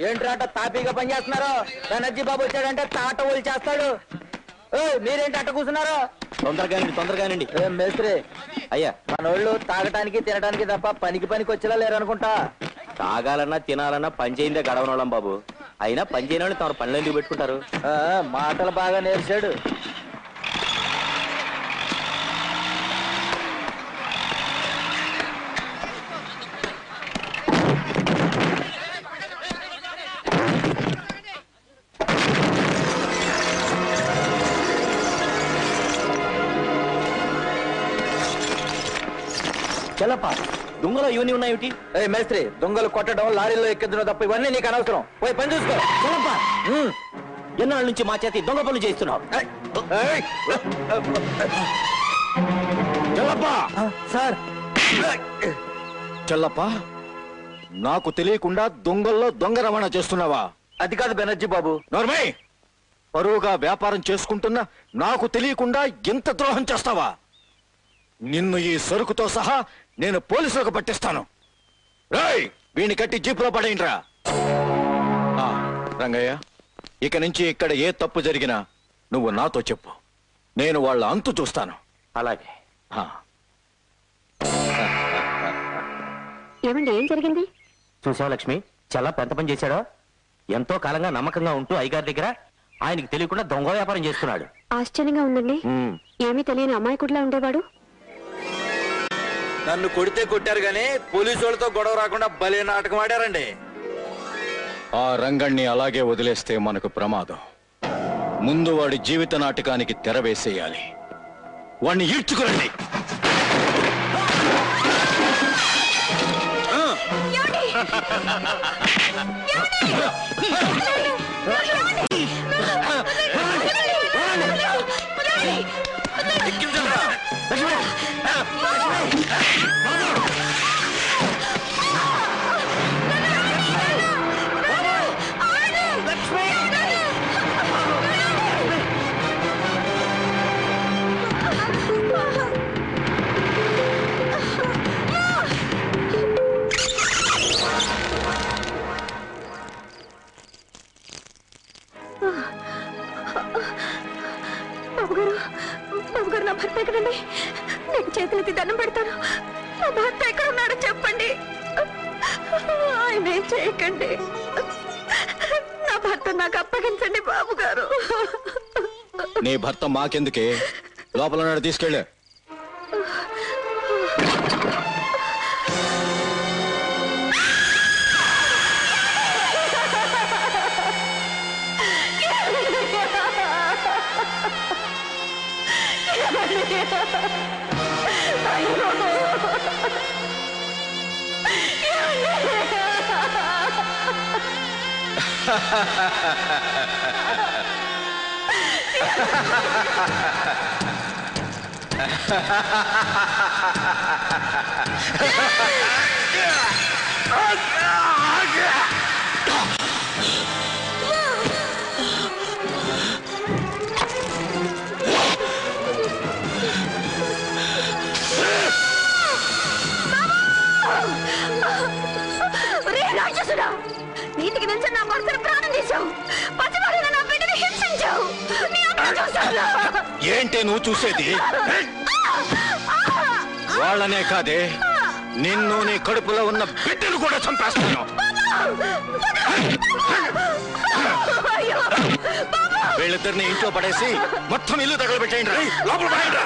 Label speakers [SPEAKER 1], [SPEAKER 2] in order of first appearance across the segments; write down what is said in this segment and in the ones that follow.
[SPEAKER 1] ఏంట్రాట తాపీగా పనిచేస్తున్నారు? బెనర్జీ బాబు వచ్చాడంటే తాట ఓలు చేస్తాడు. మీరేంటి అట్ట కూర్చున్నారు?
[SPEAKER 2] తొందరగానండి.
[SPEAKER 1] మేస్త్రి
[SPEAKER 2] అయ్యా,
[SPEAKER 1] మనోళ్ళు తాగటానికి తినడానికి తప్ప పనికి వచ్చేలా లేరనుకుంటా.
[SPEAKER 2] తాగాలన్నా తినాలన్నా పని చేయిందే గడవనోళ్ళం బాబు. అయినా పని చేయని వాళ్ళు తమ పనులు ఎందుకు పెట్టుకుంటారు?
[SPEAKER 1] మాటలు బాగా నేర్చాడు.
[SPEAKER 2] చల్లప్ప, దొంగలో ఇవన్నీ ఉన్నాయేమిటి?
[SPEAKER 1] మేస్త్రి, దొంగలు కొట్టడం, లారీలో ఎక్కించడం తప్ప ఇవన్నీ నీకు అనవసరం. పోయి పని చూసుకో.
[SPEAKER 2] చల్లప్ప, ఎన్నాళ్ళ నుంచి మా చేతి దొంగ పనులు చేస్తున్నావు?
[SPEAKER 1] సార్,
[SPEAKER 3] చల్లప్ప, నాకు తెలియకుండా దొంగల్లో దొంగ రవాణా చేస్తున్నావా?
[SPEAKER 1] అది కాదు బెనర్జీ బాబు.
[SPEAKER 3] నోర్మై, పరువుగా వ్యాపారం చేసుకుంటున్నా నాకు తెలియకుండా ఎంత ద్రోహం చేస్తావా? నిన్ను ఈ సరుకుతో సహా నేను పోలీసులకు పట్టిస్తాను. రేయ్, వీణ్ణి కట్టి జీపులో పడేయండిరా. రంగయ్య, ఇక నుంచి ఇక్కడ ఏ తప్పు జరిగినా నువ్వు నాతో చెప్పు. నేను వాళ్ళ అంతు చూస్తాను.
[SPEAKER 2] అలాగే.
[SPEAKER 4] ఏమండి, ఏం జరిగింది?
[SPEAKER 2] చూసావా లక్ష్మి, చాలా పెద్ద పని చేశాడో. ఎంతో కాలంగా నమ్మకంగా ఉంటూ అయ్యగారి దగ్గర ఆయనకి తెలియకుండా దొంగ వ్యాపారం చేస్తున్నాడు.
[SPEAKER 4] ఆశ్చర్యంగా ఉందండి. ఏమీ తెలియని అమాయకుడిలా ఉండేవాడు.
[SPEAKER 1] నన్ను కొడితే కొట్టారు గానీ పోలీసు వాళ్ళతో గొడవ రాకుండా భలే నాటకం ఆడారండి.
[SPEAKER 3] ఆ రంగణ్ణి అలాగే వదిలేస్తే మనకు ప్రమాదం. ముందు వాడి జీవిత నాటకానికి తెర వేసేయాలి. వాణ్ణి ఈడ్చుకురండి.
[SPEAKER 4] బాబుగారు, నా భర్త ఎక్కడండి? నేను చేతులెత్తి దండం పెడతాను. నా భర్త ఎక్కడ ఉన్నాడో చెప్పండి. ఆయనే చేయకండి. నా భర్త నాకు అప్పగించండి బాబుగారు.
[SPEAKER 3] నీ భర్త మాకెందుకే? లోపల నాడు తీసుకెళ్ళే.
[SPEAKER 4] నీతికి నుంచి నా భర్తను ప్రాణం చేశావు. పసివాడిన నా బిడ్డని హింసించావు.
[SPEAKER 3] ఏంటే నువ్వు చూసేది? వాళ్ళనే కాదే, నిన్ను నీ కడుపులో ఉన్న బిడ్డను కూడా చంపేస్తాను. వీళ్ళిద్దరిని ఇంట్లో పడేసి మొత్తం ఇల్లు తగలబెట్టేయండి. లోపల పడేయండి.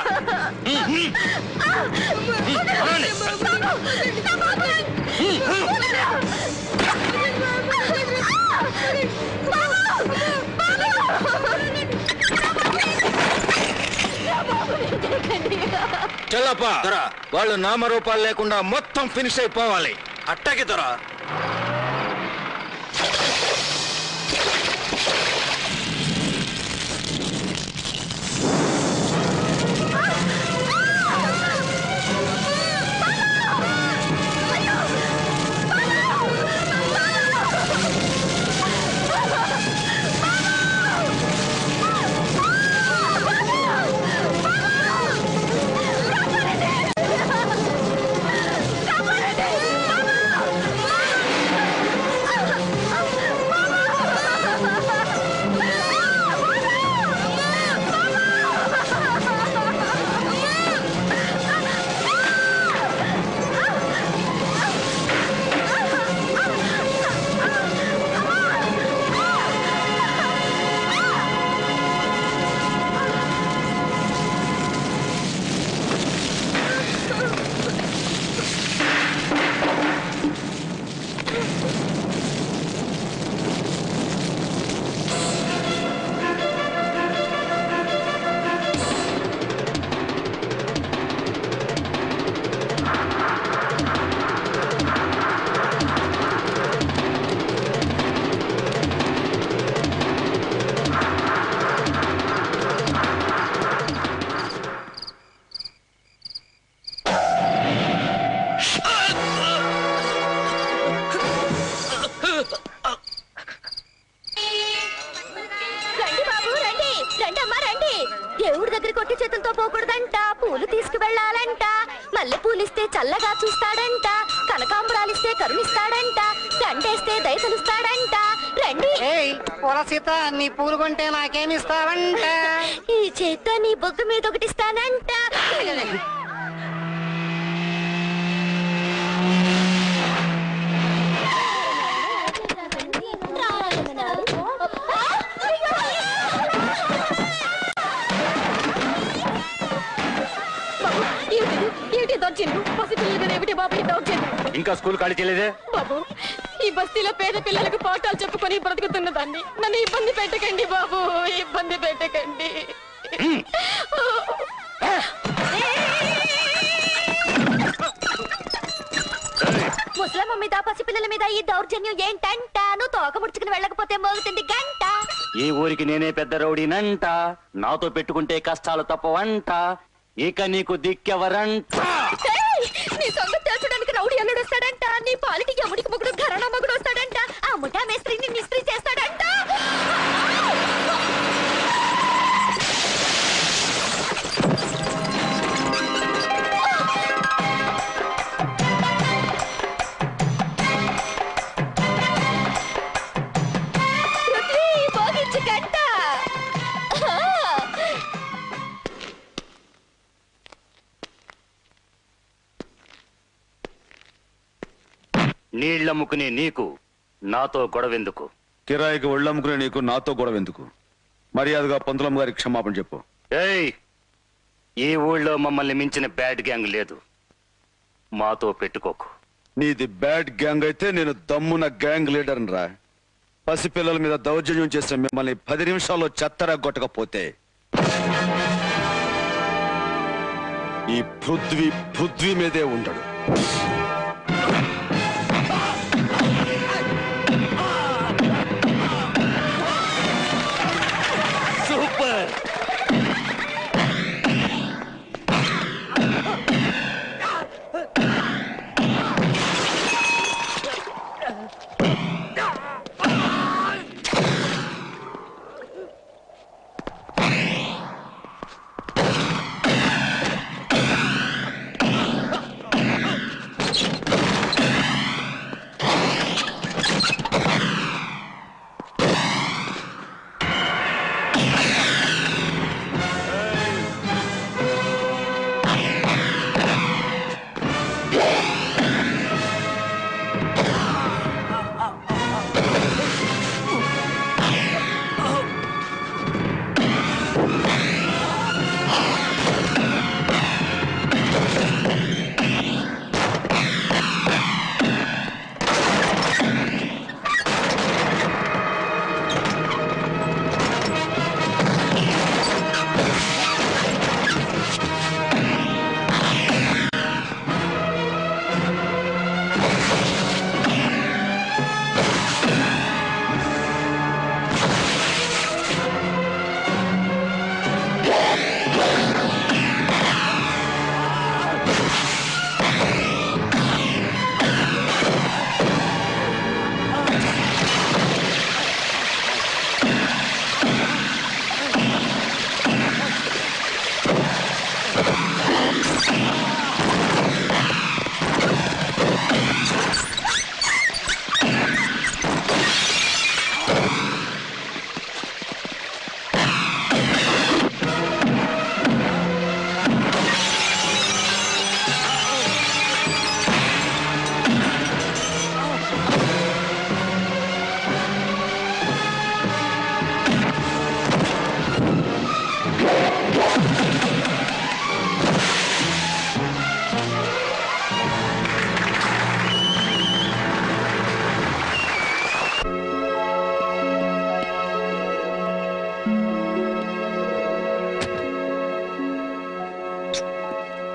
[SPEAKER 3] చల్లప్ప, వాళ్ళు నామరూపాలు లేకుండా మొత్తం ఫినిష్ అయిపోవాలి.
[SPEAKER 1] అట్టాకి దొరా.
[SPEAKER 4] పూలిస్తే చల్లగా చూస్తాడంట, కనకాంబరాలిస్తే కరుణిస్తాడంట, గంటేస్తే దయతలుస్తాడంట. రండి.
[SPEAKER 5] సీత నీ పూలు కొంటే నాకేమిస్తావంట?
[SPEAKER 4] ఈ చేత్తో నీ బొగ్గు మీద ఒకటిస్తానంట.
[SPEAKER 3] ఇంకా స్కూల్ ఖాళీ చేయలేదే?
[SPEAKER 4] బాబు, ఈ బస్తీలో పేద పిల్లలకు పాఠాలు చెప్పుకొని బ్రతుకుతున్న దాన్ని నన్ను ఇబ్బంది పెట్టకండి బాబు, ఇబ్బంది పెట్టకండి. ముసలమ్మ మీద పసిపిల్లల మీద ఈ దౌర్జన్యం ఏంటంట? నువ్వు తోక ముడుచుకుని వెళ్ళకపోతే మోగుతుంది గంట.
[SPEAKER 2] ఈ ఊరికి నేనే పెద్ద రౌడీనంట, నాతో పెట్టుకుంటే కష్టాలు తప్పవంట, ఇక నీకు దిక్కెవరంట.
[SPEAKER 4] నీ సంగతి తెలుసడానికి రౌడీ అల్లుడు వస్తాడంట, నీ పాలిటి అమ్ముడికి మొగుడు ఘరానా మొగుడు వస్తాడంట, ఆ ముఠా మేస్త్రిని నిస్త్రీ చేస్తాడంట.
[SPEAKER 2] నీళ్లమ్ముకునే నీకు నాతో గొడవెందుకు?
[SPEAKER 3] కిరాయికి ఒళ్ళమ్ముకునే నీకు నాతో గొడవ ఎందుకు? మర్యాదగా పంతులమ్మ గారికి క్షమాపణ చెప్పు.
[SPEAKER 2] ఏయ్, ఈ ఊళ్ళో మమ్మల్ని మించిన బ్యాడ్ గ్యాంగ్ లేదు, మాతో పెట్టుకోకు.
[SPEAKER 3] నీది బ్యాడ్ గ్యాంగ్ అయితే నేను దమ్మున గ్యాంగ్ లీడర్ రా. పసిపిల్లల మీద దౌర్జన్యం చేసిన మిమ్మల్ని 10 నిమిషాల్లో చెత్తరా కొట్టకపోతే ఈ పృథ్వీ మీదే ఉండడు.
[SPEAKER 2] సూపర్.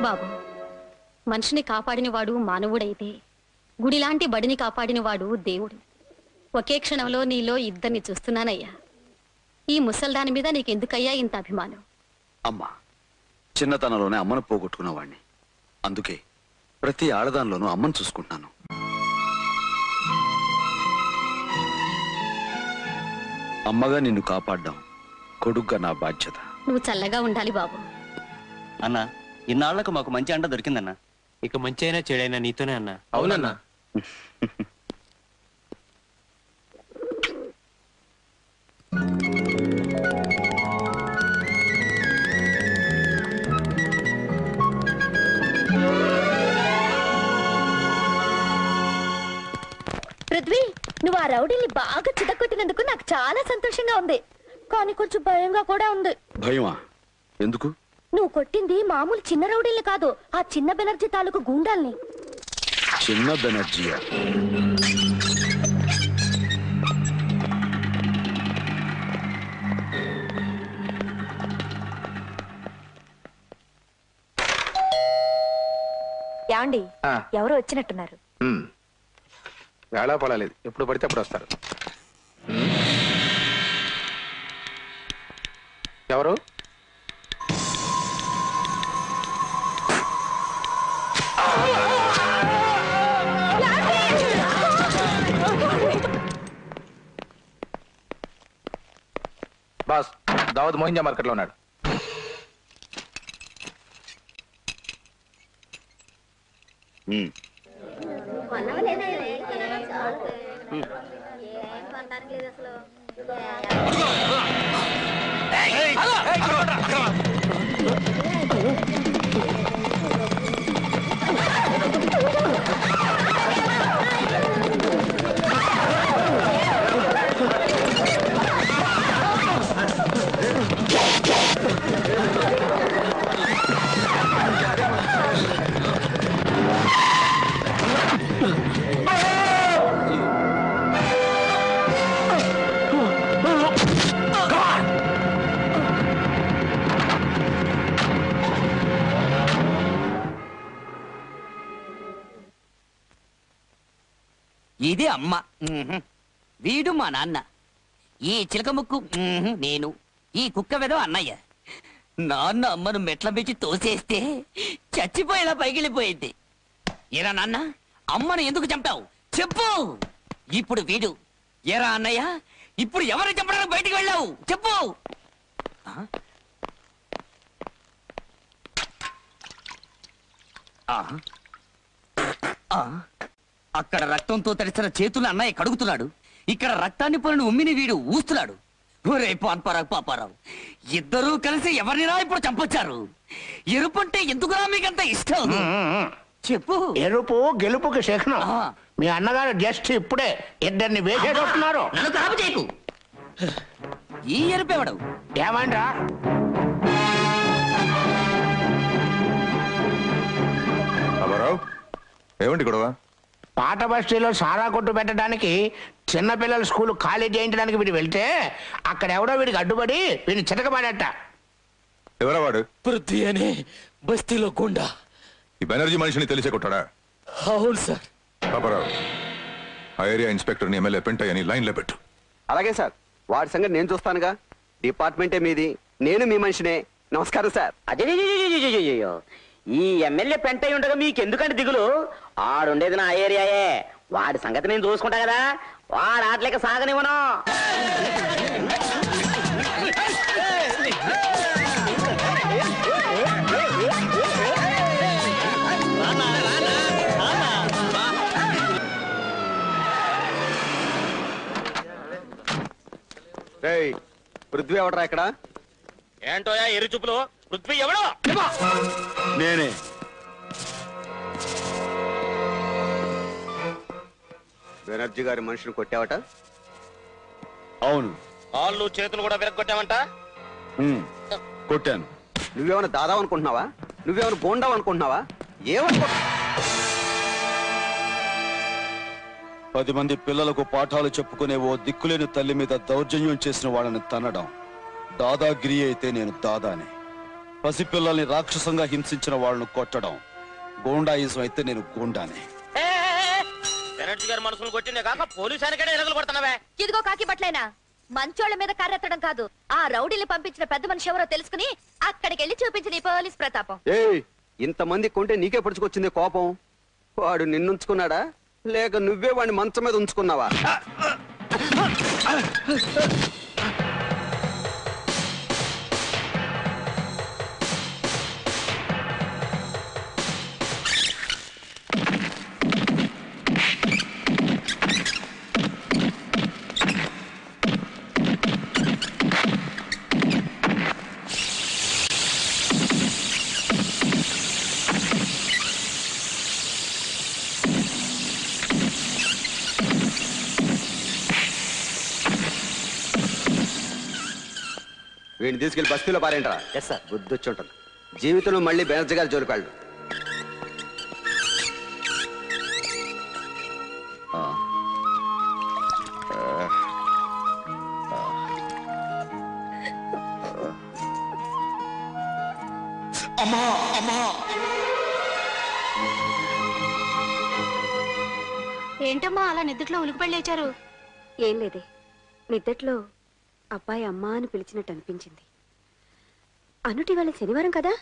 [SPEAKER 4] బాబు, మనిషిని కాపాడినవాడు మానవుడైతే గుడిలాంటి బడిని కాపాడినవాడు దేవుడు. ఒకే క్షణంలో నీలో ఇద్దరిని చూస్తున్నానయ్యా. ఈ ముసల్దాని మీద నీకెందుకయ్యా ఇంత అభిమానం?
[SPEAKER 3] అమ్మా, చిన్నతనంలోనే అమ్మను పోగొట్టుకున్నవాణ్ణి. అందుకే ప్రతి ఆడదానిలోనూ అమ్మను చూసుకుంటున్నాను. అమ్మగా నిన్ను కాపాడ్డాం, కొడుగ్గా నా బాధ్యత.
[SPEAKER 4] నువ్వు చల్లగా ఉండాలి బాబు.
[SPEAKER 6] అన్నా, ఇన్నాళ్లకు మాకు మంచి అండ దొరికిందన్నా. ఇక మంచి అయినా చెడైనా నీతోనే అన్నా.
[SPEAKER 1] అవునన్నా.
[SPEAKER 7] పృథ్వీ, నువ్వు ఆ రౌడీని బాగా చితకొట్టినందుకు నాకు చాలా సంతోషంగా ఉంది, కానీ కొంచెం భయంగా కూడా ఉంది.
[SPEAKER 3] భయమా? ఎందుకు?
[SPEAKER 7] నువ్వు కొట్టింది మామూలు చిన్న రౌడీల్ని కాదు, ఆ చిన్న బెనర్జీ తాలూకు గూండాల్ని.
[SPEAKER 3] చిన్న బెనర్జీయా?
[SPEAKER 7] యాండి, ఎవరో వచ్చినట్టున్నారు.
[SPEAKER 8] వేళా పడలేదు, ఎప్పుడు పడితే అప్పుడు వస్తారు. ఎవరు? బాస్, దావద్ మోహింజా మార్కెట్ లో ఉన్నాడు.
[SPEAKER 9] ఇది అమ్మ, వీడు మా నాన్న, ఈ చిలక ముక్కు నేను, ఈ కుక్క వెదో అన్నయ్య. నాన్న అమ్మను మెట్ల మించి తోసేస్తే చచ్చిపోయేలా పైకిలిపోయింది. ఏరా నాన్న, అమ్మను ఎందుకు చంపావు చెప్పు. ఇప్పుడు వీడు, ఏరా అన్నయ్య, ఇప్పుడు ఎవరు చంపడానికి బయటికి వెళ్ళావు చెప్పు. అక్కడ రక్తంతో తడిసిన చేతులు అన్నయ్య కడుగుతున్నాడు, ఇక్కడ రక్తాన్ని పోలిన ఉమ్మిని వీడు ఊస్తున్నాడు. ఒరే పాన్పరావు పాపారావు, ఇద్దరూ కలిసి ఎవరినిరా ఇప్పుడు చంపొచ్చారు? ఎరుపంటే ఎందుకురా మీకంత ఇష్టం చెప్పు.
[SPEAKER 5] ఎరుపు గెలుపుకి శకునం. మీ అన్నగారు జస్ట్ ఇప్పుడే ఇద్దరిని వేసేటట్టున్నారు.
[SPEAKER 9] నన్ను ఖరాబు చేయకు. ఈ ఎరుపెవడు?
[SPEAKER 5] ఏమంటా?
[SPEAKER 8] ఏమండి గొడవ?
[SPEAKER 5] పాత బస్తీలో సారా కొట్టు పెట్టడానికి చిన్నపిల్లల స్కూల్ ఖాళీ చేయించడానికి వీడు వెళ్తే అక్కడ ఎవడో వీడికి అడ్డుపడి వీడిని చితకబడట.
[SPEAKER 8] ఎవరా వాడు?
[SPEAKER 1] పృథ్వీ అనే బస్తీలో గుండా.
[SPEAKER 8] ఈ బెనర్జీ మనిషిని తెలిసే కొట్టాడా?
[SPEAKER 1] అవును సార్.
[SPEAKER 8] పాపారావు, ఆ ఏరియా ఇన్స్పెక్టర్ని ఎమ్మెల్యే పెంటయ్యని లైన్లో పెట్టు.
[SPEAKER 10] అలాగే సార్, వాడి సంగతి నేను చూస్తానుగా. డిపార్ట్మెంటే మీది, నేను మీ మనిషినే. నమస్కారం సార్.
[SPEAKER 1] అదే ఈ ఎమ్మెల్యే పెంటయ్య ఉండగా మీకెందుకంటే దిగులు? ఆడుండేది నా ఏరియాయే, వాడి సంగతి నేను చూసుకుంటా కదా. వాడు ఆటలేక సాగనివ్వను.
[SPEAKER 10] పృథ్వీ ఎవడరా ఇక్కడ?
[SPEAKER 2] ఏంటోయా ఎరు చూపులు? పృథ్వీ ఎవడో?
[SPEAKER 3] నేనే.
[SPEAKER 10] బెనర్జీ గారి మనిషిని కొట్టావట?
[SPEAKER 3] అవును.
[SPEAKER 2] కాళ్ళు చేతులు కూడా విరగొట్టామంట.
[SPEAKER 3] కొట్టాను.
[SPEAKER 10] నువ్వేమైనా దాదావు అనుకుంటున్నావా? నువ్వేమైనా గోండావు అనుకుంటున్నావా? ఏమనుకో.
[SPEAKER 3] 10 మంది పిల్లలకు పాఠాలు చెప్పుకునే ఓ దిక్కులేని తల్లి మీద దౌర్జన్యం చేసిన వాళ్ళని తన్నడం దాదాగిరి అయితే నేను దాదానే. పసిపిల్లల్ని రాక్షసంగా హింసించిన వాళ్ళను కొట్టడం గోండాయిజం అయితే నేను గోండానే.
[SPEAKER 2] బెనర్జీ గారి మనసును కొట్టిందే కాక పోలీసానికైనా ఎరగలు కొడుతున్నావే.
[SPEAKER 7] ఇదిగో కాకి బట్లైనా, మంచోళ్ల మీద కర్రెత్తడం కాదు, ఆ రౌడీని పంపించిన పెద్ద మనిషి ఎవరో తెలుసుకుని అక్కడికి వెళ్ళి చూపించిన ఈ పోలీస్ ప్రతాపం.
[SPEAKER 10] ఇంతమంది కొంటే నీకే పడుచుకొచ్చింది కోపం. వాడు నిన్నుంచుకున్నాడా లేక నువ్వే వాడిని మంచం మీద ఉంచుకున్నావా? వీడిని తీసుకెళ్లి బస్తీలో పారేంట్రా.
[SPEAKER 2] Yes sir.
[SPEAKER 10] బుద్ధి వచ్చి ఉంటుంది. జీవితంలో మళ్ళీ బెనర్జీ జోలికాళ్ళు.
[SPEAKER 3] అమ్మా అమ్మా
[SPEAKER 4] ఏంటమ్మా అలా నిద్రలో ఉలికిపడి లేచారు?
[SPEAKER 11] ఏం లేదే, నిద్దట్లో అబ్బాయి అమ్మా అని పిలిచినట్టు అనిపించింది. అనుటి వాళ్ళ శనివారం కదా,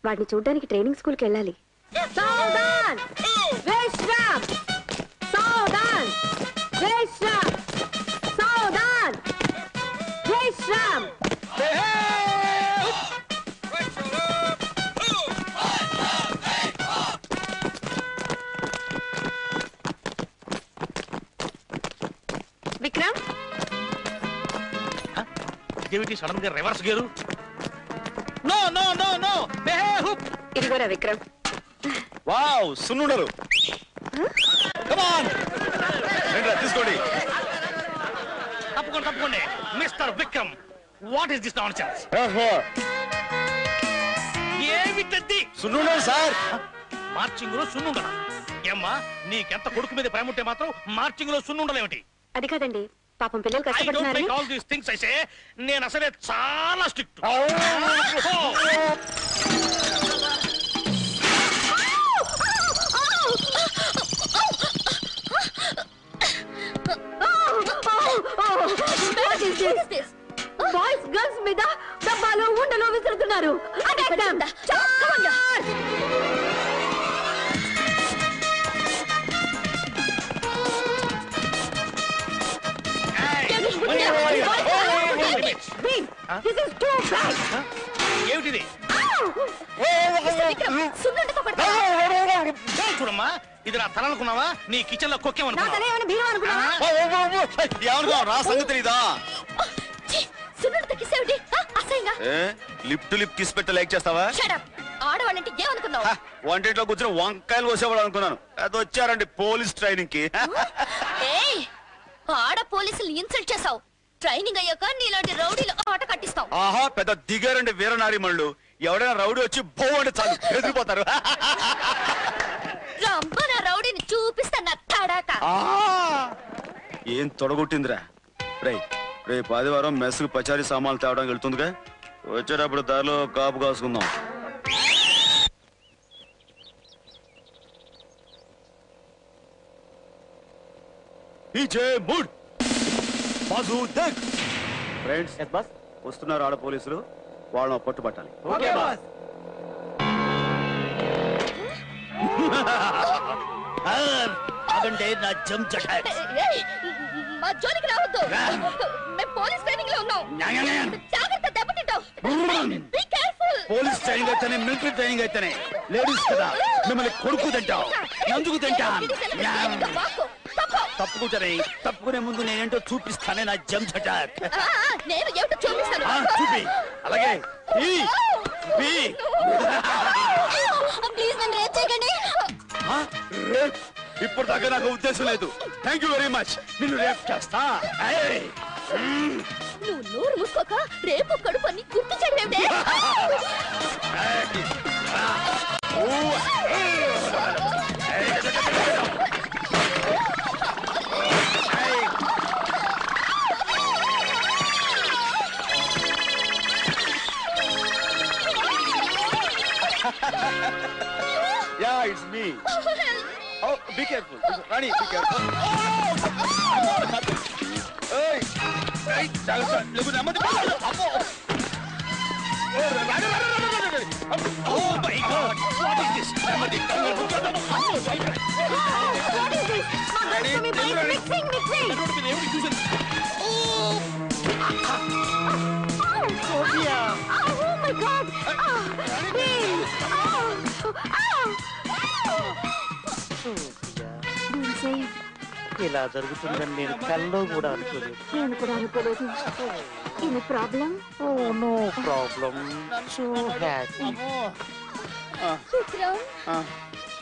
[SPEAKER 11] వాడిని చూడ్డానికి ట్రైనింగ్ స్కూల్కి వెళ్ళాలి. విక్రమ్,
[SPEAKER 5] సడన్ గా reverse gear. No no no no,
[SPEAKER 11] ఇదిగోరా విక్రమ్.
[SPEAKER 3] వావ్, సున్నుండలు. తీసుకోండి.
[SPEAKER 5] తప్పకుండా తప్పకుండా. Mister Vikram, what is this nonsense? ఏమిటది?
[SPEAKER 3] సున్నుండలు సార్.
[SPEAKER 5] మార్చింగ్ లో సున్నుండలా? ఏమ్మా, నీకెంత కొడుకు మీద ప్రేమ ఉంటే మాత్రం మార్చింగ్ లో సున్నుండలేమిటి?
[SPEAKER 11] అది కాదండి, పాపం పిల్లలు
[SPEAKER 5] I don't
[SPEAKER 11] కష్టపడుతున్నారు.
[SPEAKER 5] make all these things, I say. నేను అసలే చాలా స్ట్రిక్ట్.
[SPEAKER 11] బాయ్స్ గర్ల్స్ మీద డబ్బాలు ఉండలు విసురుతున్నారు.
[SPEAKER 5] ఏమిటిది? చూడమ్మా, ఇది నా తల అనుకున్నావా? నీ కిచెన్ లో కుక్కేమనుకున్నావా?
[SPEAKER 3] నా సంగతి తెలీదా? లిప్ టు లిప్ కిస్ పెట్ట లైక్ చేస్తావా?
[SPEAKER 7] ఆడవాళ్ళంటే ఏమనుకున్నావు?
[SPEAKER 3] వంటింట్లో కూర్చొని వంకాయలు కోసేవాడు అనుకున్నాను. అది వచ్చారండి పోలీస్ ట్రైనింగ్ కి.
[SPEAKER 7] ఆడ పోలీసులు ఇన్సల్ట్ చేసావు. ట్రైనింగ్ అయ్యాక నీలాంటి రౌడీలు ఆట కట్టిస్తాం.
[SPEAKER 3] ఆహా, పెద్ద దిగారండి వీరనారిమణులు. ఎవడైనా రౌడీ వచ్చి బో అంటే చాలు ఎదిరిపోతారు.
[SPEAKER 7] రమ్మన రౌడీని చూపిస్తాను తడాక.
[SPEAKER 3] ఏం తొడగొట్టిందిరా? రేపు ఆదివారం మెస్సుకు పచారీ సామాన్లు తేవడానికి వెళ్తుందిగా, వచ్చేటప్పుడు దారిలో కాపు కాసుకుందాం. ఫ్రెండ్స్, వస్తున్నారు ఆడ పోలీసులు, వాళ్ళని పట్టుబట్టాలి.
[SPEAKER 9] నా జమ్ చటాక్.
[SPEAKER 7] మా జోలికి రావద్దు. మేము పోలీస్ ట్రైనింగ్ లో ఉన్నాం. జాగ్రత్త, దెబ్బతింటావు. Be careful.
[SPEAKER 3] పోలీస్ ట్రైనింగ్ అయితేనే, మిలిటరీ ట్రైనింగ్ అయితేనే లేడీస్ కదా, మిమ్మల్ని కొడుకు తింటాం, నందుకు తింటాం. తప్పుకునే ముందు నేనేంటో చూపిస్తానే నా జమ్ చటాక్.
[SPEAKER 7] నేను ఏమిటో చూపిస్తాను.
[SPEAKER 3] చూపి. అలాగే
[SPEAKER 7] ప్లీజ్ నన్ను రేప్ చేయకండి.
[SPEAKER 3] ఇప్పుడు దాకా నాకు ఉద్దేశం లేదు. Thank you very much. నిన్ను రేప్ చేస్తా.
[SPEAKER 7] నువ్వు నోరు మూసుకోక రేపు కడుపు అని గుర్తు చేయడమేమిటే?
[SPEAKER 3] Yeah, it's me. Oh, be careful. Rani, be careful. Hey, hey, jangan lupa nama dia. Oh my God, what is this?
[SPEAKER 7] What is this? Mixing. Oh my God.
[SPEAKER 5] ఇలా జరుగుతుందని నేను కల్లో కూడా అనుకోలేదు.
[SPEAKER 11] నేను కూడా అనుకోలేదు. Any problem?
[SPEAKER 5] Oh no problem. So happy.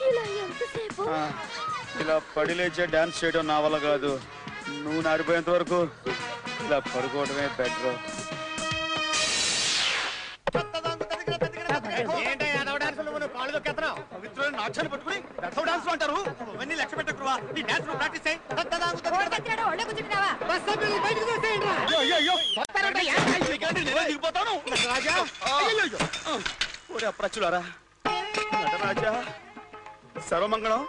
[SPEAKER 7] ఇలా ఎంతసేపు?
[SPEAKER 3] ఇలా పడి లేచే డాన్స్ చేయడం నా వల్ల కాదు. నువ్వు నారిపోయేంత వరకు ఇలా పడుకోవడమే బెటర్. రాజ్యాన్ని పట్టుకుని డాన్స్ అంటారు. ఇవన్నీ లక్ష్య పెట్టకురా. ఈ డాన్స్ ప్రాక్టీస్ అయ్యి దిగిపోతాను. అప్రచులారా నటరాజా సర్వమంగళం.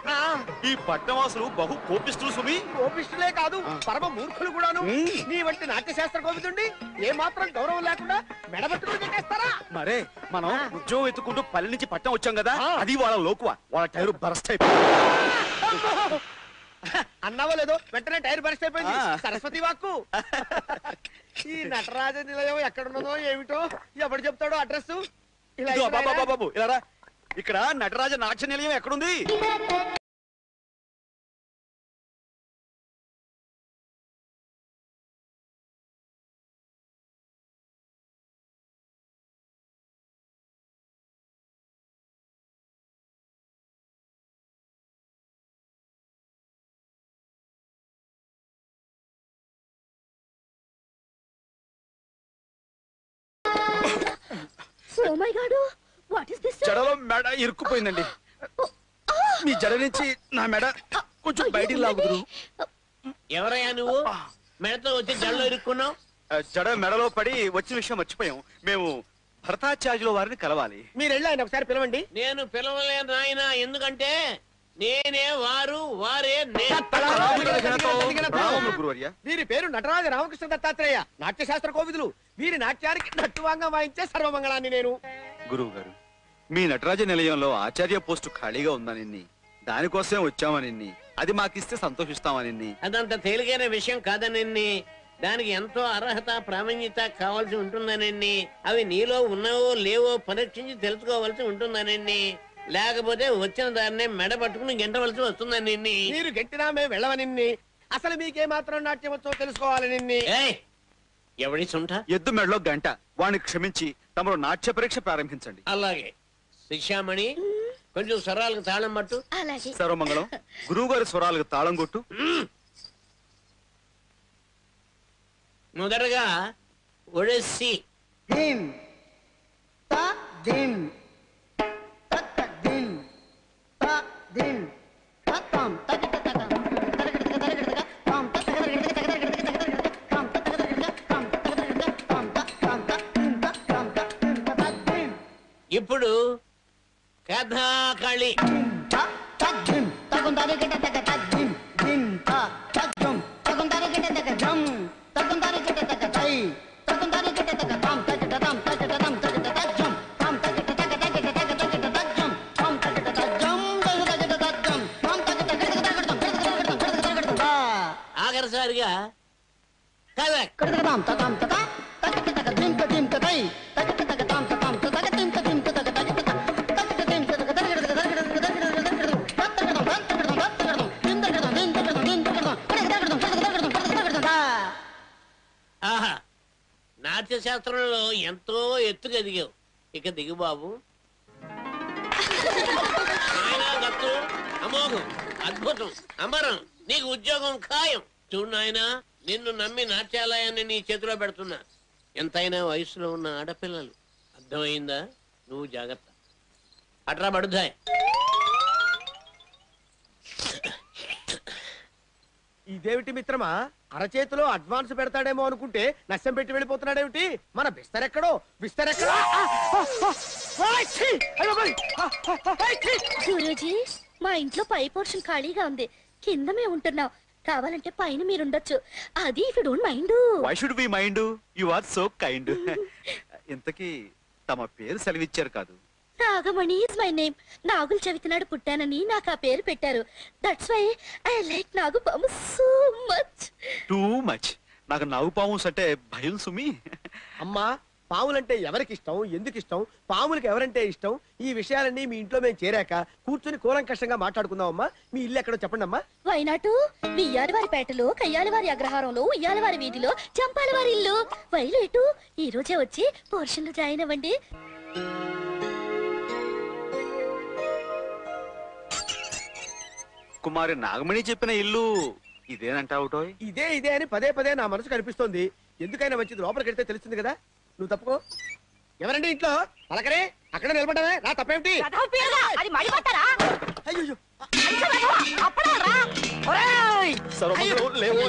[SPEAKER 3] ఈ పట్టణవాసులు బహు కోపిస్తులు సుమి.
[SPEAKER 5] కోపిష్టులే కాదు, పరమ మూర్ఖులు కూడాను. నీ వంటి నాట్యశాస్త్ర కోవిదుండి ఏ మాత్రం గౌరవం లేకుండా మెడబట్టుకుని పెట్టేస్తారా?
[SPEAKER 3] మరే మనం ఉద్యోగం ఎత్తుకుంటూ పల్లె నుంచి పట్టణం వచ్చాం కదా, అది వాళ్ళ లోకువా. వాళ్ళ టైరు బరస్ట్ అయిపోయింది.
[SPEAKER 5] అన్నావో లేదో వెంటనే టైర్ బరస్ట్ అయిపోయింది. సరస్వతి వాక్కు. ఈ నటరాజ నిలయం ఎక్కడున్నదో ఏమిటో ఎవడు చెప్తాడో అడ్రస్.
[SPEAKER 3] బాబు ఇలా ఇక్కడ నటరాజ నాట్య నిలయం ఎక్కడుంది?
[SPEAKER 7] Oh my God! What is this?
[SPEAKER 3] జడలో మెడ ఇరుక్కుపోయిందండి. మీ జడ నుంచి నా మెడ కొంచెం బయటికి లాగుదురు.
[SPEAKER 6] ఎవరయ్యా నువ్వు? మెడతో వచ్చి జడలో ఇరుక్కున్నావు.
[SPEAKER 3] జడ మెడలో పడి వచ్చిన విషయం మర్చిపోయాం. మేము భరతాచార్యుల వారిని కలవాలి.
[SPEAKER 5] మీరు వెళ్ళి ఆయన ఒకసారి పిలవండి.
[SPEAKER 6] నేను పిలవలేను నాయన, ఎందుకంటే నేనే వారు, వారే
[SPEAKER 3] గురువర్య.
[SPEAKER 5] వీరి పేరు నటరాజ రామకృష్ణ దత్తాత్రేయ, నాట్యశాస్త్ర కోవిదులు. వీరి నాట్యానికి నట్టువాంగా వాయించే సర్వమంగళాన్ని నేను.
[SPEAKER 3] గురువు గారు, మీ నటరాజ నిలయంలో ఆచార్య పోస్టు ఖాళీగా ఉందని, దానికోసం వచ్చామని, అది మాకిస్తే సంతోషిస్తామని.
[SPEAKER 6] అదంత తేలికైన విషయం కాదనండి. దానికి ఎంతో అర్హత, ప్రామాణ్యత కావాల్సి ఉంటుందనండి. అవి నీలో ఉన్నావో లేవో పరీక్షించి తెలుసుకోవాల్సి ఉంటుందనండి. లేకపోతే వచ్చిన దాన్నే మెడ పట్టుకుని గెంటవలసి వస్తుందని.
[SPEAKER 5] మీరు గెంటినా మేము వెళ్ళవని. అసలు మీకే మాత్రం నాట్యం వచ్చో తెలుసుకోవాలని.
[SPEAKER 6] ఎవడి సుంఠ?
[SPEAKER 3] ఎద్దు మెడలో గంట. వాడిని క్షమించి తమరు నాట్య పరీక్ష ప్రారంభించండి.
[SPEAKER 6] అలాగే. శిక్షామణి, కొంచెం స్వరాలకు తాళం పట్టు.
[SPEAKER 7] అలాగే.
[SPEAKER 3] సర్వమంగళం. గురువు గారి స్వరాలకు తాళం కొట్టు.
[SPEAKER 6] మొదటగా ఒడెస్సి. ఇప్పుడు కథాకళి. ఆఖరిసారిగా ఆహా, నాట్యశాస్త్రంలో ఎంతో ఎత్తుకు ఎదిగావు. ఇక దిగు బాబు. దత్తు, అమోఘం, అద్భుతం, అమరం. నీకు ఉద్యోగం ఖాయం. చూడు నాయనా, నిన్ను నమ్మి నాట్యాలయాన్ని నీ చేతిలో పెడుతున్నా. ఎంతైనా వయసులో ఉన్న ఆడపిల్లలు. అర్థమైందా? నువ్వు జాగ్రత్త. అట్రా బడుద్దాయ్.
[SPEAKER 5] ఇదేమిటి మిత్రమా, అరచేతిలో అడ్వాన్స్ పెడతాడేమో అనుకుంటే నష్టం పెట్టి వెళ్ళిపోతున్నాడేమిటి? మన బిస్తరెక్కడో బిస్తరెక్కడో.
[SPEAKER 7] గురూజీ, మా ఇంట్లో పై పోర్షన్ ఖాళీగా ఉంది. కింద మేము ఉంటున్నాం. కావాలంటే పైన మీరుండొచ్చు. అది if you don't mind.
[SPEAKER 3] Why should we mind? You are so kind. ఇంతకీ తమ పేరు సెలవిచ్చారు కాదు?
[SPEAKER 7] Nagamani is my name. నాగుల చవితినాడు పుట్టానని నాకు ఆ పేరు పెట్టారు. దట్స్ వై ఐ లైక్ నాగుపాము సో మచ్.
[SPEAKER 3] Too much. నాకు నాగుపాము అంటే భయం సుమి.
[SPEAKER 5] అమ్మా, పాములంటే ఎవరికి ఇష్టం, ఎందుకు ఇష్టం, పాములకు ఎవరంటే ఇష్టం, ఈ విషయాలన్నీ మీ ఇంట్లో మేము చేరాక కూర్చుని కూలంకషంగా మాట్లాడుకుందాం. అమ్మా, మీ ఇల్లు ఎక్కడో చెప్పండి అమ్మా.
[SPEAKER 7] వైనాటు వియ్యాలవారి పేటలో, కయ్యాలవారి అగ్రహారంలో, ఉయ్యాలవారి వీధిలో, చంపాలవారి ఇల్లు. వైలేటు ఈ రోజే వచ్చి పోర్షన్ లో జాయిన్ అవ్వండి.
[SPEAKER 3] కుమారి నాగమణి చెప్పిన ఇల్లు ఇదేనంటావుటో?
[SPEAKER 5] ఇదే ఇదే అని పదే పదే నా మనసు కనిపిస్తోంది. ఎందుకైనా మంచిది లోపలికి వెళ్తే తెలుస్తుంది కదా. నువ్వు తప్పుకో. ఎవరండి ఇంట్లో? పలకరే, అక్కడ నిలబడమే. నా తప్పేమిటి?
[SPEAKER 7] అది మడిపట్టారా?
[SPEAKER 3] సర్వమంగళం లేవో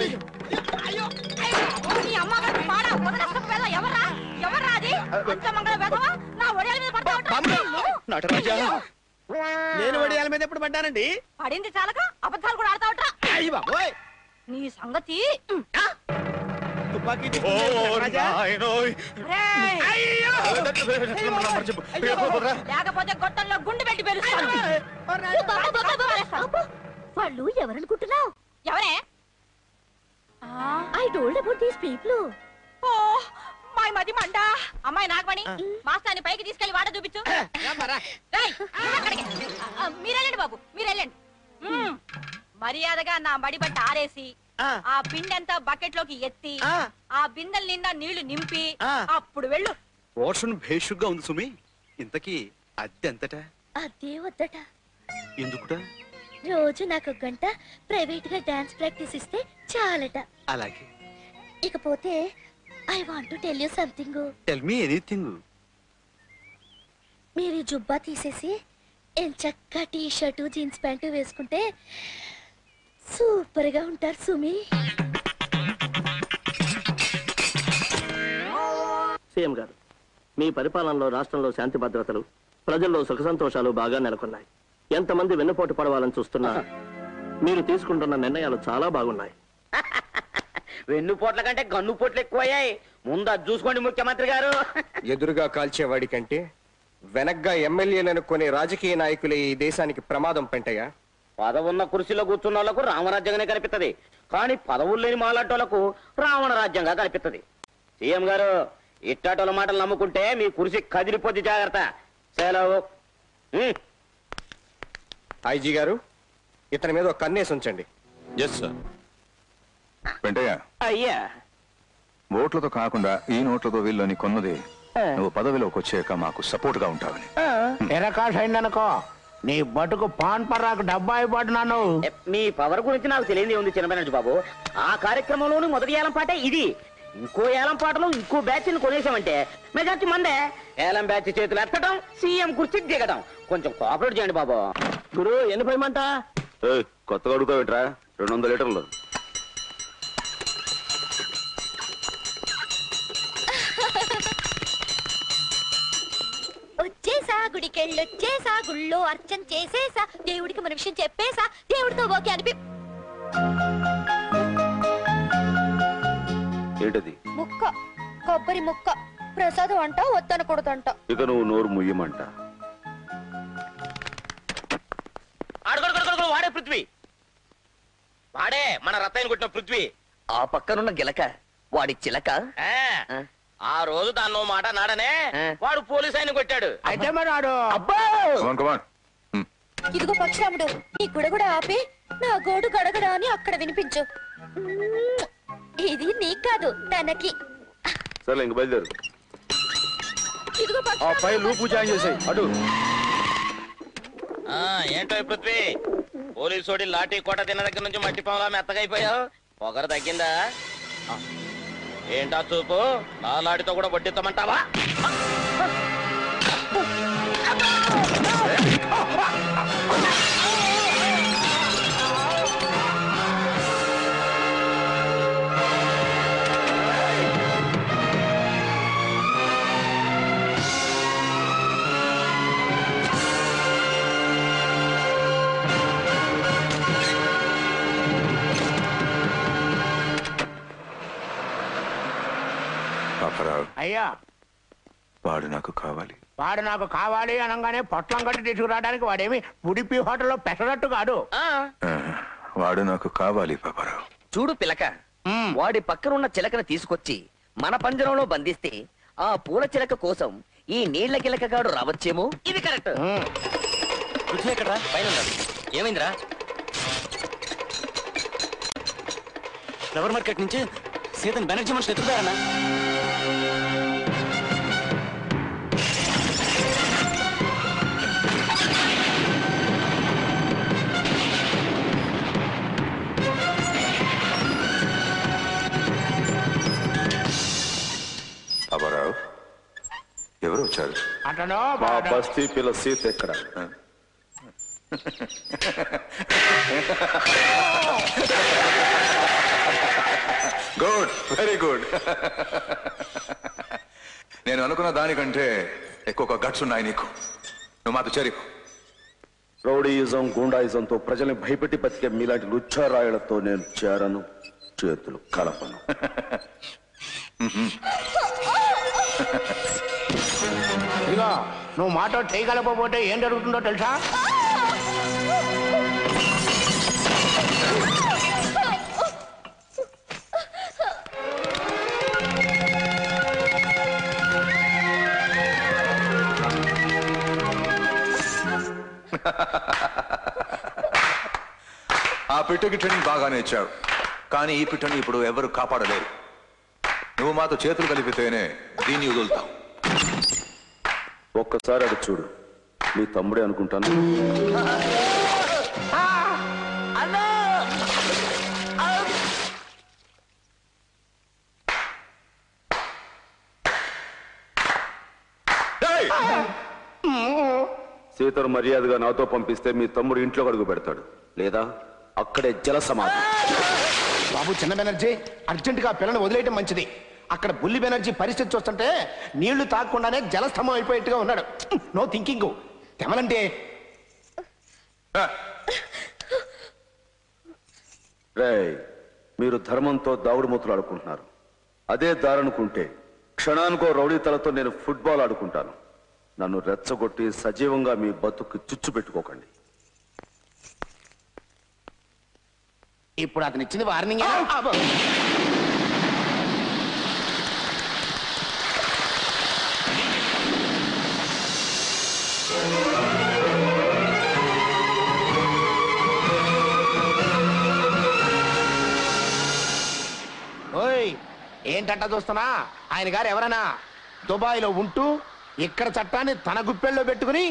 [SPEAKER 3] నటరాజా
[SPEAKER 5] నేను వడియాల మీద ఎప్పుడు పడ్డానండి?
[SPEAKER 7] పడింది చాలక అబద్ధాలు కూడా ఆడతావట్రా.
[SPEAKER 5] అయ్యి బాబోయ్,
[SPEAKER 7] నీ సంగతి
[SPEAKER 5] తుపాకీ
[SPEAKER 3] ఓ
[SPEAKER 5] తీసుకుని రాజా.
[SPEAKER 3] నాయనోయ్.
[SPEAKER 7] రేయ్,
[SPEAKER 5] అయ్యో!
[SPEAKER 3] నంబర్ చెప్పు.
[SPEAKER 7] లేకపోతే గొట్టంలో గుండు పెట్టి పెరుస్తాను. వాళ్ళు ఎవరనుకుంటున్నావు? ఎవరే? I told about these people. Oh my మది మండా. అమ్మాయి నాగమణి, మాస్తాన్ని పైకి తీసుకెళ్లి వాడ చూపించు. రేయ్, అక్కడికి. మీరెళ్ళండి బాబు, మీరెళ్ళండి. మర్యాదగా నా మడి బట్ట ఆరేసి ఆ పిండంతా బకెట్ లోకి ఎత్తి ఆ బిందెల నిండా నీళ్లు నింపి అప్పుడు వెళ్ళు.
[SPEAKER 10] పోర్షన్ భేషుగ్గా ఉంది సుమి. ఇంతకీ అద్దె ఎంతట?
[SPEAKER 7] అదే వద్దట.
[SPEAKER 10] ఎందుకుట?
[SPEAKER 7] రోజు నాకు గంట ప్రైవేట్ గా డాన్స్ ప్రాక్టీస్ ఇస్తే చాలట.
[SPEAKER 10] అలాగే.
[SPEAKER 7] ఇకపోతే I want to tell you something.
[SPEAKER 10] Tell me anything.
[SPEAKER 7] మీరు ఈ జుబ్బా తీసేసి ఎంచక్కా టీ షర్టు జీన్స్ ప్యాంటు వేసుకుంటే సూపర్ గా ఉంటారు సుమి.
[SPEAKER 12] సీఎం గారు, మీ పరిపాలనలో రాష్ట్రంలో శాంతి భద్రతలు, ప్రజల్లో సుఖ సంతోషాలు బాగా నెలకొన్నాయి. ఎంతమంది వెన్నుపోటు పడవాలని చూస్తున్నా మీరు తీసుకుంటున్న నిర్ణయాలు చాలా బాగున్నాయి.
[SPEAKER 1] వెన్నుపోట్ల కంటే గన్నుపోట్లు ఎక్కువయ్యాయి. ముందు అది చూసుకోండి ముఖ్యమంత్రి గారు.
[SPEAKER 13] ఎదురుగా కాల్చేవాడి కంటే వెనగ్గా ఎమ్మెల్యేలను కొనే రాజకీయ నాయకులే ఈ దేశానికి ప్రమాదం పెంటయ్యా.
[SPEAKER 1] పదవున్న కుర్చీలో కూర్చున్న వాళ్ళకు రామరాజ్యంగానే కనిపిస్తుంది, కానీ పదవులు లేని మాలాటోళ్లకు రావణ రాజ్యంగా కనిపిస్తుంది. సీఎం గారు, ఇట్టాటోళ్ళ మాటలు నమ్ముకుంటే మీ కుర్చీ కదిలిపోద్ది, జాగ్రత్త. సెలవు.
[SPEAKER 13] ఐజీ గారు, ఇతని మీద ఒక కన్నేసి ఉంచండి.
[SPEAKER 8] Yes sir. వెంటయ్య,
[SPEAKER 1] అయ్యా,
[SPEAKER 8] ఓట్లతో కాకుండా ఈ నోట్లతో వీళ్ళని కొన్నది నువ్వు పదవిలోకి వచ్చాక మాకు సపోర్ట్ గా ఉంటావని.
[SPEAKER 14] ఎరకాష్ అయిందనుకో, నీ బతుకు పాన్ పర్రాకు డబ్బా అయిపోతున్నాను.
[SPEAKER 1] మీ పవర్ గురించి నాకు తెలియదు ఉంది చిన్నబెనర్జీ బాబు. ఆ కార్యక్రమంలోని మొదటి ఏలం పాటే ఇది. ఇంకో ఏలం పాటలో ఇంకో బ్యాచ్ ని కొనేసామంటే మెజార్టీ మందే. ఏలం బ్యాచ్ చేతులు ఎత్తడం, సీఎం కుర్చీ దిగడం. కొంచెం కోఆపరేట్ చేయండి బాబు.
[SPEAKER 12] గురు, ఎన్ని పోయమంట?
[SPEAKER 13] కొత్తగా అడుగుతావేట్రా? 200 లీటర్లు.
[SPEAKER 7] వచ్చేసా గుడికెళ్ళొచ్చేసా, గుళ్ళో అర్చన చేసేసా, దేవుడికి మన విషయం చెప్పేసా, దేవుడితో ఓకే అనిపి.
[SPEAKER 13] ఏంటది?
[SPEAKER 7] ముక్క, కొబ్బరి ముక్క. ప్రసాదం అంట, వద్దనకూడదంట.
[SPEAKER 13] ఇక నువ్వు నోరు ముయ్యమంట.
[SPEAKER 1] వాడే పృథ్వీ, వాడే మన రత్తాయిని కొట్టిన పృథ్వీ.
[SPEAKER 9] ఆ పక్కనున్న గిలక వాడి చిలక.
[SPEAKER 1] ఆ రోజు దాన్నో మాట నాడనే వాడు పోలీస్ ఆయన కొట్టాడు.
[SPEAKER 14] అయితే మరి వాడు
[SPEAKER 7] ఇదిగో పక్షరాముడు, నీ గుడగుడ ఆపి నా గోడు గడగడ అని అక్కడ వినిపించు. ఇది నీకు కాదు, తనకి.
[SPEAKER 13] సరే ఇంక బయలుదేరు.
[SPEAKER 7] ఇదిగో
[SPEAKER 13] ఆ పై లూపు జాయిన్ చేసాయి అటు.
[SPEAKER 1] ఏంటో పృథ్వీ, పోలీసోడి లాఠీ కోట తిన్న దగ్గర నుంచి మట్టి పొంగలా మెత్తగైపోయావు. పొగరు తగ్గిందా? ఏంటా చూపు, నా లాటితో కూడా వడ్డిస్తామంటావా?
[SPEAKER 14] అయ్యా,
[SPEAKER 8] వాడు నాకు కావాలి.
[SPEAKER 14] వాడు నాకు కావాలి అనగానే పొట్లం కట్టి తీసుకురావడానికి వాడేమి ఉడిపి హోటల్లో పెట్టనట్టు కాదు.
[SPEAKER 8] వాడు నాకు కావాలి పాపారావు.
[SPEAKER 9] చూడు పిలక, వాడి పక్కనున్న చిలకను తీసుకొచ్చి మన పంజరంలో బంధిస్తే ఆ పూల చిలక కోసం ఈ నీళ్ల గిలకగాడు రావచ్చేమో.
[SPEAKER 1] ఇది కరెక్ట్.
[SPEAKER 2] పృథ్వీ ఎక్కడ్రా? పైన ఉన్నాడు. ఏమైందిరా? ఫ్లవర్ మార్కెట్ నుంచి సీతన్ బెనర్జీ మనుషులు ఎత్తుకుతారన్నా.
[SPEAKER 8] పాపారావు, ఎవరు వచ్చారు?
[SPEAKER 14] అతను
[SPEAKER 3] మా బస్తీ పిల్ల సీత ఎక్కడ?
[SPEAKER 8] Good, very good. నేను అనుకున్న దానికంటే ఎక్కువ గట్స్ ఉన్నాయి నీకు. నువ్వు మాతో చేరిపో.
[SPEAKER 15] రౌడీయిజం, గూండాయిజంతో ప్రజల్ని భయపెట్టి బతికే మీలాంటి లుచ్చారాయులతో నేను చేరను, చేతులు కలపను.
[SPEAKER 14] ఇదిగో నువ్వు మాతో చేయగలకపోతే ఏం జరుగుతుందో తెలుసా?
[SPEAKER 8] ఆ పిట్టకి ట్రైనింగ్ బాగానే ఇచ్చావు, కానీ ఈ పిట్టని ఇప్పుడు ఎవరు కాపాడలేరు. నువ్వు మాతో చేతులు కలిపితేనే దీన్ని వదులుతావు.
[SPEAKER 15] ఒక్కసారి అది చూడు, నీ తమ్ముడే అనుకుంటాను. సీతను మర్యాదగా నాతో పంపిస్తే మీ తమ్ముడు ఇంట్లో అడుగు పెడతాడు, లేదా అక్కడే జల సమాధి.
[SPEAKER 14] బాబు చిన్న బెనర్జీ, అర్జెంటుగా పిల్లని వదిలేయటం మంచిది. అక్కడ బుల్లి బెనర్జీ పరిస్థితి చూస్తుంటే నీళ్లు తాగకుండానే జలస్తంభం అయిపోయేట్టుగా ఉన్నాడు. No thinking. తెమలంటే
[SPEAKER 15] రేయ్, మీరు ధర్మంతో దావుడు మూతులు ఆడుకుంటున్నారు. అదే దారనుకుంటే క్షణానికో రౌడీ తలతో నేను ఫుట్బాల్ ఆడుకుంటాను. నన్ను రెచ్చగొట్టి సజీవంగా మీ బతుకు చుచ్చు పెట్టుకోకండి.
[SPEAKER 14] ఇప్పుడు అతను ఇచ్చింది వార్నింగ్. ఓయ్, ఏంటంట చూస్తున్నా? ఆయన గారు ఎవరన్నా దుబాయ్లో ఉంటూ ఇక్కడ చట్టాన్ని తన గుప్పెల్లో పెట్టుకుని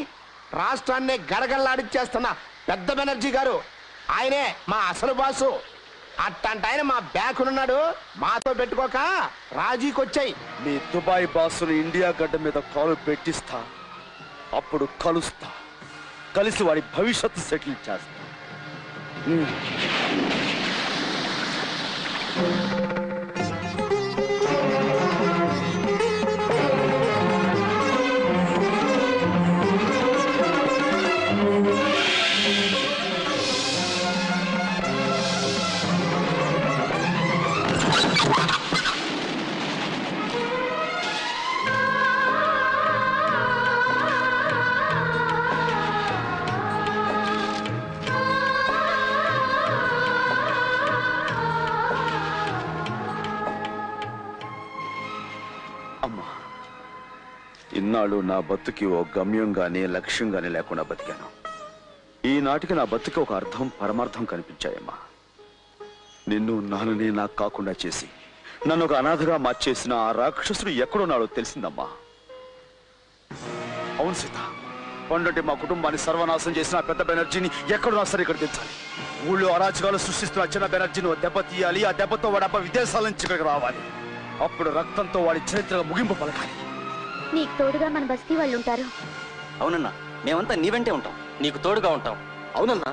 [SPEAKER 14] రాష్ట్రాన్ని గడగల్లాడిచ్చేస్తున్న పెద్ద బెనర్జీ గారు. ఆయనే మా అసలు బాసు. అట్టంట ఆయన మా బ్యాకునున్నాడు. మాతో పెట్టుకోక రాజీకొచ్చాయి.
[SPEAKER 15] మీ దుబాయ్ బాసును ఇండియా గడ్డ మీద కాలు పెట్టిస్తా, అప్పుడు కలుస్తా, కలిసి వాడి భవిష్యత్తు సెటిల్ చేస్తా. అమ్మా, ఇన్నాళ్ళు నా బతుకి ఓ గమ్యంగానే లక్ష్యంగానే లేకుండా బతికాను. ఈనాటికి నా బతుకి ఒక అర్థం పరమార్థం కనిపించాయమ్మా. నిన్ను నాన్నని నాకు కాకుండా చేసి నన్ను ఒక అనాథగా మార్చేసిన ఆ రాక్షసుడు ఎక్కడున్నాడో తెలిసిందమ్మా. అవును సీత, పండంటే మా కుటుంబాన్ని సర్వనాశనం చేసిన పెద్ద బెనర్జీని ఎక్కడున్నా సరే ఇక్కడ తెచ్చాలి. ఊళ్ళో అరాచకాలు సృష్టిస్తున్న చిన్న బెనర్జీని దెబ్బ తీయాలి. ఆ దెబ్బతో వాడి అబ్బ విదేశాల నుంచి ఇక్కడికి రావాలి. అప్పుడు రక్తంతో వాడి చరిత్ర ముగింపు పలకాలి.
[SPEAKER 11] నీకు తోడుగా మన బస్తీ వాళ్ళు ఉంటారు.
[SPEAKER 16] అవునన్నా, మేమంతా నీ వెంటే ఉంటాం, నీకు తోడుగా ఉంటాం. అవునన్నా.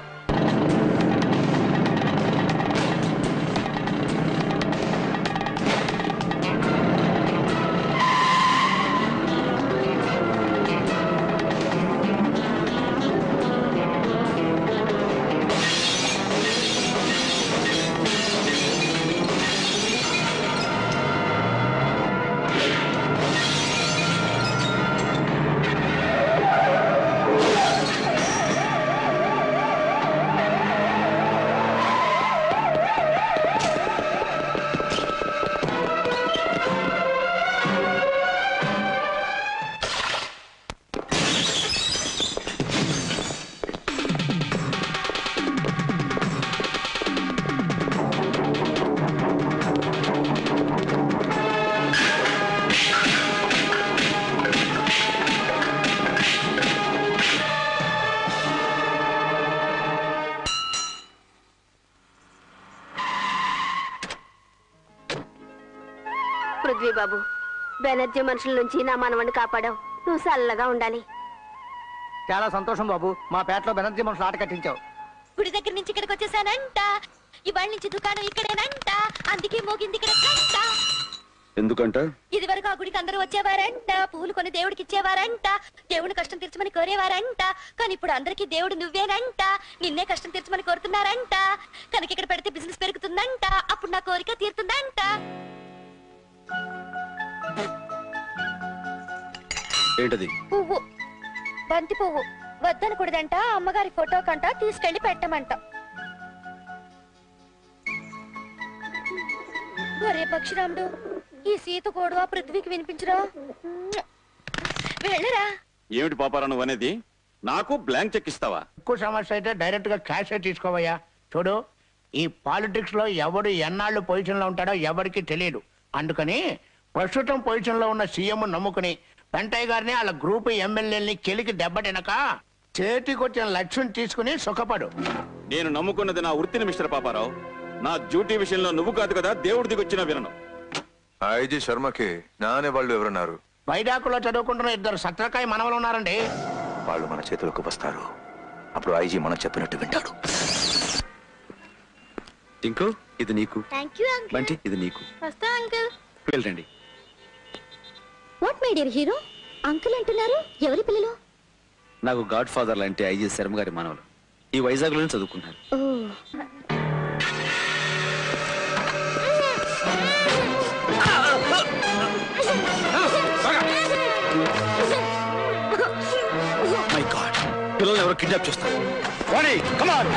[SPEAKER 11] పృథ్వీ బాబు, బెనర్జీ మనుషుల నుంచి నా మనవణ్ణి కాపాడావు. నువ్వు చల్లగా ఉండాలి.
[SPEAKER 17] చాలా సంతోషం బాబు. మా పేటలో బెనర్జీ మనుషులు ఆట కట్టించావు.
[SPEAKER 7] గుడి దగ్గర నుంచి ఇక్కడికి వచ్చేసానంట. ఇవాళ నుంచి దుకాణం ఇక్కడేనంట. అందుకే మోగింది ఇక్కడ గంట.
[SPEAKER 15] ఎందుకంట?
[SPEAKER 7] ఇది వరకు ఆ గుడికి అందరూ వచ్చేవారంట. పూలు కొని దేవుడికి ఇచ్చేవారంట. దేవుని కష్టం తీర్చమని కోరేవారంట. కానీ ఇప్పుడు అందరికీ దేవుడు నువ్వేనంట. నిన్నే కష్టం తీర్చమని కోరుతున్నారంట. కనుక ఇక్కడ పెడితే బిజినెస్ పెరుగుతుందంట. అప్పుడు నా కోరిక తీరుతుందంట.
[SPEAKER 15] ఏంటది?
[SPEAKER 7] పువ్వు, బంతి పువ్వు. వద్దనకూడదంట. అమ్మగారి ఫోటో కంట తీసుకెళ్లి పెట్టమంట. ఒరే పక్షిరాముడు, ఈ సీత కూడా పృథ్వీకి వినిపించరా? వెళ్ళరా.
[SPEAKER 15] ఏమిటి పాపారా నువ్వు అనేది? నాకు బ్లాంక్ చెక్ ఇస్తావా?
[SPEAKER 14] ఎక్కువ సమస్య అయితే డైరెక్ట్ గా క్యాష్ తీసుకోవయ్యా. చూడు, ఈ పాలిటిక్స్ లో ఎవడు ఎన్నాళ్ళు పొజిషన్ లో ఉంటాడో ఎవరికి తెలియదు. అందుకని ప్రస్తుతం పొజిషన్ లో ఉన్న సీఎం నమ్ముకుని వెంటయ్య గారిని వాళ్ళ గ్రూప్ ఎమ్మెల్యేని కెలికి దెబ్బతినక చేతికొచ్చిన లక్ష్యం తీసుకుని సుఖపడు.
[SPEAKER 15] నేను నమ్ముకున్నది నా వృత్తిని మిస్టర్ పాపారావు. నా డ్యూటీ విషయంలో నువ్వు కాదు కదా దేవుడి దిగొచ్చిన వినను.
[SPEAKER 8] ఐజీ శర్మకి నానే వాళ్ళు ఎవరున్నారు?
[SPEAKER 14] వైడాకులో చదువుకుంటున్న 2 సత్రకాయ మనవలు ఉన్నారండి.
[SPEAKER 8] వాళ్ళు మన చేతులకు వస్తారు. అప్పుడు ఐజీ మనం చెప్పినట్టు వింటాడు.
[SPEAKER 15] టింకు, ఇది నీకు.
[SPEAKER 4] Thank you uncle.
[SPEAKER 15] బంటి, ఇది నీకు.
[SPEAKER 4] వస్తా అంకుల్.
[SPEAKER 15] వెళ్ళండి.
[SPEAKER 4] What my dear hero, uncle అంటున్నారు? ఎవరి పిల్లలు?
[SPEAKER 15] నాకు గాడ్ ఫాదర్ లాంటి ఐజీ శర్మ గారి మానవులు. ఈ వైజాగ్ లోనే చదువుకున్నారు. మై గాడ్, పిల్లల్ని ఎవరు కిడ్నాప్ చేస్తారు? Vani, come on.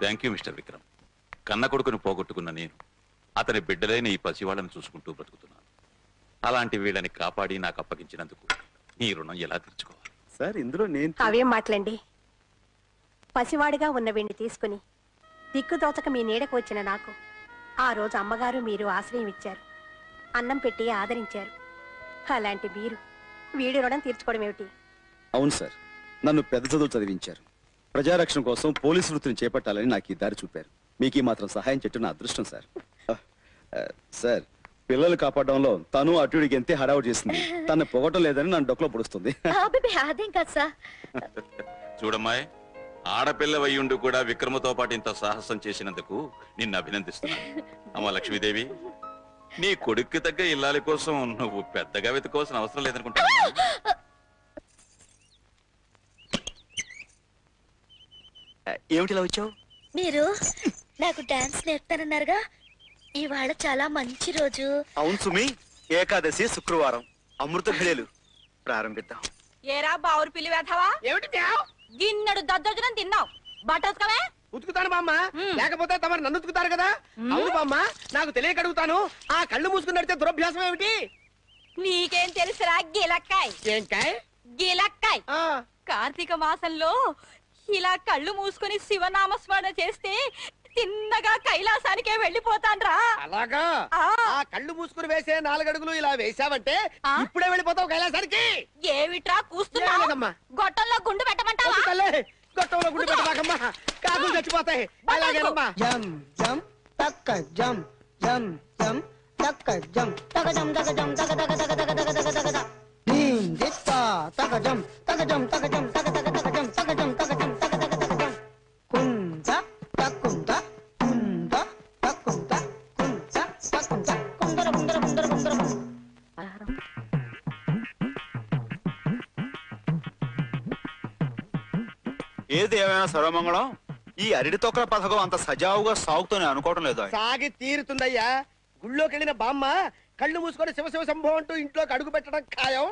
[SPEAKER 18] Thank you mister Vikram. కన్న కొడుకును పోగొట్టుకున్న నేను అతని బిడ్డలైన ఈ పసివాళ్ళని చూసుకుంటూ బ్రతుకుతున్నాను. అలాంటి వీళ్ళని కాపాడి నాకు అప్పగించినందుకు నీ రుణం ఎలా తీర్చుకోవాలి?
[SPEAKER 15] సార్, ఇందులో నేను
[SPEAKER 19] అవేం మాటలండి. పసివాడిగా ఉన్న వీణ్ణి తీసుకుని దిక్కుదోచక మీ నీడకు వచ్చిన నాకు ఆ రోజు అమ్మగారు మీరు ఆశ్రయం ఇచ్చారు, అన్నం పెట్టి ఆదరించారు. అలాంటి మీరు వీడి రుణం తీర్చుకోవడం ఏమిటి?
[SPEAKER 15] అవును సార్, నన్ను పెద్ద చదువులు చదివించారు. ప్రజారక్షణ కోసం పోలీసు వృత్తిని చేపట్టాలని నాకు ఈ దారి చూపారు. మీకు ఈ మాత్రం సహాయం చేయటం నా అదృష్టం సార్. సార్, పిల్లలు కాపాడడంలో తను అటుడికి ఎంతే హడావుడు చేసింది. తను పొగటం లేదని నన్ను డొక్కలో పొడుస్తుంది.
[SPEAKER 7] అదేం కాదు సార్.
[SPEAKER 18] చూడమ్మాయి, ఆడపిల్ల వయ్యుండు కూడా విక్రమతో పాటు ఇంత సాహసం చేసినందుకు నిన్ను అభినందిస్తున్నాను. అమ్మ లక్ష్మీదేవి, నీ కొడుక్కి తగ్గ ఇల్లాలి కోసం నువ్వు పెద్దగా వెతుకోవాల్సిన అవసరం లేదనుకుంటా.
[SPEAKER 15] ఏమిటిలా వచ్చావు?
[SPEAKER 7] మీరు నాకు డాన్స్ నేర్పుతారన్నారుగా, ఇవాళ చాలా మంచి రోజు.
[SPEAKER 15] అవును సుమి, ఏకాదశి శుక్రవారం, అమృత ఘడియలు.
[SPEAKER 10] ప్రారంభిద్దాం.
[SPEAKER 7] ఏరా బావురు పిల్లి వేధవా?
[SPEAKER 5] ఏమిటి
[SPEAKER 7] గిన్నెడు దద్దోజనం తిన్నావు. బట్టోసుకోవే.
[SPEAKER 5] ఉతుకుతాను బామ్మ, లేకపోతే తమరు నన్ను ఉతుకుతారు కదా. అవును బామ్మ, నాకు తెలియక అడుగుతాను, ఆ కళ్ళు మూసుకుని నడిచే దురభ్యాసం ఏమిటి?
[SPEAKER 7] నీకేం తెలుసురా గిలక్కాయ్?
[SPEAKER 5] ఏంకాయ్?
[SPEAKER 7] గిలక్కాయ్. కార్తీక మాసంలో ఇలా కళ్ళు మూసుకొని శివనామస్మరణ చేస్తే తిన్నగా కైలాసానికే వెళ్ళిపోతాన్రా.
[SPEAKER 5] అలాగా? ఆ కళ్ళు మూసుకుని వేసే 4 అడుగులు ఇలా వేసావంటే ఇప్పుడే వెళ్ళిపోతావు కైలాసానికి.
[SPEAKER 7] ఏమిట్రా కూస్తున్నావు? గొట్టంలో గుండు పెట్టమంటావా?
[SPEAKER 5] గొట్టంలో గుండు పెట్టమాకమ్మా, కాకులు చచ్చిపోతాయి. అలాగేనమ్మా.
[SPEAKER 17] జం జం తక్క జం జం జం తక్క జం తక జం తక జం తక తక తక తక తక తక తక తక దీం దిత్త తక జం తక జం తక జం తక తక తక జం తక జం తక జం తక తక తక జం కుంద తక్కుంద కుంద తక్కుంద కుంద తక్కుంద కుందర కుందర కుందర కుందర
[SPEAKER 15] ఏది ఏమైనా సర్వమంగళం, ఈ అరటి తొక్కల పథకం అంత సజావుగా సాగుతూనే అనుకోవటం లేదు.
[SPEAKER 5] సాగి తీరుతుందయ్యా. గుళ్ళోకి వెళ్ళిన బామ్మ కళ్ళు మూసుకొని శివ శివ సంభవం అంటూ ఇంట్లోకి అడుగు పెట్టడం ఖాయం.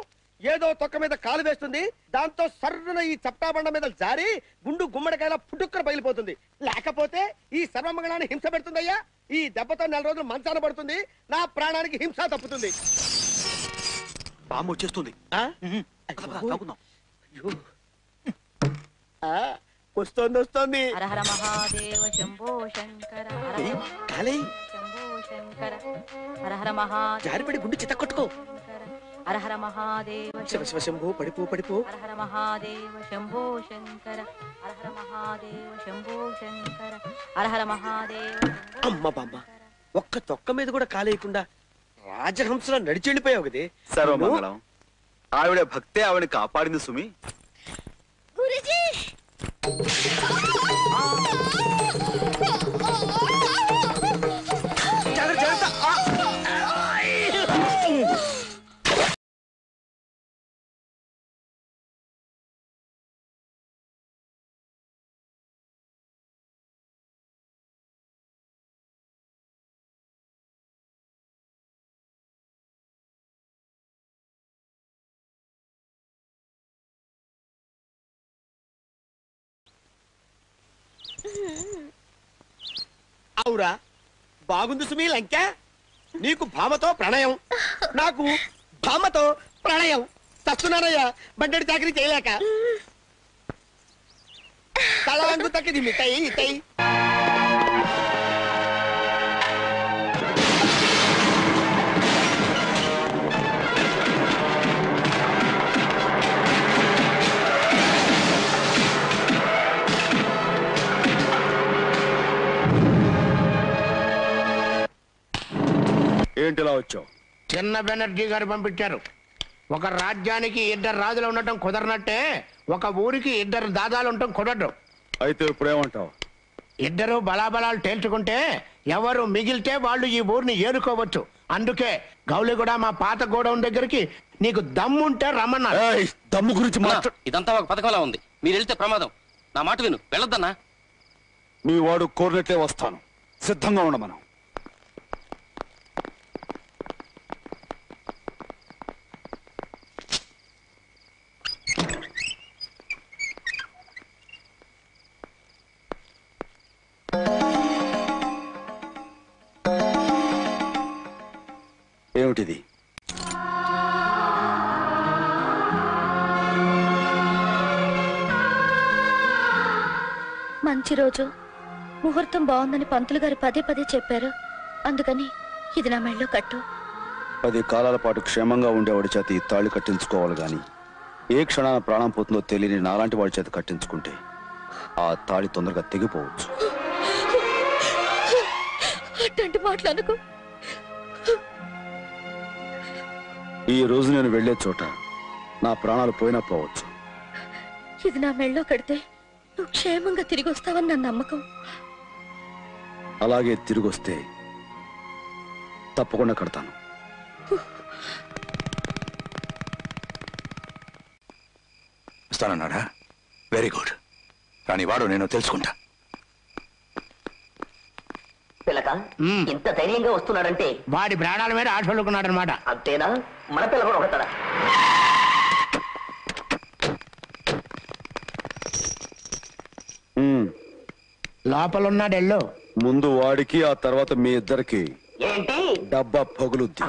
[SPEAKER 5] ఏదో తొక్క మీద కాలు వేస్తుంది, దాంతో సర్రున ఈ చప్టా బండ మీద జారి గుండు గుమ్మడికాయల పుట్టుక్కర పగిలిపోతుంది. లేకపోతే ఈ సర్వమంగళాన్ని హింస పెడుతుందయ్యా. ఈ దెబ్బతో 4 రోజులు మంచాన పడుతుంది, నా ప్రాణానికి హింస తప్పుతుంది.
[SPEAKER 15] బామ్మ వచ్చేస్తుంది.
[SPEAKER 5] వస్తోంది.
[SPEAKER 7] హర హర మహాదేవ శంభో శంకర. శంభో శంకర. హర హర మహాదేవ.
[SPEAKER 5] జారిపడి గుండు చిత్త కొట్టుకో.
[SPEAKER 7] హర హర మహాదేవ.
[SPEAKER 5] శివ శివ శంభో పడిపో.
[SPEAKER 7] హర హర మహాదేవ శంభో శంకర. హర హర మహాదేవ శంభో శంకర. హర హర మహాదేవ.
[SPEAKER 5] అమ్మ బామ్మ, ఒక్క తొక్క మీద కూడా కాలేయకుండా రాజహంసలో నడిచి వెళ్ళిపోయావు కదే.
[SPEAKER 15] సర్వమంగళం, ఆవిడ భక్తే ఆవిడని కాపాడింది సుమి.
[SPEAKER 7] గురుజీ
[SPEAKER 5] అవురా, బాగుంది సుమీ లంక. నీకు భామతో ప్రణయం, నాకు భామతో ప్రణయం. తస్తున్నానయ్యా బండెడి చాకరీ చేయలేక. తలవంగు తక్కిది మిఠాయి ఇటై.
[SPEAKER 15] ఏంటిలా వచ్చావు?
[SPEAKER 14] చిన్న బెనర్జీ గారు పంపించారు. ఒక రాజ్యానికి 2 రాజులు ఉండటం కుదరనట్టే ఒక ఊరికి 2 దాదాలు ఉండటం కుదరదు.
[SPEAKER 15] అయితే ఇప్పుడేమంటావు?
[SPEAKER 14] 2 బలాబలాలు తేల్చుకుంటే ఎవరు మిగిలితే వాళ్ళు ఈ ఊరిని ఏరుకోవచ్చు. అందుకే గౌలిగూడ మా పాత గోడౌన్ దగ్గరికి నీకు దమ్ముంటే రమ్మన్నారు.
[SPEAKER 15] దమ్ము గురించి
[SPEAKER 16] ఇదంతా ఒక పథకంలా ఉంది. మీరు వెళ్తే ప్రమాదం. నా మాట విను, వెళ్ళొద్దన్నా.
[SPEAKER 15] మీ వాడు కోరినట్లే వస్తాను, సిద్ధంగా ఉండమను. ఏమిటిది?
[SPEAKER 20] మంచి రోజు, ముహూర్తం బాగుందని పంతులు గారు పదే పదే చెప్పారు. అందుకని ఇది నా మెళ్ళో కట్టు.
[SPEAKER 15] 10 కాలాల పాటు క్షేమంగా ఉండేవాడి చేత ఈ తాళి కట్టించుకోవాలి గాని ఏ క్షణాన ప్రాణం పోతుందో తెలియని నాలాంటి వాడి చేత కట్టించుకుంటే ఆ తాళి తొందరగా తెగిపోవచ్చు.
[SPEAKER 20] అట్లాంటి మాటలు అనుకో.
[SPEAKER 15] ఈ రోజు నేను వెళ్లే చోట నా ప్రాణాలు పోయినా పోవచ్చు.
[SPEAKER 20] ఇది నా మెళ్ళో కడితే నువ్వు క్షేమంగా తిరిగి వస్తావని నా నమ్మకం.
[SPEAKER 15] అలాగే తిరిగొస్తే తప్పకుండా కడతాను.
[SPEAKER 8] ఇస్తానన్నాడా? Very good. కానీ వాడు నేను తెలుసుకుంటా.
[SPEAKER 1] పిల్లక ఇంత ధైర్యంగా వస్తున్నాడంటే
[SPEAKER 14] వాడి ప్రాణాల మీద ఆశలుకున్నాడు అనమాట.
[SPEAKER 1] అంతేనా? మన పిల్ల కూడా ఒకటడా?
[SPEAKER 14] లోపలున్నాడెళ్ళు.
[SPEAKER 15] ముందు వాడికి ఆ తర్వాత మీ ఇద్దరికి డబ్బా పగులుద్ది.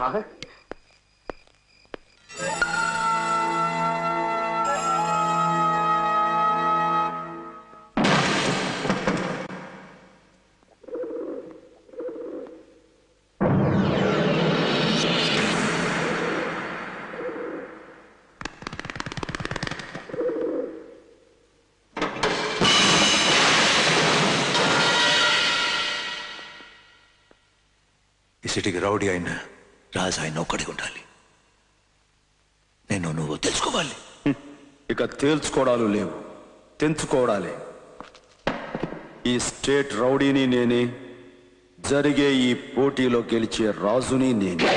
[SPEAKER 8] ఈ సిటీకి రౌడీ అయిన రాజు ఆయన ఒక్కడే ఉండాలి. నేను నువ్వు తెలుసుకోవాలి.
[SPEAKER 15] ఇక తేల్చుకోవడాలు లేవు, తెంచుకోవడాలే. ఈ స్టేట్ రౌడీని నేనే, జరిగే ఈ పోటీలో గెలిచే రాజుని నేనే.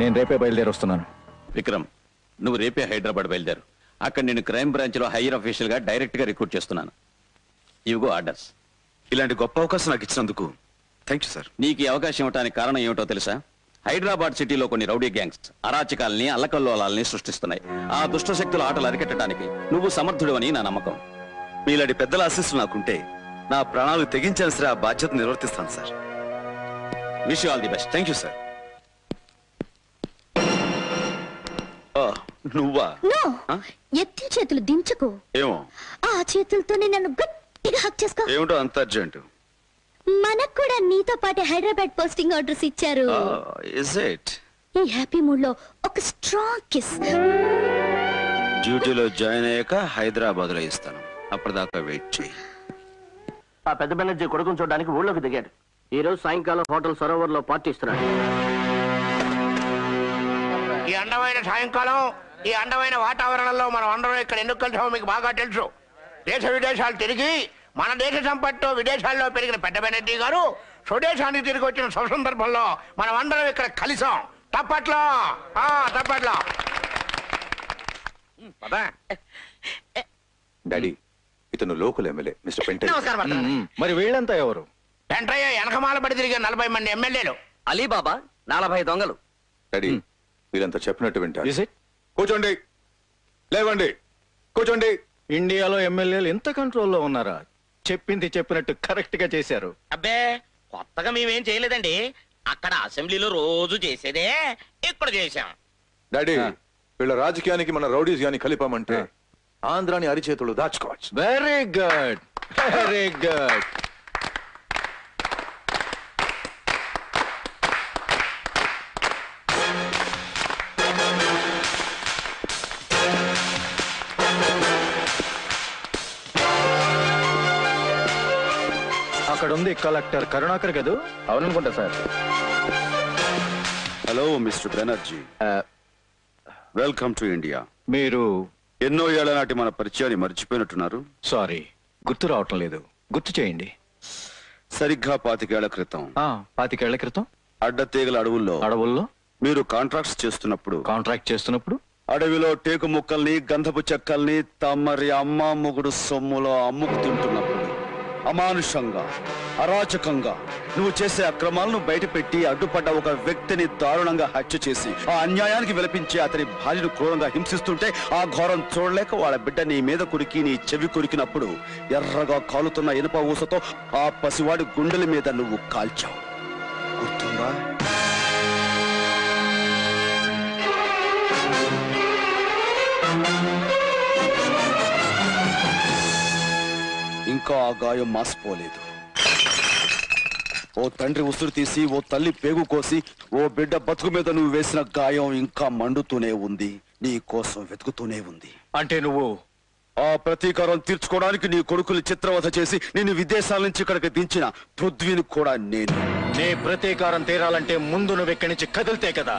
[SPEAKER 3] నేను రేపే బయలుదేరి వస్తున్నాను.
[SPEAKER 18] విక్రమ్, నువ్వు రేపే హైదరాబాద్ బయలుదేరు. అక్కడ నేను క్రైమ్ బ్రాంచ్ లో హైయర్ అఫీషియల్ గా డైరెక్ట్ గా రిక్రూట్ చేస్తున్నాను. ఇవిగో ఆర్డర్స్.
[SPEAKER 15] ఇలాంటి గొప్ప అవకాశం నాకు ఇచ్చినందుకు థ్యాంక్ యూ సార్.
[SPEAKER 16] నీకు ఈ అవకాశం ఇవ్వడానికి కారణం ఏమిటో తెలుసా? హైదరాబాద్ సిటీలో కొన్ని రౌడీ గ్యాంగ్స్ అరాచకాల్ని అల్లకల్లోలాల్ని సృష్టిస్తున్నాయి. ఆ దుష్ట శక్తుల ఆటలు అరికట్టడానికి నువ్వు సమర్థుడు అని నా నమ్మకం.
[SPEAKER 15] మీలాంటి పెద్దల ఆశీస్సులు నాకుంటే నా ప్రాణాలు తెగించాల్సిన సరే ఆ బాధ్యత నిర్వర్తిస్తాను sir.
[SPEAKER 16] Wish all the best.
[SPEAKER 15] Thank you sir. నువ్వా?
[SPEAKER 20] నో, ఎత్తి చేతులు దించుకో.
[SPEAKER 15] ఏమో
[SPEAKER 20] ఆ చేతులతోనే నన్ను గట్టిగా హక్ చేసుకో.
[SPEAKER 15] ఏమిటో అంత అర్జెంటు?
[SPEAKER 20] మనకు కూడా నీతో పాటు హైదరాబాద్ పోస్టింగ్ ఆర్డర్స్ ఇచ్చారు.
[SPEAKER 15] Is it?
[SPEAKER 20] ఈ హ్యాపీ మూడ్ లో ఒక స్ట్రాంగ్ కిస్.
[SPEAKER 15] డ్యూటీలో జాయిన్ అయ్యాక హైదరాబాద్ లో ఇస్తాను. అప్పటిదాకా వెయిట్ చేయి.
[SPEAKER 12] ఆ పెద్ద బెనర్జీ కొడుకుని చూడడానికి ఊళ్ళోకి దిగాడు. ఈ రోజు సాయంకాలం హోటల్ సరోవర్ లో పార్టీ ఇస్తున్నాడు.
[SPEAKER 14] ఈ అందమైన సాయంకాలం, ఈ అందమైన వాతావరణంలో మనం అందరం ఇక్కడ ఎందుకు కలిసామో మీకు బాగా తెలుసు. దేశ విదేశాలు తిరిగి మన దేశ సంపత్తు విదేశాల్లో పెరిగిన పెద్ద బెనర్జీ గారు స్వదేశానికి తిరిగి వచ్చిన శుభ సందర్భంలో మనం అందరం ఇక్కడ కలిసాం. తప్పట్లో తప్పట్లో.
[SPEAKER 8] డాడీ, ఇతను లోకల్ ఎమ్మెల్యే మిస్టర్ పెంటయ్య.
[SPEAKER 14] నమస్కారం.
[SPEAKER 3] మరి వీళ్ళంతా ఎవరు?
[SPEAKER 14] వెంటయ్య వెనకమాల పడి తిరిగే 40 మంది ఎమ్మెల్యేలు.
[SPEAKER 16] అలీబాబా 40 దొంగలు.
[SPEAKER 8] డాడీ, వీళ్ళంతా చెప్పినట్టు వింటారు. కూర్చోండి, లేవండి, కూర్చోండి.
[SPEAKER 3] ఇండియాలో ఎమ్మెల్యేలు ఇంత కంట్రోల్లో ఉన్నారా? చెప్పింది చెప్పినట్టు కరెక్ట్ గా చేశారు.
[SPEAKER 1] అబ్బే, కొత్తగా మేమేం చేయలేదండి. అక్కడ అసెంబ్లీలో రోజు చేసేదే ఇక్కడ చేశాం.
[SPEAKER 8] డాడీ, వీళ్ళ రాజకీయానికి మన రౌడీస్ గాని కలిపామంటే ఆంధ్రాని అరిచేతులు దాచుకోవచ్చు.
[SPEAKER 3] Very good, very good. అక్కడ ఉంది కలెక్టర్ కరుణాకర్ కదూ?
[SPEAKER 15] అవుననుకుంటా sir. Hello mister Banerjee, welcome to India.
[SPEAKER 3] మీరు
[SPEAKER 15] ఎన్నో ఏళ్ల నాటి మన పరిచయాన్ని మర్చిపోయినట్టున్నారు.
[SPEAKER 3] సారీ, గుర్తు రావటం లేదు. గుర్తు చేయండి.
[SPEAKER 15] సరిగ్గా 25 ఏళ్ల క్రితం.
[SPEAKER 3] 25 ఏళ్ల క్రితం
[SPEAKER 15] అడ్డతీగల అడవుల్లో మీరు కాంట్రాక్ట్ చేస్తున్నప్పుడు అడవిలో టేకు ముక్కల్ని గంధపు చెక్కల్ని తమరి అమ్మ మొగుడు సొమ్ములో అమ్ముకు తింటున్నప్పుడు అమానుషంగా అరాచకంగా నువ్వు చేసే అక్రమాలను బయటపెట్టి అడ్డుపడ్డ ఒక వ్యక్తిని దారుణంగా హత్య చేసి ఆ అన్యాయానికి విలపించి అతని భార్యను క్రూరంగా హింసిస్తుంటే ఆ ఘోరం చూడలేక వాళ్ళ బిడ్డ నీ మీద కురికి నీ చెవి కురికినప్పుడు ఎర్రగా కాలుతున్న ఇనుప ఊసతో ఆ పసివాడి గుండెల మీద నువ్వు కాల్చావు. గుర్తుందా? ఇంకా ఆ గాయం మాసిపోలేదు. ఓ తండ్రి ఉసురు తీసి ఓ తల్లి పేగు కోసి ఓ బిడ్డ బతుకు మీద నువ్వు వేసిన గాయం ఇంకా మండుతూనే ఉంది, నీ కోసం వెతుకుతూనే ఉంది.
[SPEAKER 3] అంటే నువ్వు
[SPEAKER 15] ఆ ప్రతీకారం తీర్చుకోవడానికి నీ కొడుకుని చిత్రవధ చేసి నిన్ను విదేశాల నుంచి ఇక్కడికి దించిన పృథ్వీని కూడా నేను.
[SPEAKER 3] నీ ప్రతీకారం తీరాలంటే ముందు నువ్వు ఇక్కడి నుంచి కదిలితే కదా.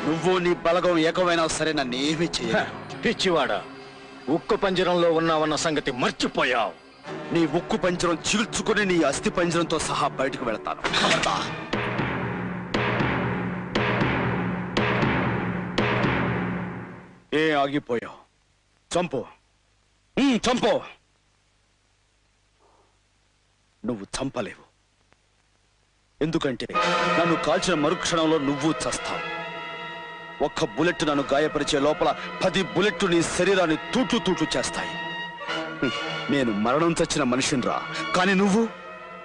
[SPEAKER 15] నువ్వు నీ బలగం ఏకమైనా సరే నన్ను ఏమీ చెయ్య.
[SPEAKER 3] పిచ్చివాడా, ఉక్కు పంజరంలో ఉన్నావన్న సంగతి మర్చిపోయావు.
[SPEAKER 15] నీ ఉక్కు పంజరం చీల్చుకుని నీ అస్థి పంజరంతో సహా బయటకు వెళతాను. ఏ ఆగిపోయావు? చంపు, చంపు. నువ్వు చంపలేవు. ఎందుకంటే నన్ను కాల్చిన మరుక్షణంలో నువ్వు చస్తావు. ఒక్క బుల్లెట్ నన్ను గాయపరిచే లోపల 10 బుల్లెట్లు నీ శరీరాన్ని తూట్లు చేస్తాయి. నేను మరణం చచ్చిన మనిషినిరా, కానీ నువ్వు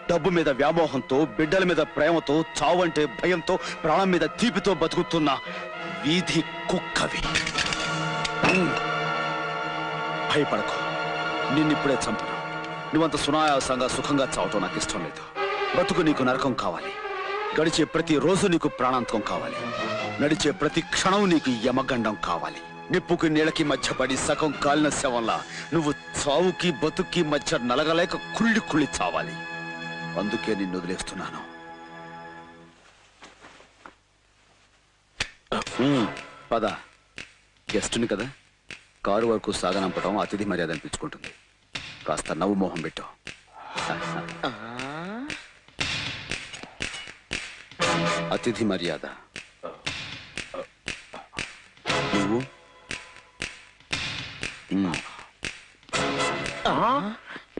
[SPEAKER 15] డబ్బు మీద వ్యామోహంతో, బిడ్డల మీద ప్రేమతో, చావంటే భయంతో, ప్రాణం మీద తీపితో బతుకుతున్న వీధి కుక్కవి. భయపడకు, నిన్నిప్పుడే చంపను. నువ్వంత సునాయాసంగా సుఖంగా చావటం నాకు ఇష్టం లేదు. బతుకు నీకు నరకం కావాలి. గడిచే ప్రతి రోజు నీకు ప్రాణాంతకం కావాలి. నడిచే ప్రతి క్షణం నీకు యమగండం కావాలి. నిప్పుకి నీళ్ళకి మధ్య పడి సగం కాలిన శవంలా నువ్వు చావుకి బతుక్కి మధ్య నలగలేక కుళ్ళి చావాలి. అందుకే నిన్ను వదిలేస్తున్నాను. పద, గెస్టుని కదా, కారు వరకు సాగనంపడం అతిథి మర్యాద అనిపించుకుంటుంది. కాస్త నవ్వు మోహం పెట్టు. అతిథి మర్యాద. నువ్వు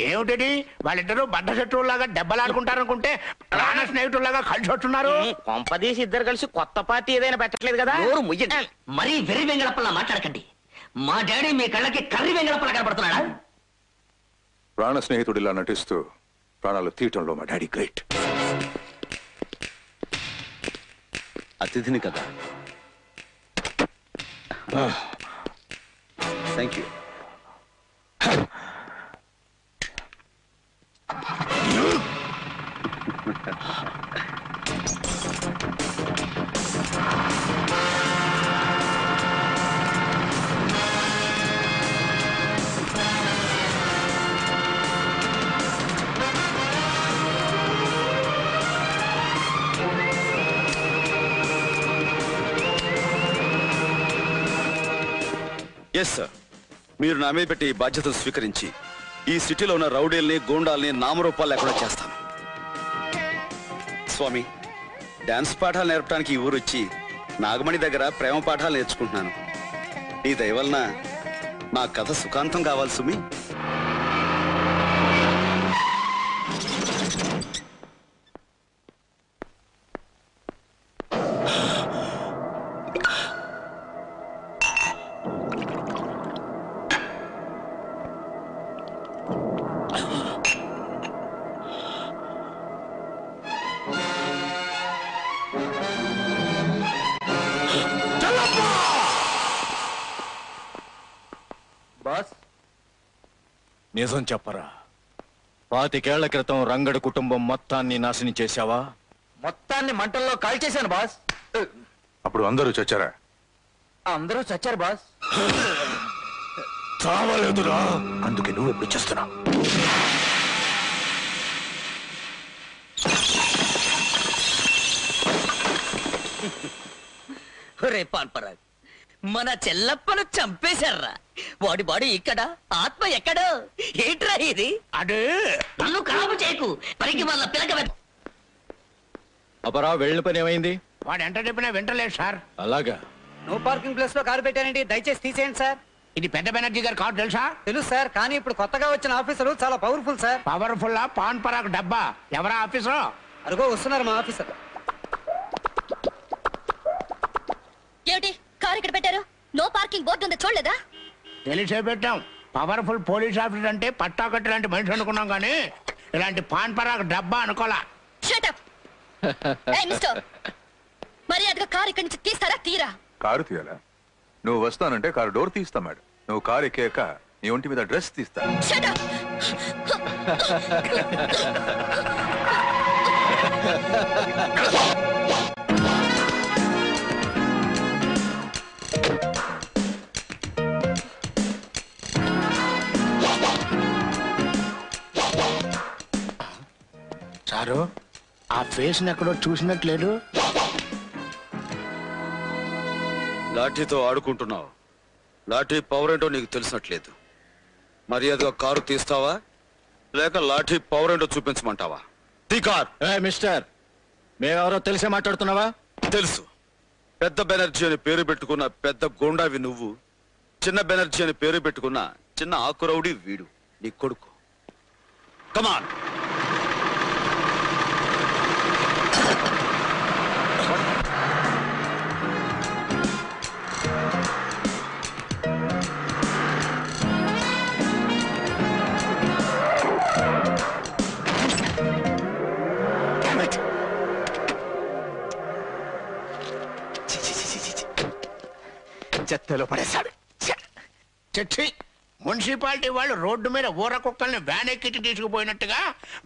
[SPEAKER 14] ఏం ఏమిటది వాళ్ళిద్దరూ బడ్డ శత్రువులాగా దెబ్బలాడుకుంటారనుకుంటే ప్రాణ స్నేహితుల్లాగా కలిసి వస్తున్నారు.
[SPEAKER 1] కొంపదీసి ఇద్దరు కలిసి కొత్త పార్టీ ఏదైనా పెట్టట్లేదు కదా?
[SPEAKER 9] మరీ వెర్రి వెంగళప్పలా మాట్లాడకండి. మా డాడీ మీ కళ్ళకి కర్రీ వెంగళప్పలా కనపడుతున్నాడా?
[SPEAKER 8] ప్రాణ స్నేహితుడిలా నటిస్తూ ప్రాణాలు తీయటంలో మా డాడీ గ్రేట్.
[SPEAKER 15] అతిథిని కదా. Thank you. ఎస్ సార్, మీరు నా మీద పెట్టి ఈ బాధ్యతను స్వీకరించి ఈ సిటీలో ఉన్న రౌడీల్ని గూండాల్ని నామరూపాలు లేకుండా చేస్తాను. స్వామి, డాన్స్ పాఠాలు నేర్పడానికి ఈ ఊరు వచ్చి నాగమణి దగ్గర ప్రేమ పాఠాలు నేర్చుకుంటున్నాను. నీ దయ వలన నా కథ సుఖాంతం కావాలి సుమి.
[SPEAKER 3] బాస్, నిజం చెప్పరా, 25 ఏళ్ల క్రితం రంగడు కుటుంబం మొత్తాన్ని నాశనం చేశావా?
[SPEAKER 2] మొత్తాన్ని మంటల్లో కాల్చేశాను బాస్.
[SPEAKER 8] అప్పుడు అందరూ చచ్చారా?
[SPEAKER 2] అందరూ చచ్చారు బాస్.
[SPEAKER 3] చావలేదురా.
[SPEAKER 8] అందుకే నువ్వు ఎప్పుడు చేస్తున్నావు?
[SPEAKER 9] రే పాన్పరాగ్, మన చెల్లప్పను చంపేశారా? వాడి బాడీ ఇక్కడ, ఆత్మ ఎక్కడో. ఏంట్రా ఇది?
[SPEAKER 14] అదే
[SPEAKER 9] నన్ను కాపు చేయకు, పరికి వాళ్ళ పిలక.
[SPEAKER 3] అపరా, వెళ్ళిన పని ఏమైంది?
[SPEAKER 14] వాడు ఎంత చెప్పినా వింటలేదు సార్.
[SPEAKER 3] అలాగా?
[SPEAKER 21] నో పార్కింగ్ ప్లేస్ లో కారు పెట్టానండి, దయచేసి తీసేయండి సార్.
[SPEAKER 14] ఇది పెద్ద బెనర్జీ గారి కారు తెలుసా?
[SPEAKER 21] తెలుసు సార్, కానీ ఇప్పుడు కొత్తగా వచ్చిన ఆఫీసరు చాలా powerful sir.
[SPEAKER 14] Powerful pan Parag డబ్బా. ఎవరా ఆఫీసరు?
[SPEAKER 21] అరుగో వస్తున్నారు మా ఆఫీసర్.
[SPEAKER 20] ఏమిటి కారు ఇక్కడ పెట్టారు? నో పార్కింగ్ బోర్డు ఉందో చూడలేదా?
[SPEAKER 14] తెలిసే పెట్టాం. పవర్ఫుల్ పోలీస్ ఆఫీసర్ అంటే పట్టాకట్టి లాంటి మనిషి అనుకున్నాం, కానీ ఇలాంటి పాన్ పరాగ్ డబ్బా అనుకోలా.
[SPEAKER 20] Shut up. ఏయ్ మిస్టర్, మర్యాదగా కారు ఇక్కడి నుంచి తీస్తారా? తీరా.
[SPEAKER 8] కారు తీయాలా? నువ్వు వస్తానంటే కారు డోర్ తీస్తా మేడం. నువ్వు కారు ఎక్కాక నీ ఒంటి మీద డ్రెస్ తీస్తా.
[SPEAKER 20] Shut up.
[SPEAKER 14] సారు, ఆ ఫేస్ ఎక్కడో చూసినట్లేదు.
[SPEAKER 15] లాఠీతో ఆడుకుంటున్నావు. లాఠీ పవర్ ఏంటో నీకు తెలిసినట్లేదు. మర్యాదగా కారు తీస్తావా లేక లాఠీ పవర్ ఏంటో చూపించమంటావా? తీ కార్.
[SPEAKER 3] మిస్టర్, మేమెవరో తెలిసే మాట్లాడుతున్నావా?
[SPEAKER 15] తెలుసు. పెద్ద బెనర్జీ అని పేరు పెట్టుకున్న పెద్ద గోండావి నువ్వు, చిన్న బెనర్జీ అని పేరు పెట్టుకున్న చిన్న ఆకురౌడి వీడు, నీ కొడుకు. కమాన్.
[SPEAKER 14] చెత్తలో పడేశాడు. చచ్చి, మున్సిపాలిటీ వాళ్ళు రోడ్డు మీద ఊర కుక్కల్ని వ్యాన్ ఎక్కించి తీసుకుపోయినట్టుగా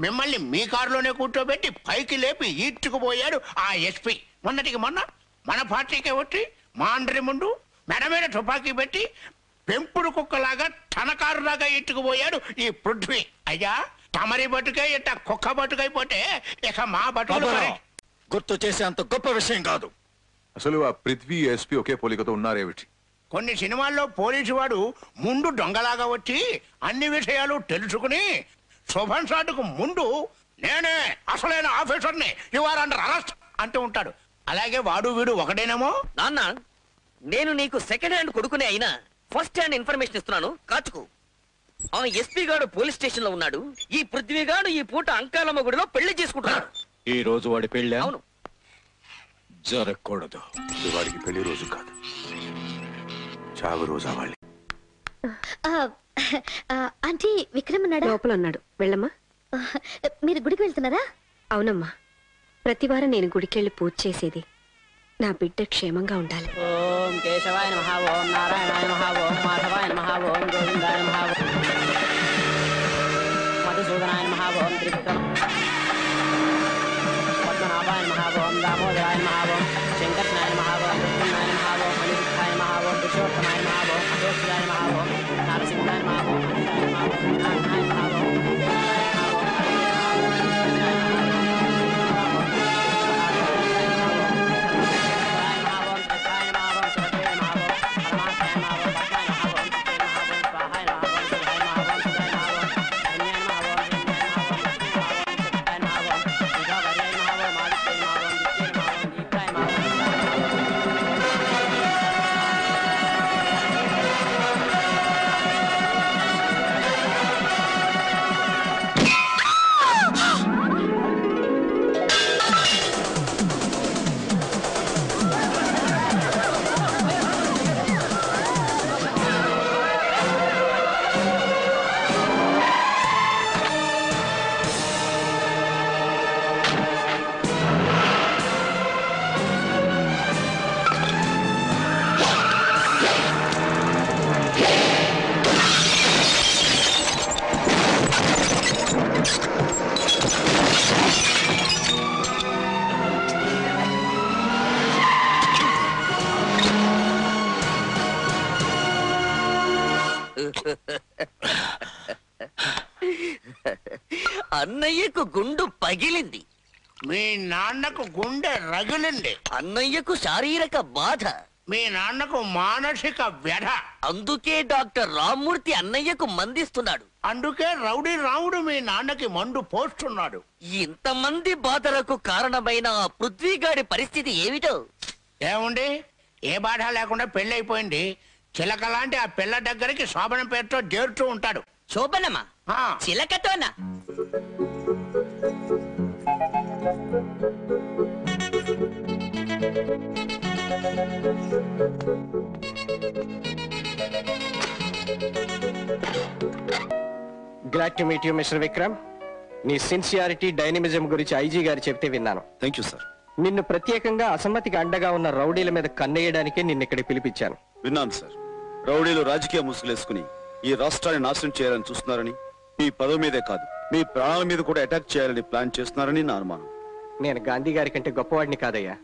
[SPEAKER 14] మిమ్మల్ని మీ కారులోనే కూర్చోబెట్టి పైకి లేపి ఈడ్చుకుపోయాడు ఆ ఎస్పీ. మొన్నటికి మొన్న మన పార్టీకే వచ్చి మాండ్రి ముందు మెడ మీద తుపాకీ పెట్టి పెంపుడు కుక్కలాగా తన కారులాగా ఈడ్చుకుపోయాడు ఈ పృథ్వీ. అయ్యా, తమరి బతుకే ఇట్ట కుక్క బతుకైపోతే ఇక మా బతుకులు
[SPEAKER 3] గుర్తు చేసే అంత గొప్ప విషయం కాదు.
[SPEAKER 8] అసలు ఆ పృథ్వీ ఎస్పీ ఒకే పోలికతో ఉన్నారేమిటి?
[SPEAKER 14] కొన్ని సినిమాల్లో పోలీసు వాడు ముందు దొంగలాగా వచ్చి అన్ని విషయాలు తెలుసుకుని శుభం షాటుకు ముందు నేనే అసలైన ఆఫీసర్ని, యు ఆర్ అండర్ అరెస్ట్ అంటూ ఉంటాడు. అలాగే వాడు వీడు ఒకటేనేమో.
[SPEAKER 9] నాన్న, నేను నీకు సెకండ్ హ్యాండ్ కొడుకునే అయినా ఫస్ట్ హ్యాండ్ ఇన్ఫర్మేషన్ ఇస్తున్నాను, కాచుకో. ఆ ఎస్పీ గారు పోలీస్ స్టేషన్ లో ఉన్నాడు. ఈ పృథ్వీ గారు ఈ పూట అంకాలమ్మ గుడిలో పెళ్లి చేసుకుంటున్నాడు.
[SPEAKER 3] ఈ రోజు వాడి పెళ్ళి
[SPEAKER 9] అవును.
[SPEAKER 3] జరగకూడదు.
[SPEAKER 8] వాడికి పెళ్లి రోజు కాదు, చావు రోజు అవ్వాలి.
[SPEAKER 20] ఆంటీ విక్రమ్ ఉన్నాడా?
[SPEAKER 11] లోపల ఉన్నాడు. వెళ్ళమ్మా.
[SPEAKER 20] మీరు గుడికి వెళ్తున్నారా?
[SPEAKER 11] అవునమ్మా, ప్రతివారం నేను గుడికెళ్ళి పూజ చేసేది నా బిడ్డ క్షేమంగా ఉండాలి.
[SPEAKER 6] ఓం కేశవాయ నమః, ఓం నారాయణాయ నమః, ఓం మాధవాయ నమః, ఓం గోవిందాయ నమః, మధుసూదనాయ నమః, ఓం త్రివిక్రమ పద్మనాభాయ నమః, ఓం దామోదరాయ నమః, ఓం శంకర్షణాయ నమః, ఓం ప్రద్యుమ్నాయ నమః, ఓం అనిరుద్ధాయ నమః, ఓం పురుషోత్తమాయ నమః, ఓం అశోక్యాయ నమః, ఓం నరసింహాయ నమః, ఓం అనితాయ నమః, ఓం నారాయణాయ నమః, ఓం
[SPEAKER 9] అన్నయ్యకు గుండు పగిలింది.
[SPEAKER 14] మీ నాన్నకు గుండె రగిలింది.
[SPEAKER 9] అన్నయ్యకు శారీరక బాధ.
[SPEAKER 14] మీ నాన్నకు మానసిక వ్యధ.
[SPEAKER 9] అందుకే డాక్టర్ రామ్మూర్తి అన్నయ్యకు మందిస్తున్నాడు.
[SPEAKER 14] అందుకే రౌడీ రాముడు మీ నాన్నకి మందు పోస్తున్నాడు.
[SPEAKER 9] ఇంతమంది బాధలకు కారణమైన ఆ పృథ్వీగాడి పరిస్థితి ఏమిటో?
[SPEAKER 14] ఏముంది, ఏ బాధ లేకుండా పెళ్లి అయిపోయింది. చిలక లాంటి ఆ పిల్ల దగ్గరికి శోభన పేరుతో చేరుతూ ఉంటాడు.
[SPEAKER 9] శోభనమా? చిలకతోనా?
[SPEAKER 13] Glad to meet you mister Vikram. నీ సిన్సియారిటీ, డైనమిజం గురించి ఐజీ గారు చెప్తే విన్నాను.
[SPEAKER 15] Thank you sir.
[SPEAKER 13] నిన్ను ప్రత్యేకంగా అసమ్మతికి అండగా ఉన్న రౌడీల మీద కన్నేయడానికే నిన్న ఇక్కడ పిలిపించాను.
[SPEAKER 15] విన్నాను సార్. రౌడీలు రాజకీయ ముసుగులేసుకుని ఈ రాష్ట్రాన్ని నాశనం చేయాలని చూస్తున్నారని, మీ పదవి మీదే కాదు మీ ప్రాణాల మీద కూడా అటాక్ చేయాలని ప్లాన్ చేస్తున్నారని నా అనుమానం.
[SPEAKER 13] నేను గాంధీ గారి కంటే గొప్పవాడిని కాదయ్యా.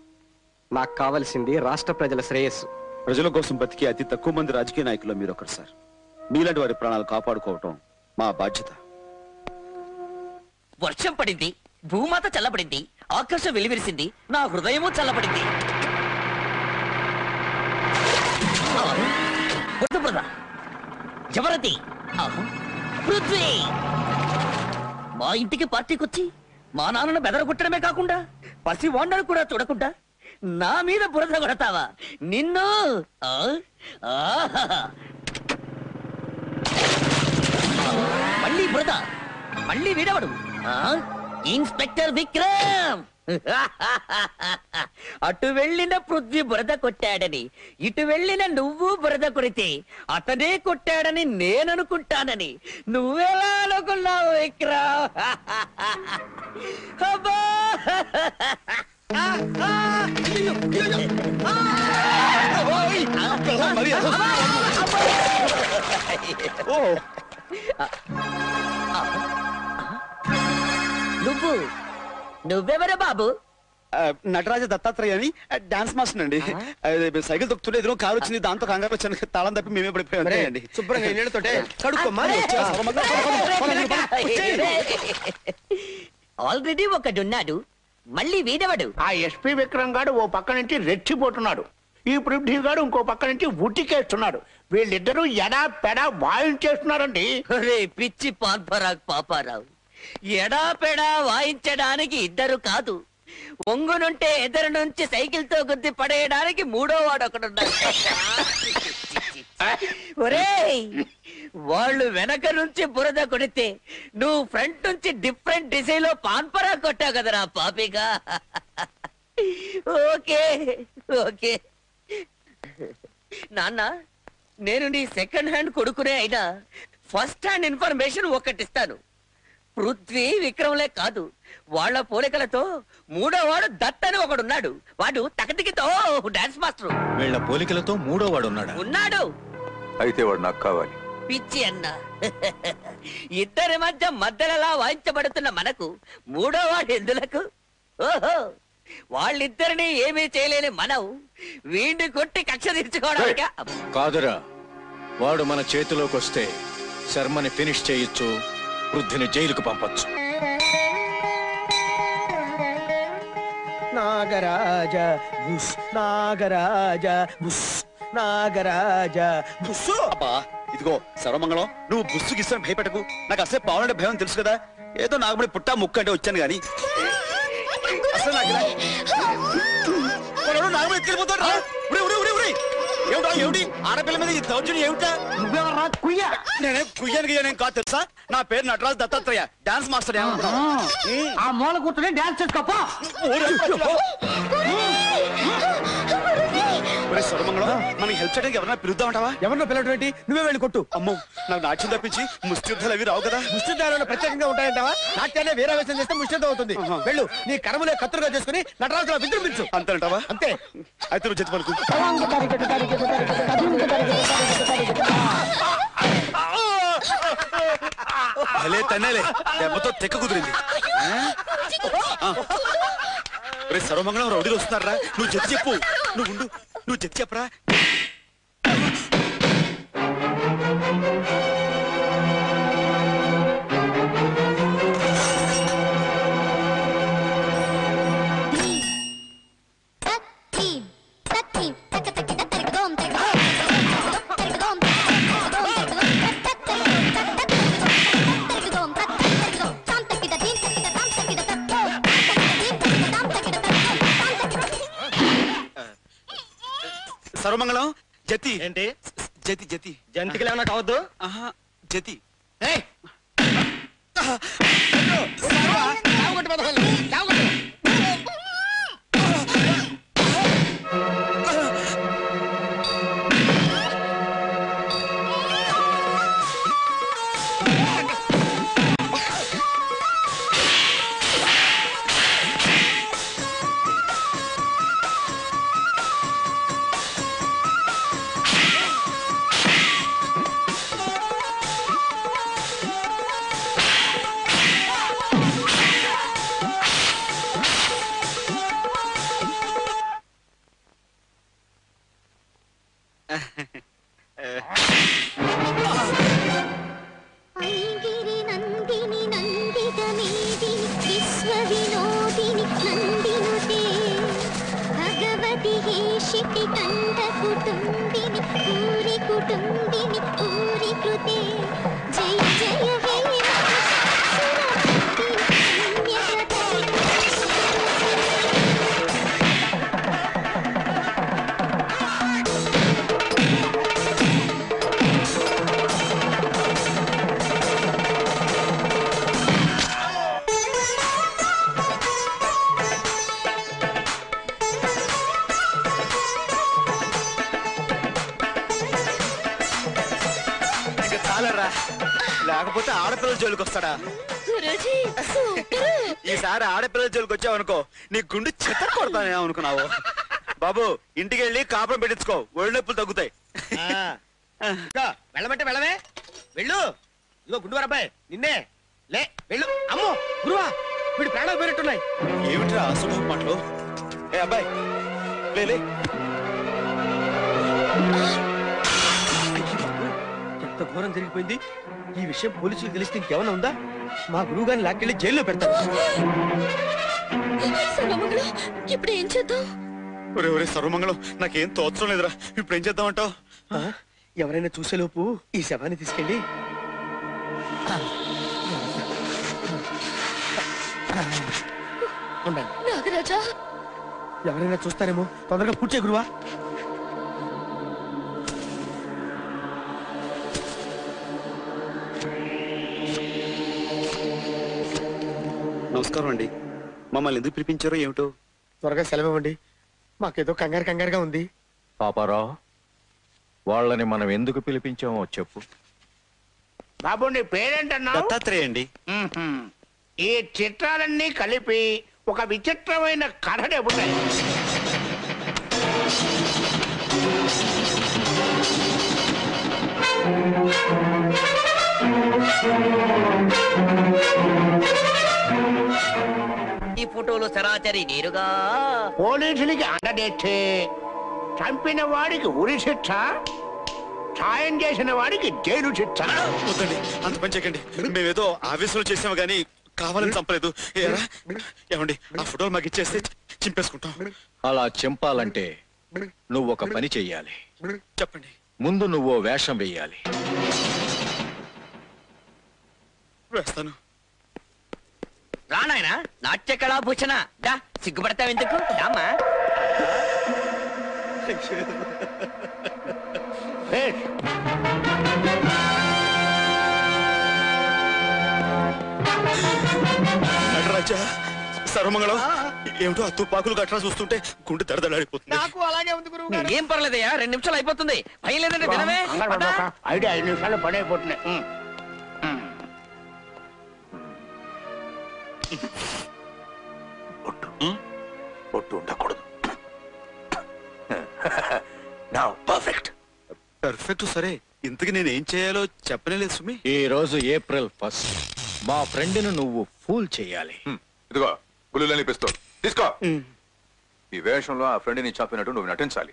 [SPEAKER 13] నాకు కావలసింది రాష్ట్ర ప్రజల శ్రేయస్సు.
[SPEAKER 15] ప్రజల కోసం బతికే అతి తక్కువ మంది రాజకీయ నాయకులు మీరు ఒకరు సార్. మీలాంటి వారి ప్రాణాలు కాపాడుకోవటం మా బాధ్యత.
[SPEAKER 9] వర్షం పడింది, భూమాత చల్లబడింది, ఆకాశం వెలివిరిసింది, నా హృదయము చల్లబడింది. జబరతి పృథ్వీ మా ఇంటికి పార్టీకొచ్చి మా నాన్నను బెదరగొట్టడమే కాకుండా పసి వాండను కూడా చూడకుండా నా మీద బురద కొడతావా? నిన్ను మళ్ళీ బురద, మళ్ళీ వీడవడు. ఇన్స్పెక్టర్ విక్రమ్ అటు వెళ్ళిన పృథ్వీ బురద కొట్టాడని, ఇటు వెళ్ళిన నువ్వు బురద కొడితే అతనే కొట్టాడని నేననుకుంటానని నువ్వెలా అనుకున్నావు విక్రమ్? అబ్బా! నువ్వెవరు బాబు?
[SPEAKER 15] నటరాజ దత్తాత్రేయ అని డాన్స్ మాస్టర్ అండి. సైకిల్ తొక్కుతుంటే ఎదురు కారు వచ్చింది, దాంతో కంగారు వచ్చాను. తాళం తప్పి మేమే పడిపోయాం.
[SPEAKER 5] శుభ్రంగా నీళ్ళతోటే కడుక్కోమ్మా.
[SPEAKER 9] ఆల్రెడీ ఒకడున్నాడు, మళ్ళీ వీడవడు.
[SPEAKER 14] ఆ ఎస్పీ విక్రమ్ గాడు ఓ పక్క నుంచి రెచ్చిపోతున్నాడు, ఈ పృథ్వీ గాడు ఇంకో పక్క నుంచి ఉట్టికేస్తున్నాడు. వీళ్ళిద్దరూ ఎడా పెడా వాయించేస్తున్నారండి.
[SPEAKER 9] పిచ్చి పాన్పరాగ్ పాపారావు, ఎడా పెడా వాయించడానికి ఇద్దరు కాదు, ఒంగునుంటే ఎదురు నుంచి సైకిల్ తో గుద్ది పడేయడానికి మూడో వాడు ఒకడున్నాడు. ఒరేయ్, వాళ్ళు వెనక నుంచి బురద కొడితే నువ్వు ఫ్రంట్ నుంచి డిఫరెంట్ డిజైన్ లో పాన్పరా కొట్టావు కదరా పాపిగా. ఓకే ఓకే నాన్న, నేను నీ సెకండ్ హ్యాండ్ కొడుకునే అయినా ఫస్ట్ హ్యాండ్ ఇన్ఫర్మేషన్ ఒకటిస్తాను. పృథ్వీ విక్రమ్లే కాదు, వాళ్ళ పోలికలతో మూడోవాడు దత్ అని ఒకడున్నాడు. వాడు తకతికితో డాన్స్ మాస్టర్.
[SPEAKER 3] వీళ్ళ పోలికలతో మూడోవాడు
[SPEAKER 9] ఉన్నాడు.
[SPEAKER 8] అయితే వాడు నాకు కావాలి.
[SPEAKER 9] పిచ్చి అన్న, ఇద్దరి మధ్యలో వాయించబడుతున్న మనకు మూడోవాడు ఎందులకు? ఓహో, వాళ్ళిద్దరిని ఏమీ చేయలేని మనం వీడిని కొట్టి కక్ష తీర్చుకోవడానికి.
[SPEAKER 3] కాదురా, వాడు మన చేతిలోకి వస్తే శర్మని ఫినిష్ చేయొచ్చు, వృద్ధిని జైలుకు పంపొచ్చు.
[SPEAKER 5] నాగరాజ బుస్, నాగరాజ బుస్, నాగరాజ బుస్సు.
[SPEAKER 15] అబ్బా ఇదిగో సర్వమంగళం, నువ్వు బుస్సు గిస్సని భయపెట్టకు. నాకు అసలే పావులంటే భయం తెలుసు కదా. ఏదో నాగమణి పుట్టా ముక్క అంటే వచ్చాను గాని అసలు నాకు నాగమణి ఎత్తుకెళ్ళిపోతాడు. ఏమిటి ఆడపిల్ల మీద ఈ దౌర్జన్యం ఏమిటా? నేనే కుయ్యానికి కాదు తెలుసా. నా పేరు నటరాజు దత్తాత్రేయ, డాన్స్ మాస్టర్.
[SPEAKER 17] ఆ మూల కూర్చొని డాన్స్ చేసుకోపో.
[SPEAKER 15] సర్వమంగళం, మనకి హెల్ప్ చేయడానికి ఎవరైనా పిలుద్దామంటావా?
[SPEAKER 5] ఎవరినో పిలవడం ఏంటి? నువ్వే వెళ్ళి కొట్టు.
[SPEAKER 15] అమ్మో, నాకు నాట్యం తప్పించి ముష్టి యుద్ధాలు అవి రావు కదా.
[SPEAKER 5] ముష్టి యుద్ధాలు ప్రత్యేకంగా ఉంటాయంటావా? నాట్యాన్ని వీరావేశం చేస్తే ముష్టి యుద్ధం అవుతుంది. వెళ్ళు, నీ కర్మలే కత్తులుగా చేసుకుని నటరాజులా విజృంభించు.
[SPEAKER 15] అంతేంటావా?
[SPEAKER 5] అంతే.
[SPEAKER 15] అయితే నువ్వు జతి పలుకు. భలే తన్నేలే, దెబ్బతో తెక్క కుదిరింది. రే సర్వమంగళం, రౌడీలు వస్తున్నారా? నువ్వు జతి చెప్పు. నువ్వు జతి చెప్పరా. సర్వమంగళం, జతి
[SPEAKER 5] ఏంటి?
[SPEAKER 15] జతి జతి
[SPEAKER 5] జంతికి ఏమన్నా కావద్దు.
[SPEAKER 15] జతి లేకపోతే ఆడపిల్లల జోలికి వస్తాడా? ఈసారి ఆడపిల్లల జోలికి వచ్చావనుకో నీ గుండు చెత్త కొడతానే అనుకున్నావు. బాబు, ఇంటికి వెళ్ళి కాపురం పెట్టించుకో, ఒళ్ళు నొప్పులు తగ్గుతాయి.
[SPEAKER 5] వెళ్ళమంటే వెళ్ళవే. వెళ్ళు. ఇదిగో గుండు అబ్బాయి, నిన్నే లే. వెళ్ళు. అమ్మో గురువా, వీడి ప్రాణాలు పోయినట్టున్నాయి.
[SPEAKER 15] ఏమిట్రా అశుభ మాటలు? ఏ అబ్బాయి, లే.
[SPEAKER 5] ఎంత ఘోరం జరిగిపోయింది. ఈ విషయం పోలీసులు తెలిస్తే ఇంకేమైనా ఉందా? మా గురువు గారిని లాక్కెళ్ళి జైల్లో పెడతారు.
[SPEAKER 20] ఇప్పుడు ఏం చేద్దాం?
[SPEAKER 15] ఒరే సర్వమంగళం, నాకేం తోచడం లేదురా. ఇప్పుడు ఏం చేద్దామంటావు?
[SPEAKER 5] ఎవరైనా చూసేలోపు ఈ శవాన్ని తీసుకెళ్ళి
[SPEAKER 20] నాగరాజా,
[SPEAKER 5] ఎవరైనా చూస్తారేమో, తొందరగా పూడ్చే గురువా.
[SPEAKER 15] నమస్కారం అండి. మమ్మల్ని ఎందుకు పిలిపించారో ఏమిటో?
[SPEAKER 14] త్వరగా సెలవివ్వండి, మాకేదో కంగారుగా ఉంది.
[SPEAKER 3] పాపారావు, వాళ్ళని మనం ఎందుకు పిలిపించామో చెప్పు.
[SPEAKER 14] బాబు నీ పేరేంటన్నా?
[SPEAKER 15] దత్తాత్రేయ అండి.
[SPEAKER 14] ఈ చిత్రాలన్నీ కలిపి ఒక విచిత్రమైన కథ చెబుతాయి.
[SPEAKER 9] ఈ ఫోటోలో సరాచరి నేరుగా
[SPEAKER 14] పోలీసులకి అండదెచ్చే చంపిన వాడికి ఉరి శిక్ష, సాయం చేసిన వాడికి జైలు శిక్ష.
[SPEAKER 15] వద్దండి, అంత పని చేయకండి. మేమేదో ఆవేశంలో చేసాము కానీ కావాలని చంపలేదు. ఏమండి, ఆ ఫోటోలు మాకు ఇచ్చేస్తే చింపేసుకుంటాం.
[SPEAKER 3] అలా చింపాలంటే నువ్వు ఒక పని చెయ్యాలి.
[SPEAKER 15] చెప్పండి.
[SPEAKER 3] ముందు నువ్వు వేషం వెయ్యాలి.
[SPEAKER 15] వేస్తాను.
[SPEAKER 9] రానాయన నాట్య కళాభూషణ, దా సిగ్గుపడతావు ఎందుకు? రామా.
[SPEAKER 15] నటరాజా, సర్వమంగళం. ఏమిటో ఆ తుపాకులు గట్రా చూస్తుంటే గుండె దడదలాడిపోతుంది.
[SPEAKER 5] నాకు అలాగే ఉంది గురువు గారు.
[SPEAKER 9] ఏం పర్లేదయ్యా, 2 నిమిషాలు అయిపోతుంది. భయం లేదంటే వినవే.
[SPEAKER 14] ఐడియా 5 నిమిషాలు పని అయిపోతున్నాయి.
[SPEAKER 8] ఒట్టు ఉండకూడదు. పర్ఫెక్ట్.
[SPEAKER 15] పర్ఫెక్ట్. సరే, ఇంతకు నేను ఏం చేయాలో చెప్పలేదు సుమి.
[SPEAKER 3] ఈ రోజు ఏప్రిల్ 1 మా ఫ్రెండ్ను నువ్వు ఫూల్ చేయాలి.
[SPEAKER 8] ఇదిగో గుళ్ళని పిస్తోల్ తీసుకో. ఈ వేషంలో ఆ ఫ్రెండ్ ని చంపినట్టు నువ్వు నటించాలి.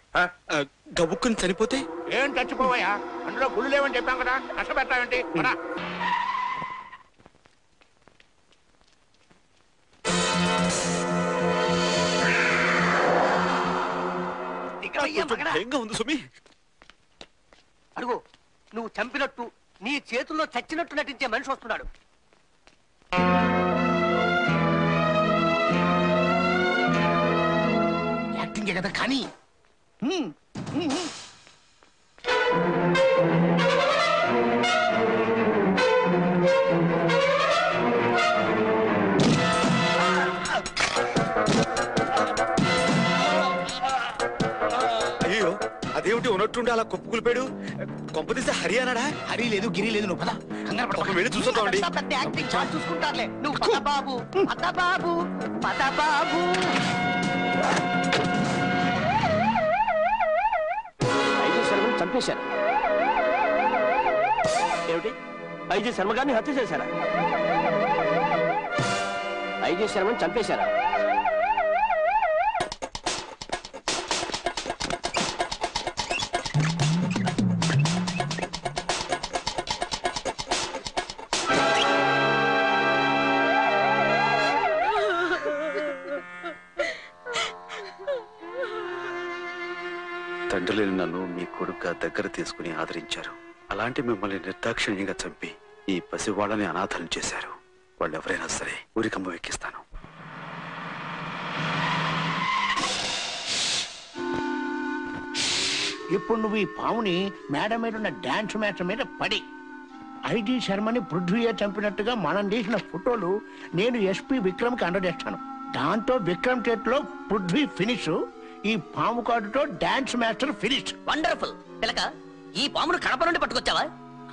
[SPEAKER 15] గబుక్కుని చనిపోతే
[SPEAKER 14] ఏం చచ్చిపోవయ్యా, అందులో గుళ్ళు లేవని చెప్పాం కదా, కష్టపెట్టావేంటి?
[SPEAKER 15] భయంగా ఉంది సుమి.
[SPEAKER 9] అడుగు, నువ్వు చంపినట్టు నీ చేతుల్లో చచ్చినట్టు నటించే మనిషి వస్తున్నాడు.
[SPEAKER 14] యాక్టింగ్ కదా కానీ.
[SPEAKER 15] అయ్యో, అదేమిటి ఉన్నట్టుండి అలా కుప్పకులిపాడు? కొంపదీస్తే హరి అన్నాడా?
[SPEAKER 14] హరి లేదు, గిరి లేదు. నువ్వు పద, కంగారు పడకు.
[SPEAKER 15] వెళ్ళి చూసొద్దామండి.
[SPEAKER 9] పెద్ద యాక్టింగ్ చాలా చూసుకుంటారులే. నువ్వు పద బాబు, పద బాబు, పద బాబు.
[SPEAKER 12] ఐజీ శర్మని చంపేశారు. ఏమిటి, ఐజీ శర్మ గారిని హత్య చేశారా? ఐజీ శర్మని చంపేశారా?
[SPEAKER 15] తండ్రి లేని నన్ను మీ కొడుకుగా దగ్గర తీసుకుని ఆదరించారు. అలాంటి మిమ్మల్ని నిర్దాక్షిణ్యంగా చంపి ఈ పసివాళ్ళని అనాథం చేశారు. వాళ్ళు ఎవరైనా సరే ఊరికమ్మ ఎక్కిస్తాను.
[SPEAKER 14] ఇప్పుడు నువ్వు ఈ పావుని మేడ మీద ఉన్న డాన్స్ మ్యాచ్ మీద పడి ఐజీ శర్మని పృథ్వీయే చంపినట్టుగా మనం తీసిన ఫోటోలు నేను ఎస్పీ విక్రమ్ కి అందజేస్తాను. దాంతో విక్రమ్ చేతిలో పృథ్వీ ఫినిష్, ఈ పాము కాటుతో డాన్స్ మాస్టర్ ఫినిష్.
[SPEAKER 9] వండర్ఫుల్. పిలక, ఈ పామును కడప నుండి పట్టుకొచ్చావా?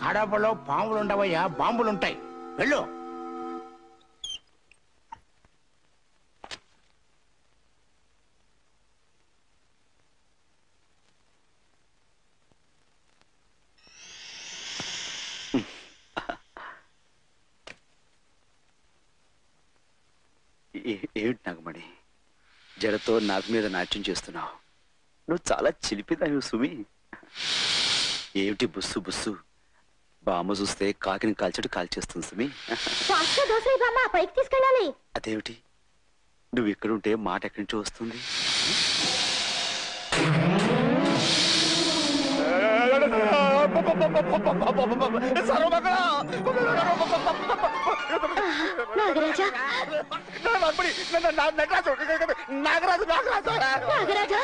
[SPEAKER 14] కడపలో పాములు ఉండవయ్యా, బాంబులుంటాయి. వెళ్ళు.
[SPEAKER 15] ఏమిటి నాగమణి, జడతో నాకు మీద నాట్యం చేస్తున్నావు? నువ్వు చాలా చిలిపిదావు సుమి. ఏమిటి బుస్సు బుస్సు? బామ్మ చూస్తే కాకిని కాల్చడు కాల్చేస్తుంది సుమి.
[SPEAKER 20] పైకి తీసుకెళ్ళాలి.
[SPEAKER 15] అదేమిటి, నువ్వు ఇక్కడుంటే మాట ఎక్కడి నుంచి వస్తుంది?
[SPEAKER 20] నాగరాజా, నాగరాజా,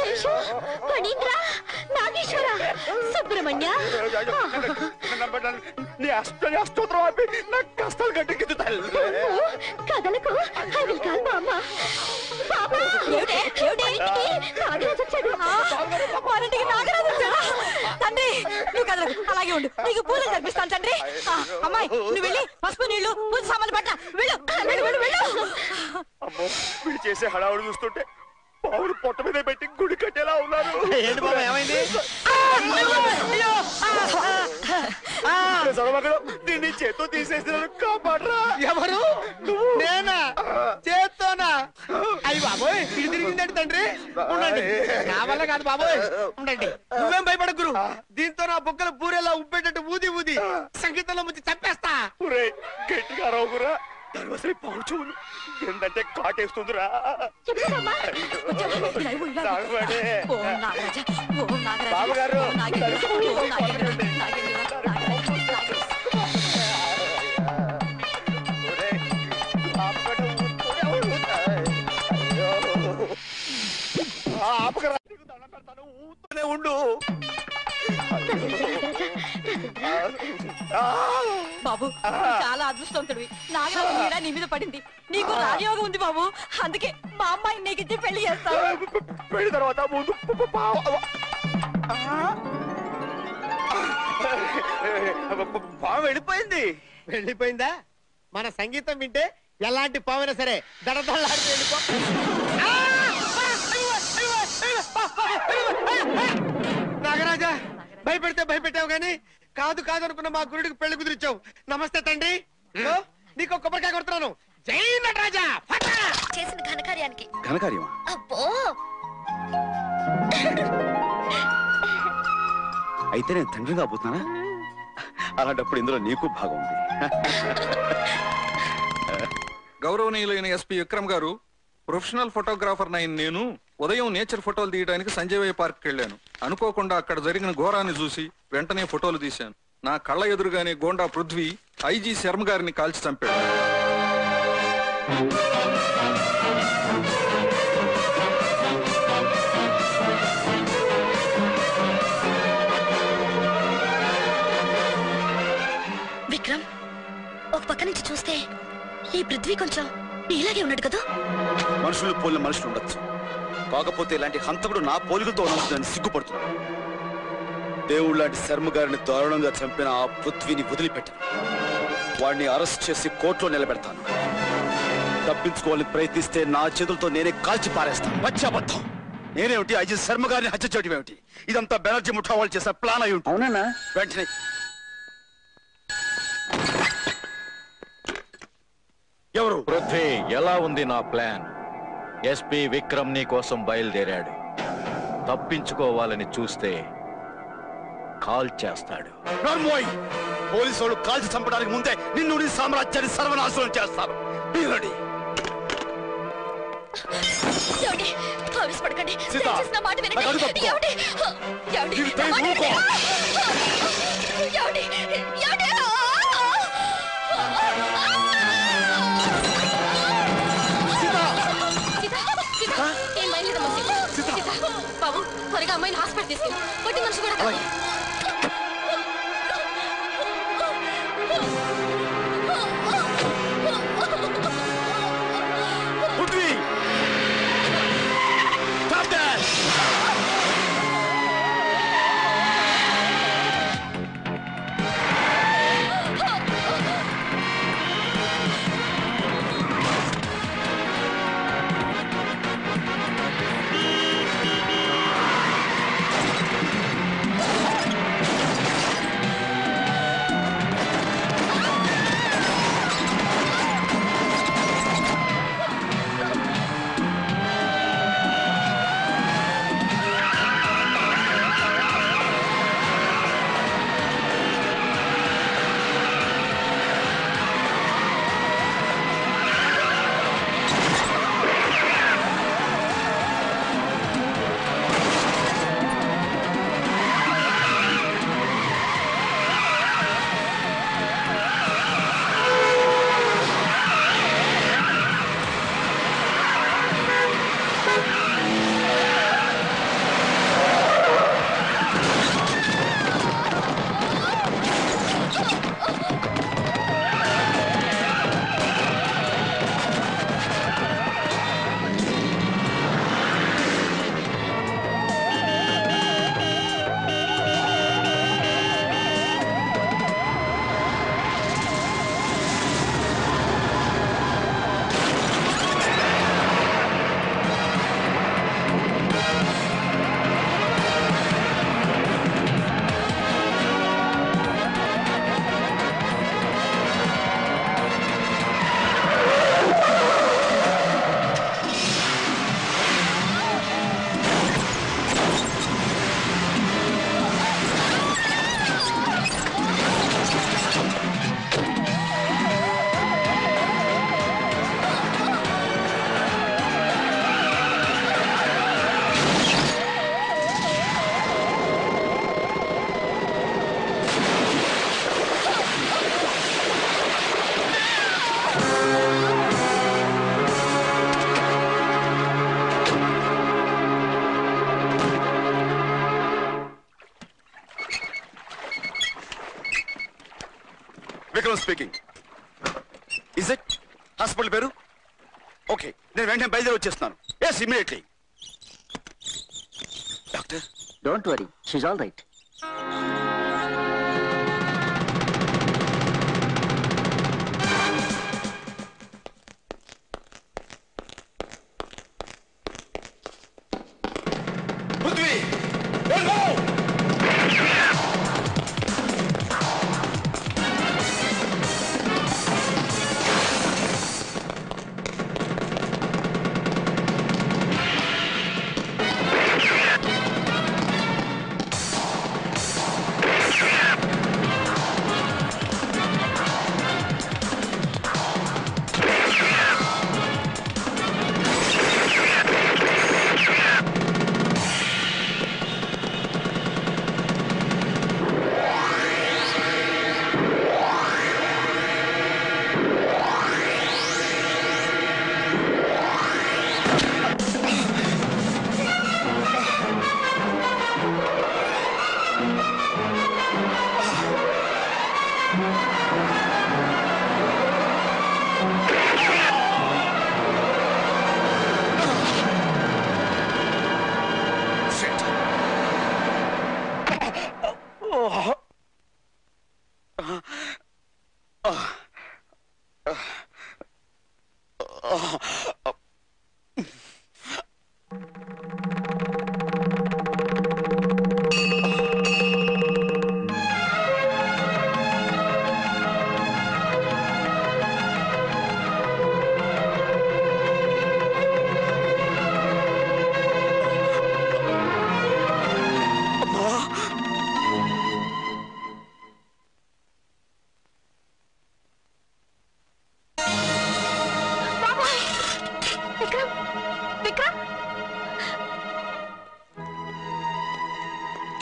[SPEAKER 20] సురేష్, ఫణీంద్ర, నాగేశ్వర, సుబ్రహ్మణ్య.
[SPEAKER 3] నీ అష్టోత్తరం ఆపి నాకు కష్టాలు గట్టెక్కింది తల్లి.
[SPEAKER 20] కదలకు, I will call Mama. Mama! Nagaraju వచ్చాడు.
[SPEAKER 7] వారంటికి నాగరాజు వచ్చాడా? తండ్రి నువ్వు కదలకు, అలాగే ఉండు. నీకు పూలు కనిపిస్తాను తండ్రి. అమ్మాయి నువ్వు వెళ్ళి పసుపు నీళ్లు పూజ సామాన్లు పట్ట. వెళ్ళు వెళ్ళు వెళ్ళు వెళ్ళు.
[SPEAKER 3] అమ్మో వీడు చేసే హడావుడు చూస్తుంటే పావులు పొట్ట మీద పెట్టి గుడి కట్టేలా ఉన్నారు.
[SPEAKER 5] ఏంటి బాబా ఏమైంది?
[SPEAKER 3] దీన్ని చేత్తో తీసేసిన కాపాడరా.
[SPEAKER 5] ఎవరు? నేనా? చేత్తోనా? అయ్యి బాబోయ్ ఇది తిరిగిందండి తండ్రి. ఉండండి, నా వల్ల కాదు బాబోయ్. ఉండండి, నువ్వేం భయపడ గురు. దీంతో నా బొక్కలు పూరేలా ఉబ్బేటట్టు ఊది ఊది సంగీతంలో ముంచి చంపేస్తా.
[SPEAKER 3] గట్టిగా రావురా. దానివసరి పావు చెవులు ఏంటంటే కాటేస్తుందిరా. బాబుగారు ఊతూనే ఉండు.
[SPEAKER 7] బాబు చాలా అదృష్టవంతుడివి. నాగరాజు నీడ నీ మీద పడింది. నీకు రాజయోగం ఉంది బాబు. అందుకే మా అమ్మాయిని నీకు ఇచ్చి పెళ్లి చేస్తావు.
[SPEAKER 3] పెళ్లి తర్వాత ముందు పాము వెళ్ళిపోయింది.
[SPEAKER 5] వెళ్ళిపోయిందా? మన సంగీతం వింటే ఎలాంటి పామైనా సరే దడదల్లాడి వెళ్ళిపో. నాగరాజా భయపెడితే భయపెట్టావు గాని కాదు కాదు అనుకున్న మా గురుడికి పెళ్లి కుదిరిచావు. నమస్తే తండ్రి. నీకు కొబ్బరికాయ కొడుతున్నాను. జై నటరాజా.
[SPEAKER 20] చేసిన ఘనకార్యానికి.
[SPEAKER 15] ఘనకార్యమా?
[SPEAKER 20] అబ్బో
[SPEAKER 15] అయితే నేను తండ్రి కాబోతున్నానా? అలాంటప్పుడు ఇందులో నీకు భాగం ఉంది.
[SPEAKER 4] గౌరవనీయులైన ఎస్పీ విక్రమ్ గారు, ప్రొఫెషనల్ ఫోటోగ్రాఫర్ నైన్ నేను ఉదయం నేచర్ ఫోటోలు తీయడానికి సంజయ్ పార్క్ వెళ్ళాను. అనుకోకుండా అక్కడ జరిగిన ఘోరాన్ని చూసి వెంటనే ఫోటోలు తీశాను. నా కళ్ళ ఎదురుగానే గోండా పృథ్వీ ఐజీ శర్మ గారిని కాల్చి చంపాడు.
[SPEAKER 20] విక్రమ్, ఒక పక్క నుంచి చూస్తే ఈ పృథ్వీ కొంచెం నీలాగే ఉన్నాడు కదా.
[SPEAKER 15] మనుషులు పోలిన మనుషులు ఉండొచ్చు, కాకపోతే ఇలాంటి హంతకుడు నా పోలికలతో ఉన్నదని సిగ్గుపడుతున్నాను. దేవుడు లాంటి శర్మ గారిని దారుణంగా చంపిన ఆ పృథ్వీని వదిలిపెట్టాను. వాడిని అరెస్ట్ చేసి కోర్టులో నిలబెడతాను. తప్పించుకోవాలని ప్రయత్నిస్తే నా చేతులతో నేనే కాల్చి పారేస్తాను. వచ్చాబద్ధం. నేనేమిటి ఐజీ శర్మ గారిని హత్య చేయడం ఏమిటి? ఇదంతా బెనర్జీ ముఠా వాళ్ళు చేసిన ప్లాన్ అయి ఉంటుంది. అవునా? వెంటనే
[SPEAKER 3] ఎవరు? పృథ్వీ, ఎలా ఉంది నా ప్లాన్? ఎస్పీ విక్రమ్ నీ కోసం బయలుదేరాడు. తప్పించుకోవాలని చూస్తే కాల్ చేస్తాడు.
[SPEAKER 15] పోలీసు వాళ్ళు కాల్చి చంపడానికి ముందే నిన్ను నీ సామ్రాజ్యాన్ని సర్వనాశనం చేస్తారు.
[SPEAKER 20] పడకండి, దయచేసి నా మాట వినండి. ఏమండి? ఏమండి? నా మాట వినండి. ఏమండి? ఏమండి? బాబు త్వరగా అమ్మాయిని హాస్పిటల్ తీసుకెళ్ళి కొట్టి మనిషి కూడా కాదు.
[SPEAKER 15] Vikram speaking. Is it hospital పేరు? ఓకే, నేను వెంటనే బయలుదేరి వచ్చేస్తున్నాను. Yes, immediately. Doctor,
[SPEAKER 12] don't worry, she's all right.
[SPEAKER 15] Prithvi, don't move!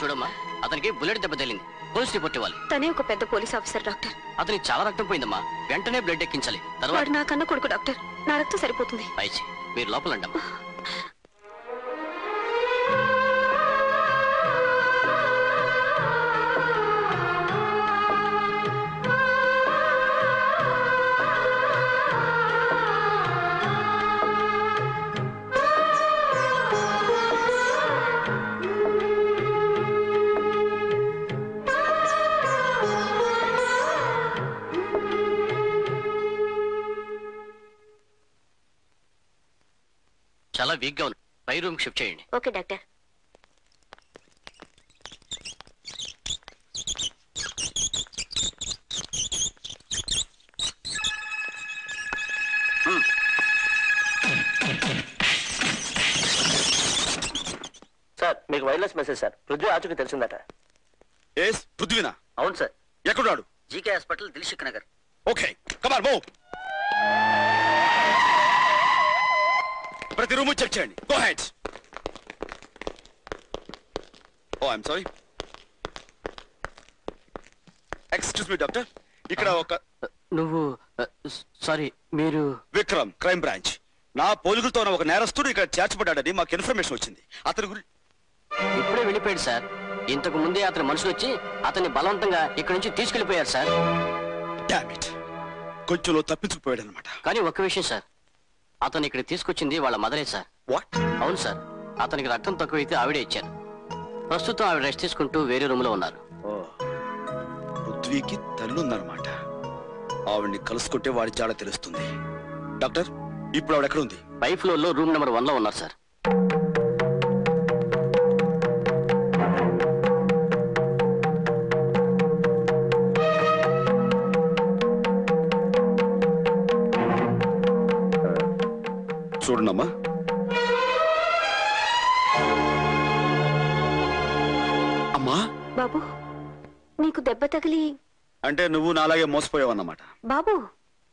[SPEAKER 6] చూడమ్మా, అతనికి బుల్లెట్ దెబ్బ తగిలింది. పోలీస్ రిపోర్ట్ ఇవ్వాలి.
[SPEAKER 11] తనే ఒక పెద్ద పోలీస్ ఆఫీసర్ డాక్టర్.
[SPEAKER 6] అతనికి చాలా రక్తం పోయిందమ్మా. వెంటనే బ్లడ్ ఎక్కించాలి. తర్వాత
[SPEAKER 11] వాడు నాకన్నా కొడుకు డాక్టర్. నా రక్తం సరిపోతుంది.
[SPEAKER 6] పైచి మీరు లోపల అండమ్మా. చాలా వీక్ గా ఉంది. పై రూమ్ షిఫ్ట్ చేయండి.
[SPEAKER 11] Okay doctor.
[SPEAKER 12] సార్, మీకు వైర్లెస్ మెసేజ్ సార్. పృథ్వీ ఆచూకి తెలిసిందట.
[SPEAKER 15] ఎస్, పృథ్వీనా?
[SPEAKER 12] అవును సార్.
[SPEAKER 15] ఎక్కడున్నాడు?
[SPEAKER 6] GK hospital, Dilsukh Nagar.
[SPEAKER 15] Okay, come on, move. ప్రతి రూమ్ చెక్ చేయండి. Go ahead. Oh, I'm sorry. Excuse me doctor, ఇక్కడ ఒక
[SPEAKER 6] నువ్వు సారీ, మీరు
[SPEAKER 15] విక్రమ్, క్రైమ్ బ్రాంచ్. నా పోలికలతో ఒక నేరస్తుడు ఇక్కడ చేర్చబడ్డాడని మాకు ఇన్ఫర్మేషన్ వచ్చింది. అతని గురించి
[SPEAKER 6] ఇప్పుడే వెళ్ళిపోయాడు సార్. ఇంతకు ముందే అతని మనుషులు వచ్చి అతన్ని బలవంతంగా ఇక్కడి నుంచి తీసుకెళ్లిపోయారు సార్.
[SPEAKER 15] డామ్ ఇట్, కొంచెంలో తప్పించుకుపోయాడు అనమాట.
[SPEAKER 6] కానీ ఒక్క విషయం సార్, అతను ఇక్కడ తీసుకొచ్చింది వాళ్ళ మదరే సార్.
[SPEAKER 15] వాట్?
[SPEAKER 6] అవును సార్. అతనికి రక్తం తక్కువైతే ఆవిడే ఇచ్చారు. ప్రస్తుతం ఆవిడ రెస్ట్ తీసుకుంటూ వేరే రూమ్ లో ఉన్నారు.
[SPEAKER 15] పృథ్వీకి తల్లి ఉందన్నమాట. ఆవిడ్ని కలుసుకుంటే వాడి జాడ తెలుస్తుంది. డాక్టర్, ఇప్పుడు ఆవిడ ఎక్కడ ఉంది?
[SPEAKER 6] పై ఫ్లోర్ లో రూమ్ నెంబర్ 1 లో ఉన్నారు సార్.
[SPEAKER 15] చూడండమ్మా, అమ్మా.
[SPEAKER 11] బాబు, నీకు దెబ్బ తగిలి
[SPEAKER 15] అంటే నువ్వు నాలాగే మోసపోయావన్నమాట.
[SPEAKER 11] బాబు,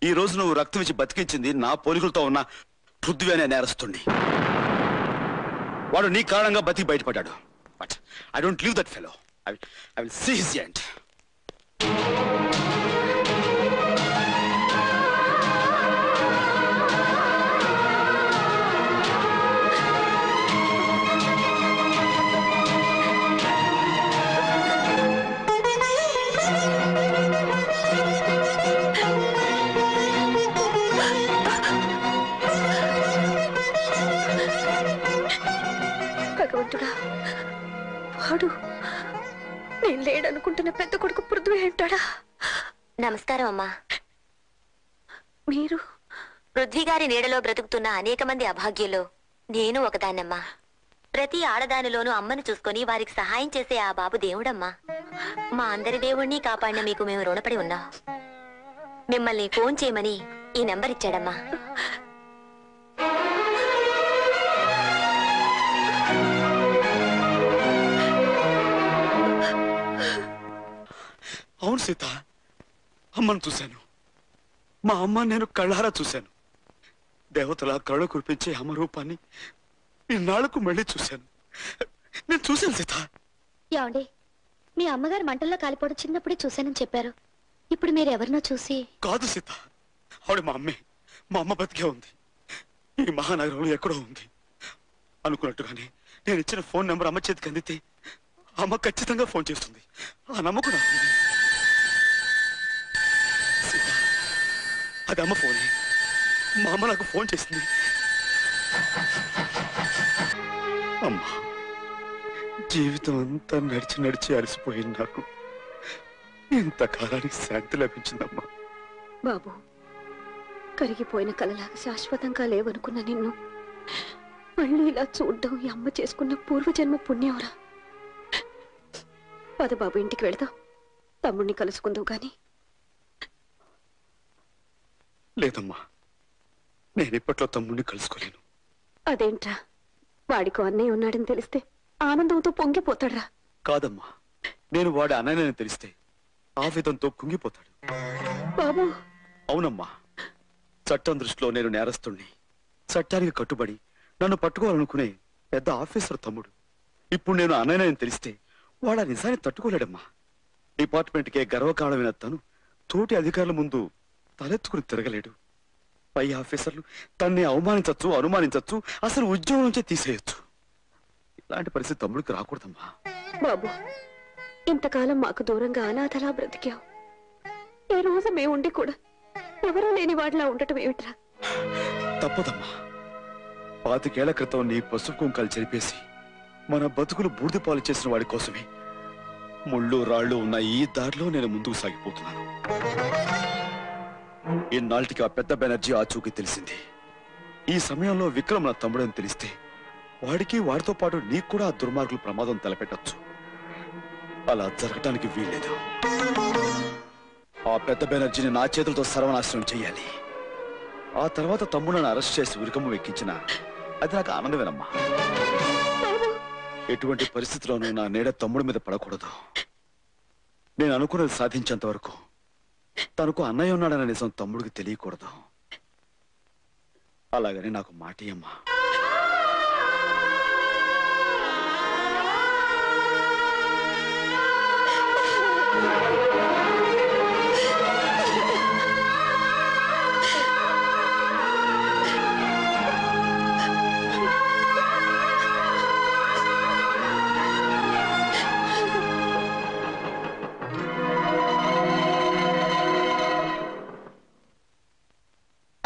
[SPEAKER 15] ఈ రోజు నువ్వు రక్తం ఇచ్చి బతికించింది నా పోలికలతో ఉన్న పృథ్వీ అనే నేరస్తుణ్ణి. వాడు నీ కారణంగా బతికి బయటపడ్డాడు. But I don't leave that fellow. I will see his end.
[SPEAKER 11] భగవంతుడా, వాడు నేను లేడనుకుంటున్న పెద్ద కొడుకు పృథ్వీ అంటాడా?
[SPEAKER 19] నమస్కారం అమ్మా.
[SPEAKER 11] మీరు
[SPEAKER 19] పృథ్వీ గారి నీడలో బ్రతుకుతున్న అనేక మంది అభాగ్యులు నేను ఒకదాన్నమ్మా. ప్రతి ఆడదానిలోనూ అమ్మను చూసుకొని వారికి సహాయం చేసే ఆ బాబు దేవుడమ్మా. మా అందరి దేవుణ్ణి కాపాడిన మీకు మేము రుణపడి ఉన్నాం. మిమ్మల్ని ఫోన్ చేయమని ఈ నంబర్ ఇచ్చాడమ్మా.
[SPEAKER 15] అవును సీత, అమ్మను చూశాను. మా అమ్మ నేను కళ్ళారా చూశాను. దేవతల కళ్ళు కురిపించే అమ్మ రూపాన్ని ఇన్నాళ్లకు మళ్ళీ చూశాను. నేను చూశాను సీత.
[SPEAKER 20] ఏమండి, మీ అమ్మగారు మంటల్లో కాలిపోవడం చిన్నప్పుడే చూశానని చెప్పారు. ఇప్పుడు మీరు ఎవరినో చూసి...
[SPEAKER 15] కాదు సీత, ఆవిడ మా అమ్మే. మా అమ్మ బతికే ఉంది. ఈ మహానగరంలో ఎక్కడో ఉంది. అనుకున్నట్టుగానే నేను ఇచ్చిన ఫోన్ నెంబర్ అమ్మ చేతికి అందితే అమ్మ ఖచ్చితంగా ఫోన్ చేస్తుంది. ఆ నమ్మకం నాకు ఉంది. సీత, అది అమ్మ ఫోనే. మా అమ్మ నాకు ఫోన్ చేసింది. అమ్మా, జీవితం అంతా నడిచి నడిచి అలసిపోయింది. నాకు ఇంతకాలానికి శాంతి లభించిందమ్మా.
[SPEAKER 11] బాబు, కరిగిపోయిన కలలాగా శాశ్వతంగా లేవనుకున్న నిన్ను మళ్ళీ ఇలా చూడ్డం ఈ అమ్మ చేసుకున్న పూర్వజన్మ పుణ్యంరా. పద బాబు, ఇంటికి వెళదాం. తమ్ముడిని కలుసుకుందావు గాని.
[SPEAKER 15] లేదమ్మా, నేను ఇప్పట్లో తమ్ముడిని కలుసుకోలేను.
[SPEAKER 11] అదేంట్రా, వాడికో అన్నయ్య ఉన్నాడని తెలిస్తే ఆనందంతో పొంగిపోతాడ్రా.
[SPEAKER 15] కాదమ్మా, నేను వాడి అన్నయ్యని తెలిస్తే ఆవేదంతో కుంగిపోతాడు.
[SPEAKER 11] బాబు,
[SPEAKER 15] అవునమ్మా, చట్టం దృష్టిలో నేను నేరస్తుణ్ణి. చట్టానికి కట్టుబడి నన్ను పట్టుకోవాలనుకునే పెద్ద ఆఫీసర్ తమ్ముడు. ఇప్పుడు నేను అన్నయ్యని తెలిస్తే వాడు ఆ నిజాన్ని తట్టుకోలేడమ్మా. డిపార్ట్మెంట్కే గర్వకారణమైన తను తోటి అధికారుల ముందు తలెత్తుకుని తిరగలేడు. పై ఆఫీసర్లు తన్ని అవమానించచ్చు, అనుమానించచ్చు, అసలు ఉద్యోగం నుంచే తీసేయచ్చు. ఇలాంటి పరిస్థితి తమ్ముడికి రాకూడదమ్మా.
[SPEAKER 11] బాబు, ఇంతకాలం మాకు దూరంగా అనాథలా బ్రతికావు. ఈ రోజు మేముండి కూడా ఎవరూ లేని వాడిలా ఉండటం ఏమిట్రా?
[SPEAKER 15] తప్పదమ్మా. 25 ఏళ్ల క్రితం నీ పసుపు కుంకాలు చెరిపేసి మన బతుకులు బూడిద పాలు చేసిన వాడి కోసమే ముళ్ళు రాళ్ళు ఉన్న ఈ దారిలో నేను ముందుకు సాగిపోతున్నాను. ఇన్నాళ్ళకి ఆ పెద్ద బెనర్జీ ఆచూకీ తెలిసింది. ఈ సమయంలో విక్రమ్ నా తమ్ముడని తెలిస్తే వాడికి, వాడితో పాటు నీకు కూడా ఆ దుర్మార్గులు ప్రమాదం తలపెట్టచ్చు. అలా జరగటానికి వీల్లేదు. ఆ పెద్ద బెనర్జీని నా చేతులతో సర్వనాశనం చెయ్యాలి. ఆ తర్వాత తమ్ముళ్ళని అరెస్ట్ చేసి ఉరికమ్మ ఎక్కించిన అది నాకు ఆనందమేనమ్మా. ఎటువంటి పరిస్థితిలోనూ నా నీడ తమ్ముడి మీద పడకూడదు. నేను అనుకున్నది సాధించేంత వరకు తనకు అన్నయ్య ఉన్నాడన్న నిజం తమ్ముడికి తెలియకూడదు. అలాగని నాకు మాటియమ్మా.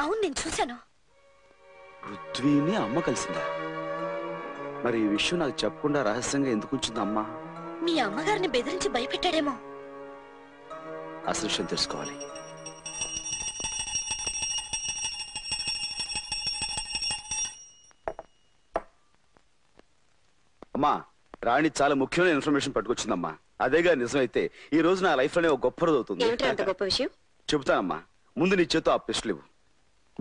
[SPEAKER 20] అవును, నేను చూశాను.
[SPEAKER 15] పృథ్వీని అమ్మ కలిసిందా? మరి ఈ విషయం నాకు చెప్పకుండా రహస్యంగా ఎందుకు ఉంచింది అమ్మా?
[SPEAKER 20] మీ అమ్మగారిని బెదిరించి భయపెట్టాడేమో.
[SPEAKER 15] అసలు విషయం తెలుసుకోవాలి. అమ్మా, రాణి చాలా ముఖ్యమైన ఇన్ఫర్మేషన్ పట్టుకొచ్చిందమ్మా. అదేగా నిజమైతే ఈ రోజు నా లైఫ్ లోనే ఒక గొప్ప రోజు అవుతుంది.
[SPEAKER 11] గొప్ప విషయం
[SPEAKER 15] చెబుతానమ్మా. ముందు నీ చేతో ఆ పిస్టల్ ఇవ్వు.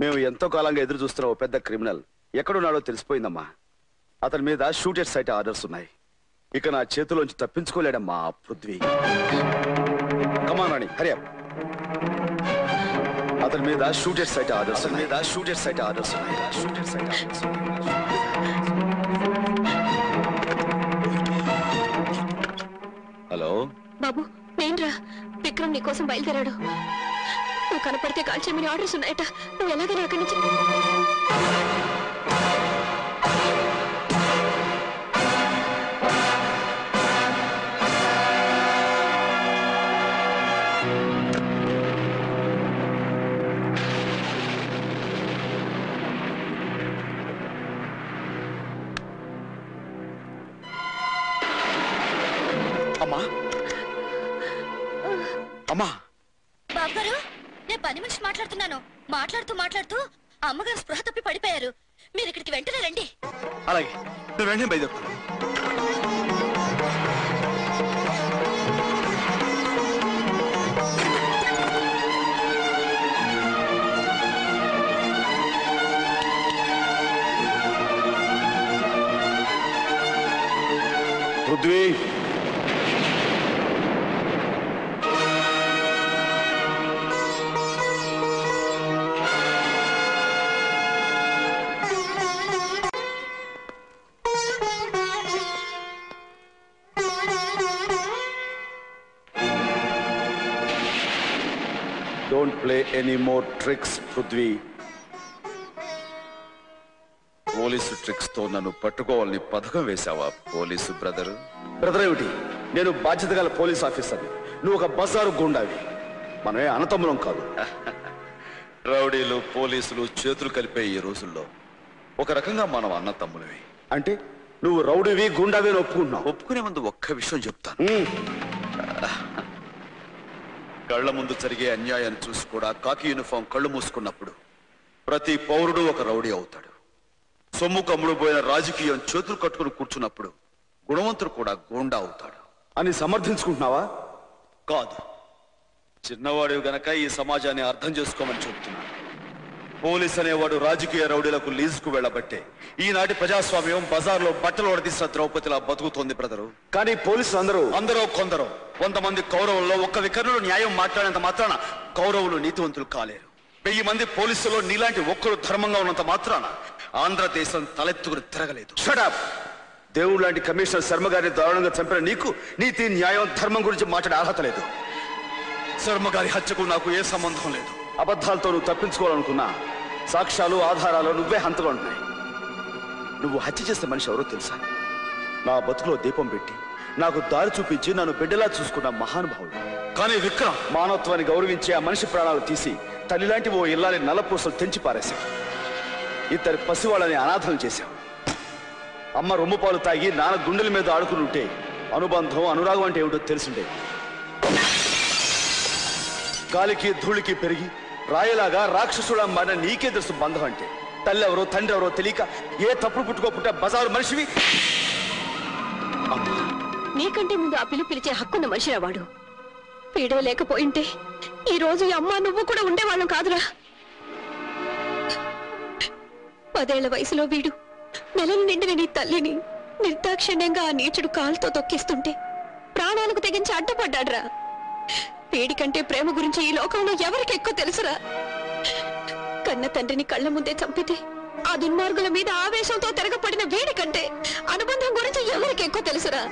[SPEAKER 15] మేము ఎంతో కాలంగా ఎదురు చూస్తున్న ఓ పెద్ద క్రిమినల్ ఎక్కడున్నాడో తెలిసిపోయిందమ్మా. అతని మీద షూటెడ్ సైట్ ఆర్డర్స్ ఉన్నాయి. ఇక నా చేతిలోంచి తప్పించుకోలేడమ్మా ఆ పృథ్వీ. కమాన్ రాణి, హరి అప్. అతని మీద షూటెడ్ సైట్ ఆర్డర్స్ హలో
[SPEAKER 11] బాబు, నేనురా. విక్రమ్ నీ కోసం బయలుదేరాడు. నువ్వు కనపడితే కాల్చేమని ఆర్డర్స్ ఉన్నాయట. నువ్వు ఎలాగైనా అక్కడి నుంచి...
[SPEAKER 15] అమ్మా అమ్మా
[SPEAKER 20] బాబు గారు, నేను పని మనిషి మాట్లాడుతున్నాను. మాట్లాడుతూ అమ్మగారు స్పృహ తప్పి పడిపోయారు. మీరు ఇక్కడికి వెంటనే రండి.
[SPEAKER 15] అలాగే నేను వెంటనే బయలుదేరుతాను. Prithvi, don't play any more tricks Prithvi. Police tricks తో నన్ను పట్టుకోవాలని పథకం వేశావా పోలీసు బ్రదర్? బ్రదర్ ఏమిటి? నేను బాధ్యత గల పోలీస్ ఆఫీసర్ని, నువ్వు ఒక బజారు గుండావి. మనమే అన్నతమ్ములం కాదు. రౌడీలు పోలీసులు చేతులు కలిపే ఈ రోజుల్లో ఒక రకంగా మనం అన్నతమ్ములవి. అంటే నువ్వు రౌడీవి గుండావి అని ఒప్పుకుంటున్నావు? ఒప్పుకునే ముందు ఒక్క విషయం చెప్తాను. కళ్ళ ముందు జరిగే అన్యాయాన్ని చూసి కూడా కాకి యూనిఫామ్ కళ్ళు మూసుకున్నప్పుడు ప్రతి పౌరుడు ఒక రౌడీ అవుతాడు. సొమ్ము కమ్ముడు పోయిన రాజకీయం చేతులు కట్టుకుని కూర్చున్నప్పుడు గుణవంతుడు కూడా గోండా అవుతాడు అని సమర్థించుకుంటున్నావా? కాదు, చిన్నవాడు గనక ఈ సమాజాన్ని అర్థం చేసుకోమని చెబుతున్నాను. పోలీస్ అనేవాడు రాజకీయ రౌడీలకు లీజుకు వెళ్ళబట్టే ఈనాటి ప్రజాస్వామ్యం బజార్లో బట్టలు వడదీసిన ద్రౌపదిలా బతుకుతోంది బ్రదరు. కానీ పోలీసులు అందరూ కొందరు 100 మంది కౌరవుల్లో ఒక్క వికర్ణులు న్యాయం మాట్లాడేంత మాత్రాన కౌరవులు నీతివంతులు కాలేరు. 1000 మంది పోలీసుల్లో నీలాంటి ఒక్కరు ధర్మంగా ఉన్నంత మాత్రాన ఆంధ్రదేశం తలెత్తుకుని తిరగలేదు. షటప్! దేవుడు లాంటి కమిషనర్ శర్మ గారిని దారుణంగా చంపిన నీకు నీతి న్యాయం ధర్మం గురించి మాట్లాడే అర్హత లేదు. శర్మ గారి హత్యకు నాకు ఏ సంబంధం లేదు. అబద్ధాలతో నువ్వు తప్పించుకోవాలనుకున్నా సాక్ష్యాలు ఆధారాలు నువ్వే హంతగా ఉంటున్నాయి. నువ్వు హత్య చేసే మనిషి ఎవరో తెలుసా? నా బతుకులో దీపం పెట్టి నాకు దారి చూపించి నన్ను బిడ్డలా చూసుకున్న మహానుభావుడు. కానీ విక్రమ్ మానవత్వాన్ని గౌరవించి ఆ మనిషి ప్రాణాలు తీసి తల్లిలాంటి ఓ ఇల్లాలి నల్లపూసలు తెంచి పారేశావు. ఇద్దరు పసివాళ్ళని అనాథం చేశావు. అమ్మ రొమ్ము పాలు తాగి నాన్న గుండెల మీద ఆడుకుని ఉంటే అనుబంధం అనురాగం అంటే ఏమిటో తెలిసిండేది. గాలికి ధూళికి పెరిగి రాయలాగా రాక్షసుడా మారిన నీకే తెలుసు బంధం అంటే. తల్లి ఎవరో తండ్రి ఎవరో తెలియక ఏ తప్పుడు పుట్టుకోపుట్టే బజారు మనిషివి.
[SPEAKER 11] నీకంటే ముందు ఆ పిలిచే హక్కున్న మనిషిరా వాడు. పీడే లేకపోయింటే ఈ రోజు ఈ అమ్మ నువ్వు కూడా ఉండేవాళ్ళం కాదురా. 10 ఏళ్ల వయసులో వీడు నెలలు నిండిన నీ తల్లిని నిర్దాక్షిణ్యంగా ఆ నీచుడు కాలుతో తొక్కిస్తుంటే ప్రాణాలకు తెగించి అడ్డపడ్డాడ్రా. వీడికంటే ప్రేమ గురించి ఈ లోకంలో ఎవరికి ఎక్కువ తెలుసురా? కన్న తండ్రిని కళ్ళ ముందే చంపితే ఆ దుర్మార్గుల మీద ఆవేశంతో తిరగపడిన వీడికంటే అనుబంధం గురించి ఎవరికి ఎక్కువ తెలుసురా?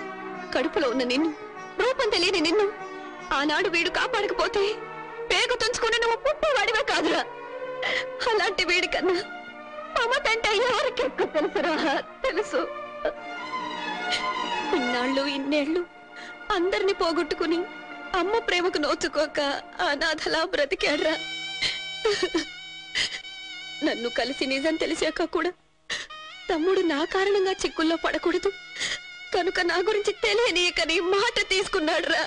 [SPEAKER 11] కడుపులో ఉన్న నిన్ను, రూపం తెలియని నిన్ను ఆనాడు వీడు కాపాడకపోతే పేగు తుంచుకుని నువ్వు పుట్టేవాడివే కాదురా. అలాంటి వీడికన్నా మమతంటే ఎవరికి ఎక్కువ తెలుసురా? తెలుసు. ఇన్నేళ్లు అందరినీ పోగొట్టుకుని అమ్మ ప్రేమకు నోచుకోక అనాథలా బ్రతికాడ్రా. నన్ను కలిసి నిజం తెలిసాక కూడా తమ్ముడు నా కారణంగా చిక్కుల్లో పడకూడదు కనుక నా గురించి తెలియనీయకని మాట తీసుకున్నాడురా.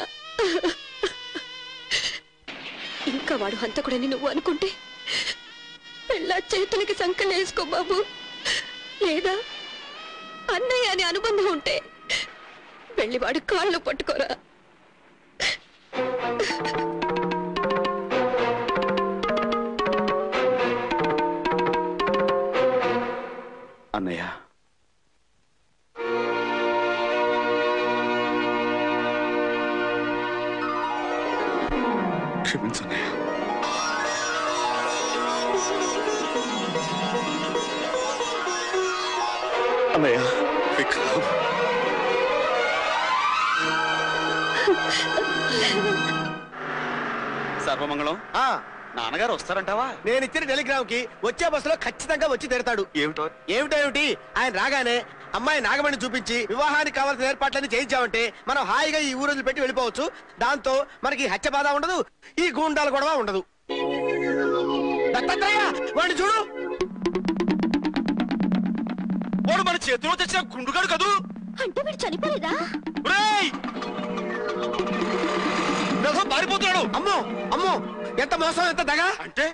[SPEAKER 11] ఇంకా వాడు హంతకుడని నువ్వు అనుకుంటే పెళ్ళ చేతులకి సంకలేసుకో బాబు. లేదా అన్నయ్య అని అనుబంధం ఉంటే వెళ్ళి వాడు కాళ్ళు పట్టుకోరా.
[SPEAKER 15] అన్నయ్య, క్షమించన్నయ్య. అన్నయ్య, విక్రమ్.
[SPEAKER 5] సర్వమంగళం.
[SPEAKER 15] నాన్నగారు వస్తారంటావా?
[SPEAKER 5] నేను ఇచ్చిన టెలిగ్రామ్ కి వచ్చే బస్సులో ఖచ్చితంగా వచ్చి తీరతాడు. ఏమిటి ఆయన రాగానే అమ్మాయి నాగమణి చూపించి వివాహానికి కావాల్సిన ఏర్పాట్లన్నీ చేయించామంటే మనం హాయిగా ఈ ఊరు పెట్టి వెళ్ళిపోవచ్చు. దాంతో మనకి హత్య బాధ ఉండదు, ఈ గూండాలు గొడవ ఉండదు. దత్తాత్రేయ, వాడిని చూడు.
[SPEAKER 15] వాడు మన చేతిలో తెచ్చిన గుండుగాడు కదూ.
[SPEAKER 20] అంటే వీడు చనిపోలేదా?
[SPEAKER 3] పారిపోతున్నాడు.
[SPEAKER 14] అమ్మో అమ్మో, ఎంత మోసం, ఎంత దగా!
[SPEAKER 15] అంటే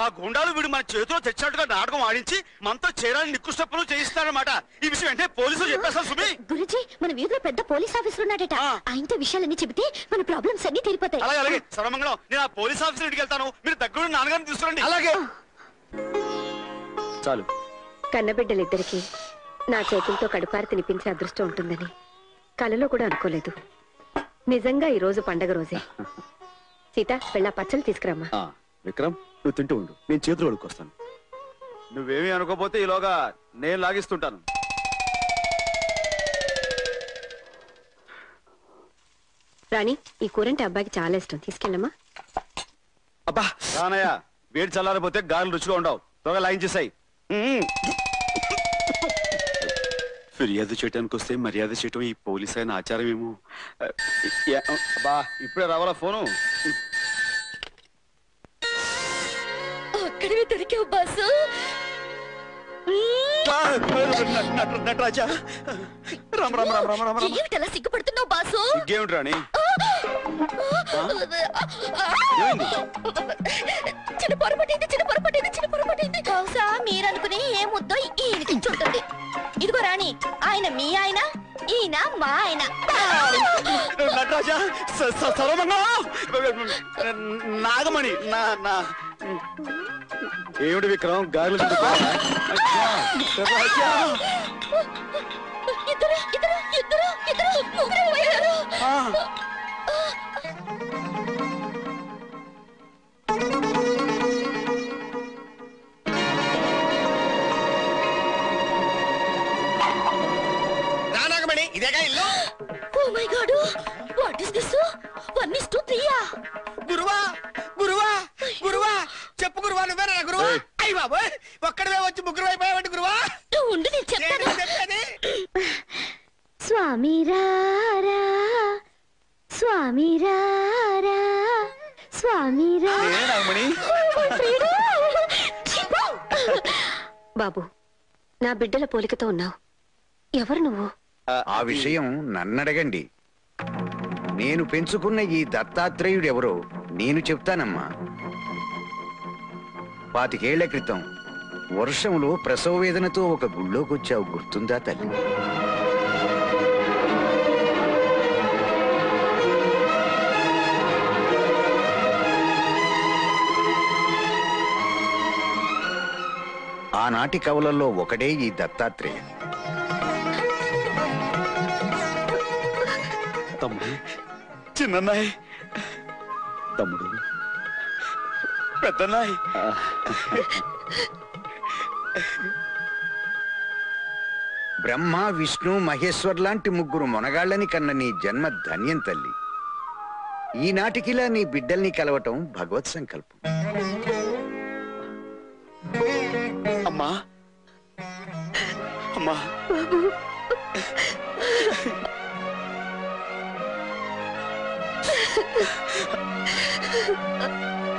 [SPEAKER 15] ఆ గుండాలు వీడు మన చేతిలో తెచ్చినట్టుగా నాటకం ఆడించి మనతో చేరాలని నికృష్ట పనులు చేయిస్తారన్నమాట. ఈ విషయం అంటే పోలీసులు చెప్పేస్తారు సుమి.
[SPEAKER 11] గురుజీ, మన వీధిలో పెద్ద పోలీస్ ఆఫీసర్ ఉన్నాడట. ఆయనతో విషయాలన్నీ చెబితే మన ప్రాబ్లమ్స్ అన్ని తీరిపోతాయి.
[SPEAKER 15] అలాగే అలాగే సర్వమంగళం. నేను ఆ పోలీస్ ఆఫీసర్ ఇంటికి వెళ్తాను. మీరు దగ్గర నాన్నగారిని తీసుకురండి.
[SPEAKER 14] అలాగే.
[SPEAKER 15] చాలు.
[SPEAKER 11] కన్నబిడ్డలిద్దరికి నా చేతులతో కడుపార తినిపించే అదృష్టం ఉంటుందని కలలో కూడా అనుకోలేదు. నిజంగా ఈ రోజు పండగ రోజే. సీత, వెళ్ళా పచ్చళ్ళు తీసుకురమ్మా.
[SPEAKER 15] విక్రమ్, నువ్వు తింటూ ఉండు, నేను చేతులు వడుకొస్తాను. నువ్వేమీ అనుకోపోతే ఈలోగా నేను లాగిస్తుంటాను.
[SPEAKER 11] రాణి, ఈ కూరంటే అబ్బాయికి చాలా ఇష్టం, తీసుకెళ్ళమ్మా.
[SPEAKER 15] అబ్బా రానయ్య, వేడి చల్లారిపోతే గారెలు రుచిగా ఉండవు. త్వరగా లాగించేసాయి. ఫిర్యాదు చేయడానికి వస్తే మర్యాద చేయటం ఈ పోలీస్ అయిన ఆచారం ఏమో. అబ్బా ఇప్పుడే రావాలా ఫోను?
[SPEAKER 20] అక్కడివి దొరికావు బాసు.
[SPEAKER 15] నటరాజా, రామ రామ రామ రామ రామ.
[SPEAKER 20] ఏమిటలా సిగ్గుపడుతున్నావు బాసు?
[SPEAKER 15] ఇంకేమిటి రాణి?
[SPEAKER 20] చిన్న పొరపాటైంది. బహుశా మీరనుకుని ఏ ముద్దో ఈయనకి చుట్టుంది. ఇదిగో రాణి, ఆయన మీ ఆయన, ఈయన మా ఆయన.
[SPEAKER 15] నటరాజా, నాగమణి, ఏమిటి విక్రమ్ గాలి?
[SPEAKER 20] ఇద్దరు ముగ్గురు పోయారు.
[SPEAKER 5] రానాగమణి, ఇదేగా ఇల్లు?
[SPEAKER 20] Oh my God, what is this? 1:3.
[SPEAKER 5] గురువా గురువా గురువా, చెప్పు గురువా, నువ్వేనా గురువా? అయ్యి బాబోయ్, ఒక్కడవే వచ్చి ముగ్గురు అయిపోయావంటి గురువా.
[SPEAKER 20] ఉండు, నేను చెప్తాను.
[SPEAKER 5] చెప్పేది
[SPEAKER 11] స్వామి రారా, స్వామి రారా, స్వామి బాబు, నా బిడ్డల పోలికతో ఉన్నావు. ఎవరు నువ్వు?
[SPEAKER 10] ఆ విషయం నన్నడగండి. నేను పెంచుకున్న ఈ దత్తాత్రేయుడెవరో నేను చెప్తానమ్మా. 25 ఏళ్ల క్రితం వర్షంలో ప్రసవ వేదనతో ఒక గుళ్ళోకొచ్చావు, గుర్తుందా తల్లి? ఆనాటి కవులలో ఒకడే ఈ దత్తాత్రేయ.
[SPEAKER 15] తమ్ముడు, చిన్నన్నాయ్, తమ్ముడు, పెద్దన్నాయ్.
[SPEAKER 10] బ్రహ్మ, విష్ణు, మహేశ్వర్ లాంటి ముగ్గురు మొనగాళ్ళని కన్న నీ జన్మ ధన్యం తల్లి. ఈనాటికిలా నీ బిడ్డల్ని కలవటం భగవత్ సంకల్పం.
[SPEAKER 15] అమ్మా, అమ్మా,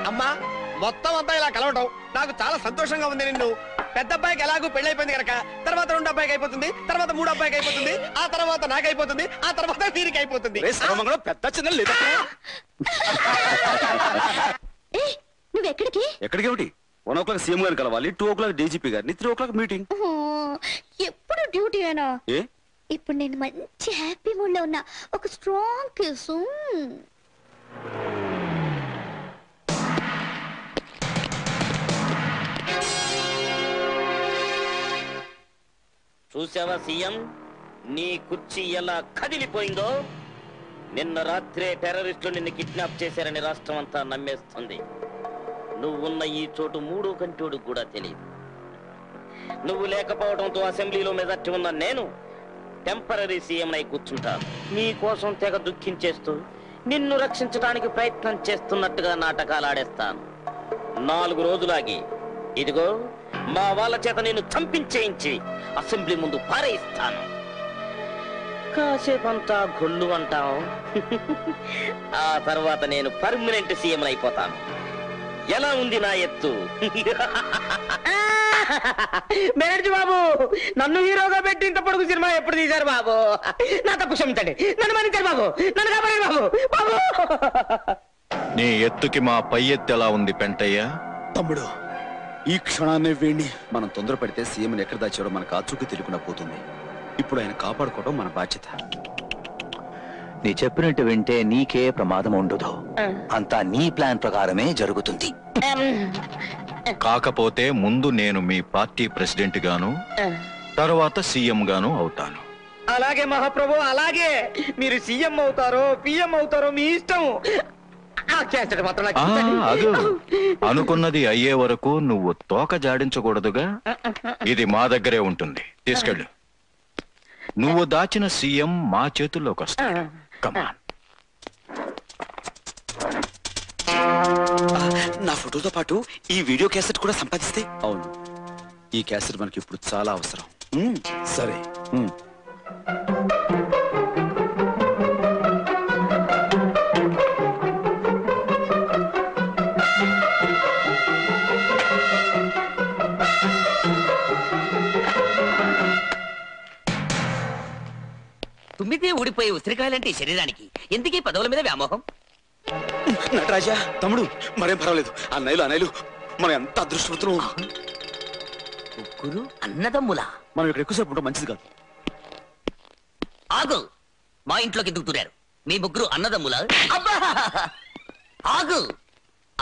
[SPEAKER 5] అమ్మా, మొత్తం అంతా ఇలా కలవటం నాకు చాలా సంతోషంగా ఉంది. నిన్ను పెద్ద అబ్బాయికి ఎలాగో పెళ్ళైపోయింది కనుక తర్వాత 2 అబ్బాయికి అయిపోతుంది, తర్వాత 3 అబ్బాయికి అయిపోతుంది, ఆ తర్వాత నాకైపోతుంది, ఆ తర్వాత వీరికి అయిపోతుంది.
[SPEAKER 15] పెద్ద చిన్న లేదా?
[SPEAKER 11] నువ్వెక్కడికి?
[SPEAKER 15] ఎక్కడికి ఏమిటి? 1 o'clock సీఎం గారిని కలవాలి, 2 o'clock డీజీపీ గారిని, 3 o'clock మీటింగ్.
[SPEAKER 20] ఎప్పుడు డ్యూటీ అయినా?
[SPEAKER 15] ఏ
[SPEAKER 20] ఇప్పుడు నేను మంచి హ్యాపీ మూడ్ లో ఉన్నా. ఒక స్ట్రాంగ్ కిస్.
[SPEAKER 1] చూసావా సీఎం, నీ కుర్చీ ఎలా కదిలిపోయిందో? నిన్న రాత్రే టెర్రరిస్టులు నిన్ను కిడ్నాప్ చేశారని రాష్ట్రం అంతా నమ్మేస్తుంది. నువ్వున్న ఈ చోటు 3వ కంటోడు కూడా తెలియదు. నువ్వు లేకపోవడంతో అసెంబ్లీలో మెజార్టీ ఉన్న నేను టెంపరరీ సీఎం అయి కూర్చుంటాను. నీ కోసం తెగ దుఃఖించేస్తూ నిన్ను రక్షించడానికి ప్రయత్నం చేస్తున్నట్టుగా నాటకాలు ఆడేస్తాను. 4 రోజులాగి ఇదిగో మా వాళ్ళ చేత నేను చంపించేయించి అసెంబ్లీ ముందు పారేయిస్తాను. కాసేపంతా గొల్లు అంటాం, ఆ తర్వాత నేను పర్మనెంట్ సీఎం అయిపోతాను. ఎలా ఉంది నా ఎత్తు? బెనర్జీ బాబు, నన్ను హీరోగా పెట్టి ఇంత పొడుగు సినిమా ఎప్పుడు తీశారు బాబు? నా తప్పు క్షమించండి, నన్ను మన్నించండి బాబు, నన్ను కాపాడండి బాబు. బాబు,
[SPEAKER 3] నీ ఎత్తుకి మా పై ఎత్తు ఎలా ఉంది పెంటయ్య?
[SPEAKER 15] తమ్ముడు, ఈ క్షణాన్నే వేణి మనం తొందరపడితే సీఎంని ఎక్కడ దాచారో మనకు ఆచూకీ తెలియకుండా పోతుంది. ఇప్పుడు ఆయన కాపాడుకోవడం మన బాధ్యత.
[SPEAKER 18] నీ చెప్పినట్టు వింటే నీకే ప్రమాదం ఉండదు. అంతా నీ ప్లాన్ ప్రకారమే జరుగుతుంది.
[SPEAKER 3] కాకపోతే ముందు నేను మీ పార్టీ ప్రెసిడెంట్ గాను, తర్వాత సీఎం గాను అవుతాను.
[SPEAKER 1] అలాగే మహాప్రభు, అలాగే. మీరు సీఎం అవుతారో పిఎం అవుతారో మీ ఇష్టం.
[SPEAKER 3] అదు అనుకున్నది అయ్యే వరకు నువ్వు తోక జాడించకూడదుగా. ఇది మా దగ్గరే ఉంటుంది, తీసుకెళ్ళు. నువ్వు దాచిన సీఎం మా చేతుల్లోకి వస్తాడు. కమాన్.
[SPEAKER 15] నా ఫోటోతో పాటు ఈ వీడియో క్యాసెట్ కూడా సంపాదిస్తే? అవును, ఈ క్యాసెట్ మనకి ఇప్పుడు చాలా అవసరం. సరే.
[SPEAKER 9] తుమ్మితే ఊడిపోయే ఉసిరికాయలంటే శరీరానికి ఎందుకీ పదవుల మీద వ్యామోహం?
[SPEAKER 15] నటరాజా తమ్ముడు, మరేం పర్వాలేదు. అన్నయ్యలు మనం ఎంత అదృష్టవంతులు.
[SPEAKER 9] ముగ్గురు అన్నదమ్ములా?
[SPEAKER 15] మనం ఇక్కడ ఎక్కువసేపు ఉండడం మంచిది కాదు.
[SPEAKER 9] ఆగు, మా ఇంట్లోకి ఎందుకు దూరారు? మీ ముగ్గురు అన్నదమ్ములా? అబ్బా! ఆగు,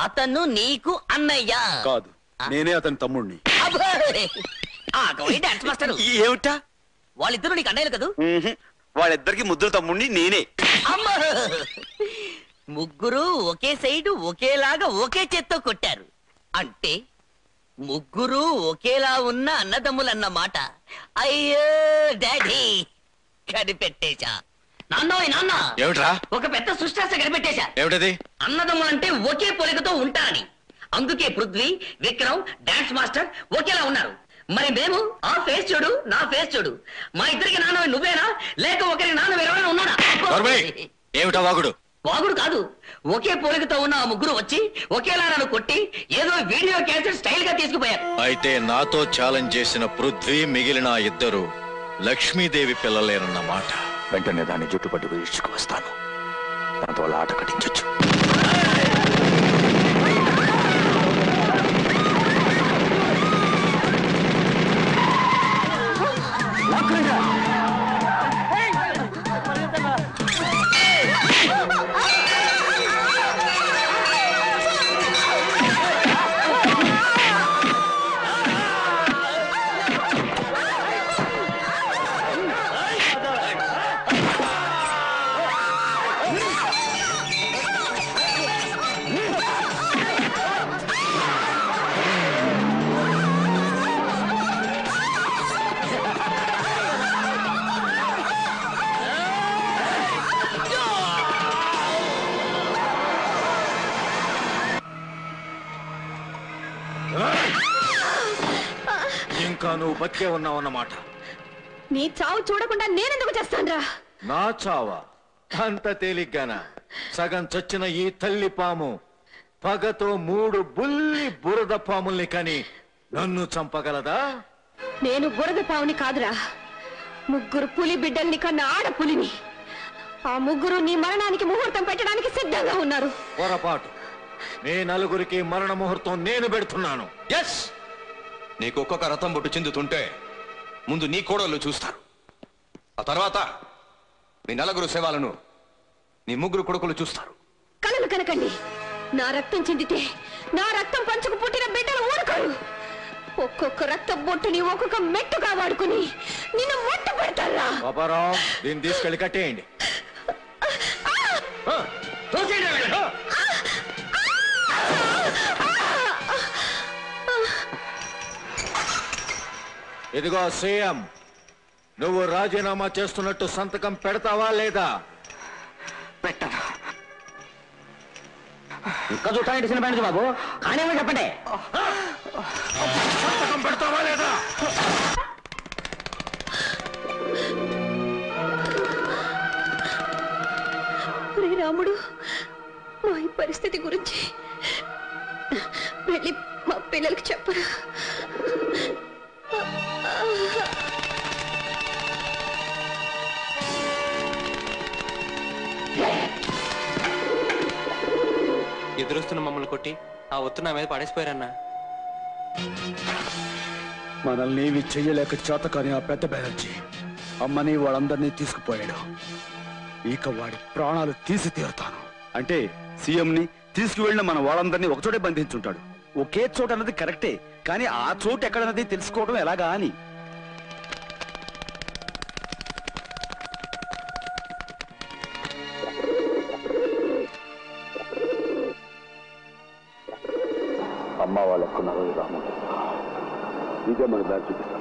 [SPEAKER 9] అతను నీకు అన్నయ్య
[SPEAKER 15] కాదు, నేనే అతని తమ్ముడిని.
[SPEAKER 9] డాన్స్ మాస్టర్
[SPEAKER 15] ఏమిటా?
[SPEAKER 9] వాళ్ళిద్దరు నీకు అన్నయ్యలు కదూ?
[SPEAKER 15] వాళ్ళిద్దరికి ముద్దుల తమ్ముడిని నేనే.
[SPEAKER 9] అమ్మా! ముగ్గురు ఒకే సైడు ఒకేలాగా ఒకే చేత్తో కొట్టారు అంటే ముగ్గురు ఒకేలా ఉన్న అన్నదమ్ములన్న మాట. అయ్యో డాడీ, కనిపెట్టేశా. నాన్నోయ్ నాన్న,
[SPEAKER 3] ఏమిట్రా?
[SPEAKER 9] ఒక పెద్ద సృష్టాస కనిపెట్టేశా.
[SPEAKER 3] ఏమిటది?
[SPEAKER 9] అన్నదమ్ములంటే ఒకే పోలికతో ఉంటారని. అందుకే పృథ్వీ, విక్రమ్, డాన్స్ మాస్టర్ ఒకేలా ఉన్నారు. మరి మేము, ఆ ఫేస్ చూడు, నా ఫేస్ చూడు, మా ఇద్దరికి నాన్న నువ్వేనా, లేక ఒకరికి నాన్న వేరేమైనా ఉన్నాడా?
[SPEAKER 3] ఏమిటా వాగుడు?
[SPEAKER 9] వాగుడు కాదు, ఒకే పోలికతో ఉన్న ఆ ముగ్గురు వచ్చి ఒకేలా నన్ను కొట్టి ఏదో వీడియో క్యాసెట్ స్టైల్ గా తీసుకుపోయారు.
[SPEAKER 3] అయితే నాతో ఛాలెంజ్ చేసిన పృథ్వీ, మిగిలిన ఇద్దరు లక్ష్మీదేవి పిల్లలేనన్నమాట.
[SPEAKER 18] వెంటనే దాన్ని జుట్టుపట్టుకు ఇచ్చుకువస్తాను. దాంతో వాళ్ళ ఆట కట్టించొచ్చు.
[SPEAKER 3] ఇంకా నువ్వు బతికే ఉన్నావన్నమాట.
[SPEAKER 11] నీ చావు చూడకుండా నేనెందుకు చేస్తానురా?
[SPEAKER 3] నా చావా? అంత తేలిగ్గానా? సగం చచ్చిన ఈ తల్లి పాము పగతో 3 బుల్లి బురద పాముల్ని కని నన్ను చంపగలదా?
[SPEAKER 11] నేను బురద పావుని కాదురా, ముగ్గురు పులి బిడ్డల్ని కన్న ఆడపులిని. ఆ ముగ్గురు నీ మరణానికి ముహూర్తం పెట్టడానికి సిద్ధంగా ఉన్నారు.
[SPEAKER 3] పొరపాటు. మీ నలుగురికి మరణ ముహూర్తం నేను పెడుతున్నాను.
[SPEAKER 8] ఎస్, నీకు ఒక్కొక్క రథం బొట్టు చెందుతుంటే ముందు నీ కోడళ్ళు చూస్తారు. ఆ తర్వాత మీ నలుగురు శవాలను నీ ముగ్గురు కొడుకులు చూస్తారు.
[SPEAKER 11] కలలు కనకండి. నా రక్తం చెందితే నా రక్తం పంచుకు పుట్టిన బిడ్డలు ఊరుకోరు. ఒక్కొక్క రక్త బొట్టుని ఒక్కొక్క మెట్టుగా వాడుకుని నిన్ను మొట్ట పెడతారా?
[SPEAKER 3] బాబారావు, దీన్ని తీసుకెళ్ళి కట్టేయండి. ఇదిగో సీఎం, నువ్వు రాజీనామా చేస్తున్నట్టు సంతకం పెడతావా లేదా?
[SPEAKER 1] పెట్టను. ఇంకా చూస్తానండి సినిమా బాబు, కానీ చెప్పండి.
[SPEAKER 3] సంతకం పెడతావా లేదా?
[SPEAKER 11] రాముడు, మా ఈ పరిస్థితి గురించి వెళ్ళి మా పిల్లలకి చెప్పరా?
[SPEAKER 16] ఎదురొస్తున్న మమ్మల్ని కొట్టి ఆ ఒత్తు నా మీద పడేసిపోయారన్నా.
[SPEAKER 3] మనల్ని ఏమి చెయ్యలేక చేత కాని ఆ పెద్ద బెనర్జీ అమ్మని వాళ్ళందరినీ తీసుకుపోయాడు. ఇక వాడి ప్రాణాలు తీసి తీరుతాను.
[SPEAKER 15] అంటే సీఎంని తీసుకువెళ్ళిన మన వాళ్ళందరినీ ఒకచోటే బంధించుంటాడు. ఒకే చోట అన్నది కరెక్టే, కానీ ఆ చోటు ఎక్కడన్నది తెలుసుకోవడం ఎలాగా అని. అమ్మ వాళ్ళు ఎక్కడున్నారో ఇదే మన దారి చూపిస్తుంది.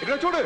[SPEAKER 15] ఇక్కడ చూడు.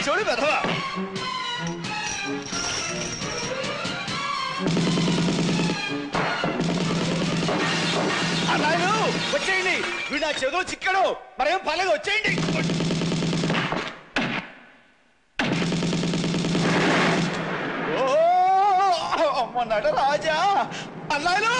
[SPEAKER 3] చూడు వెధవా. అన్నాయను వచ్చేయండి, వీడు నా చెదో చిక్కడు, మరేం పర్లేదు వచ్చేయండి. ఓ అమ్మన్నాడు రాజా. అన్నాయను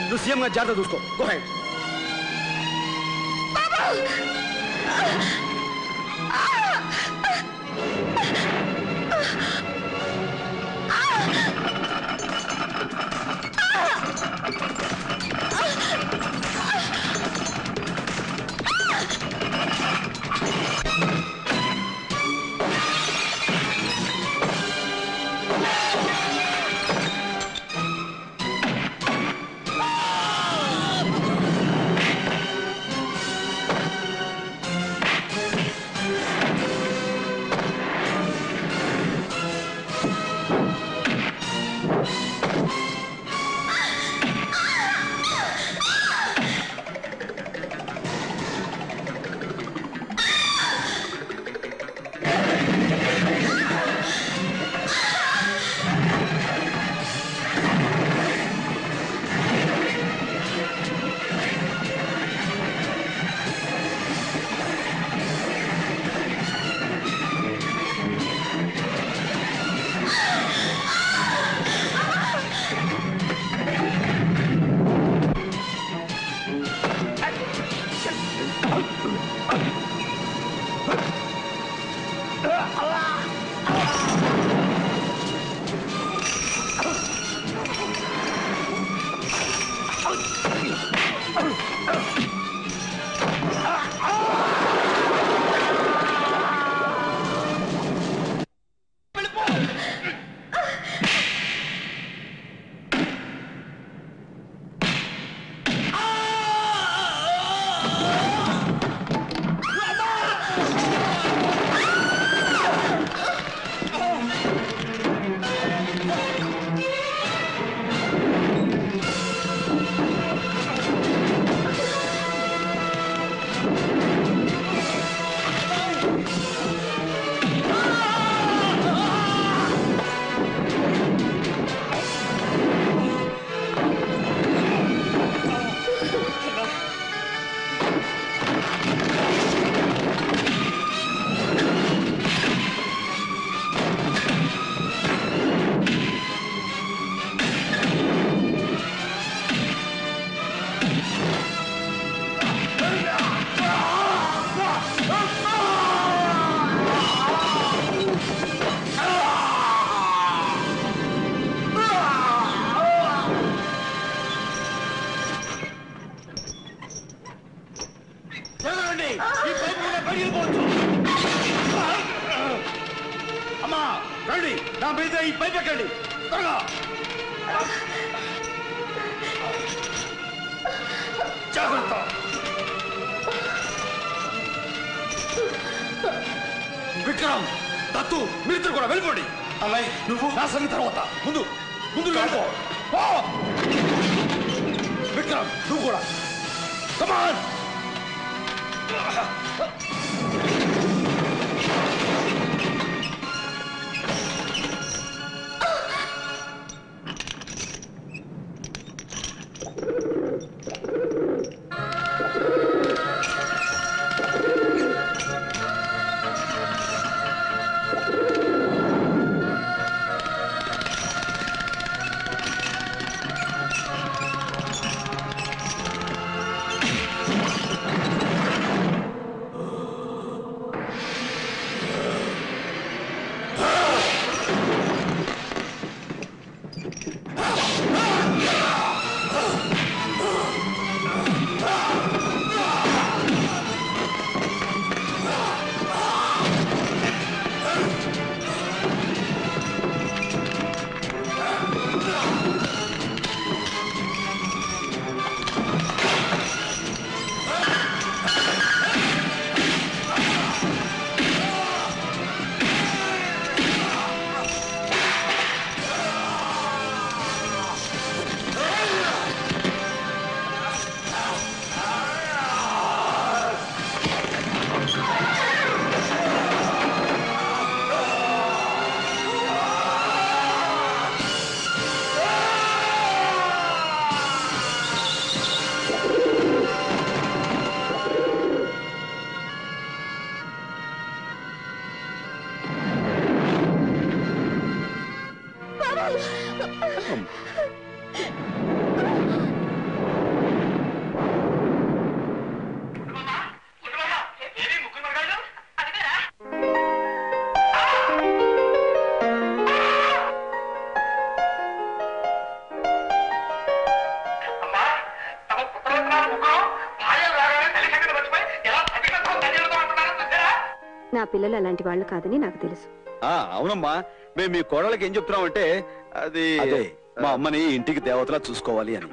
[SPEAKER 3] నువ్వు సీఎం గా జాగ్రత్త చూసుకో. Go head. ఈ పైపు కూడా పగిలిపోవచ్చు. అమ్మా రండి, నా మీద ఈ పైపు ఎక్కండి త్వరగా. జాగ్రత్త. విక్రమ్, దత్తు, మీరిద్దరు కూడా వెళ్ళిపోండి. అమ్మాయి నువ్వు నా సంగతి తర్వాత ముందు ముందు వెళ్ళిపో. విక్రమ్ నువ్వు కూడా. కమాన్.
[SPEAKER 11] నా పిల్లలు అలాంటి వాళ్ళు కాదని నాకు తెలుసు.
[SPEAKER 15] అవునమ్మా, మేము మీ కోడలకి ఏం చెప్తున్నామంటే అది మా అమ్మని ఇంటికి దేవతలా చూసుకోవాలి అని.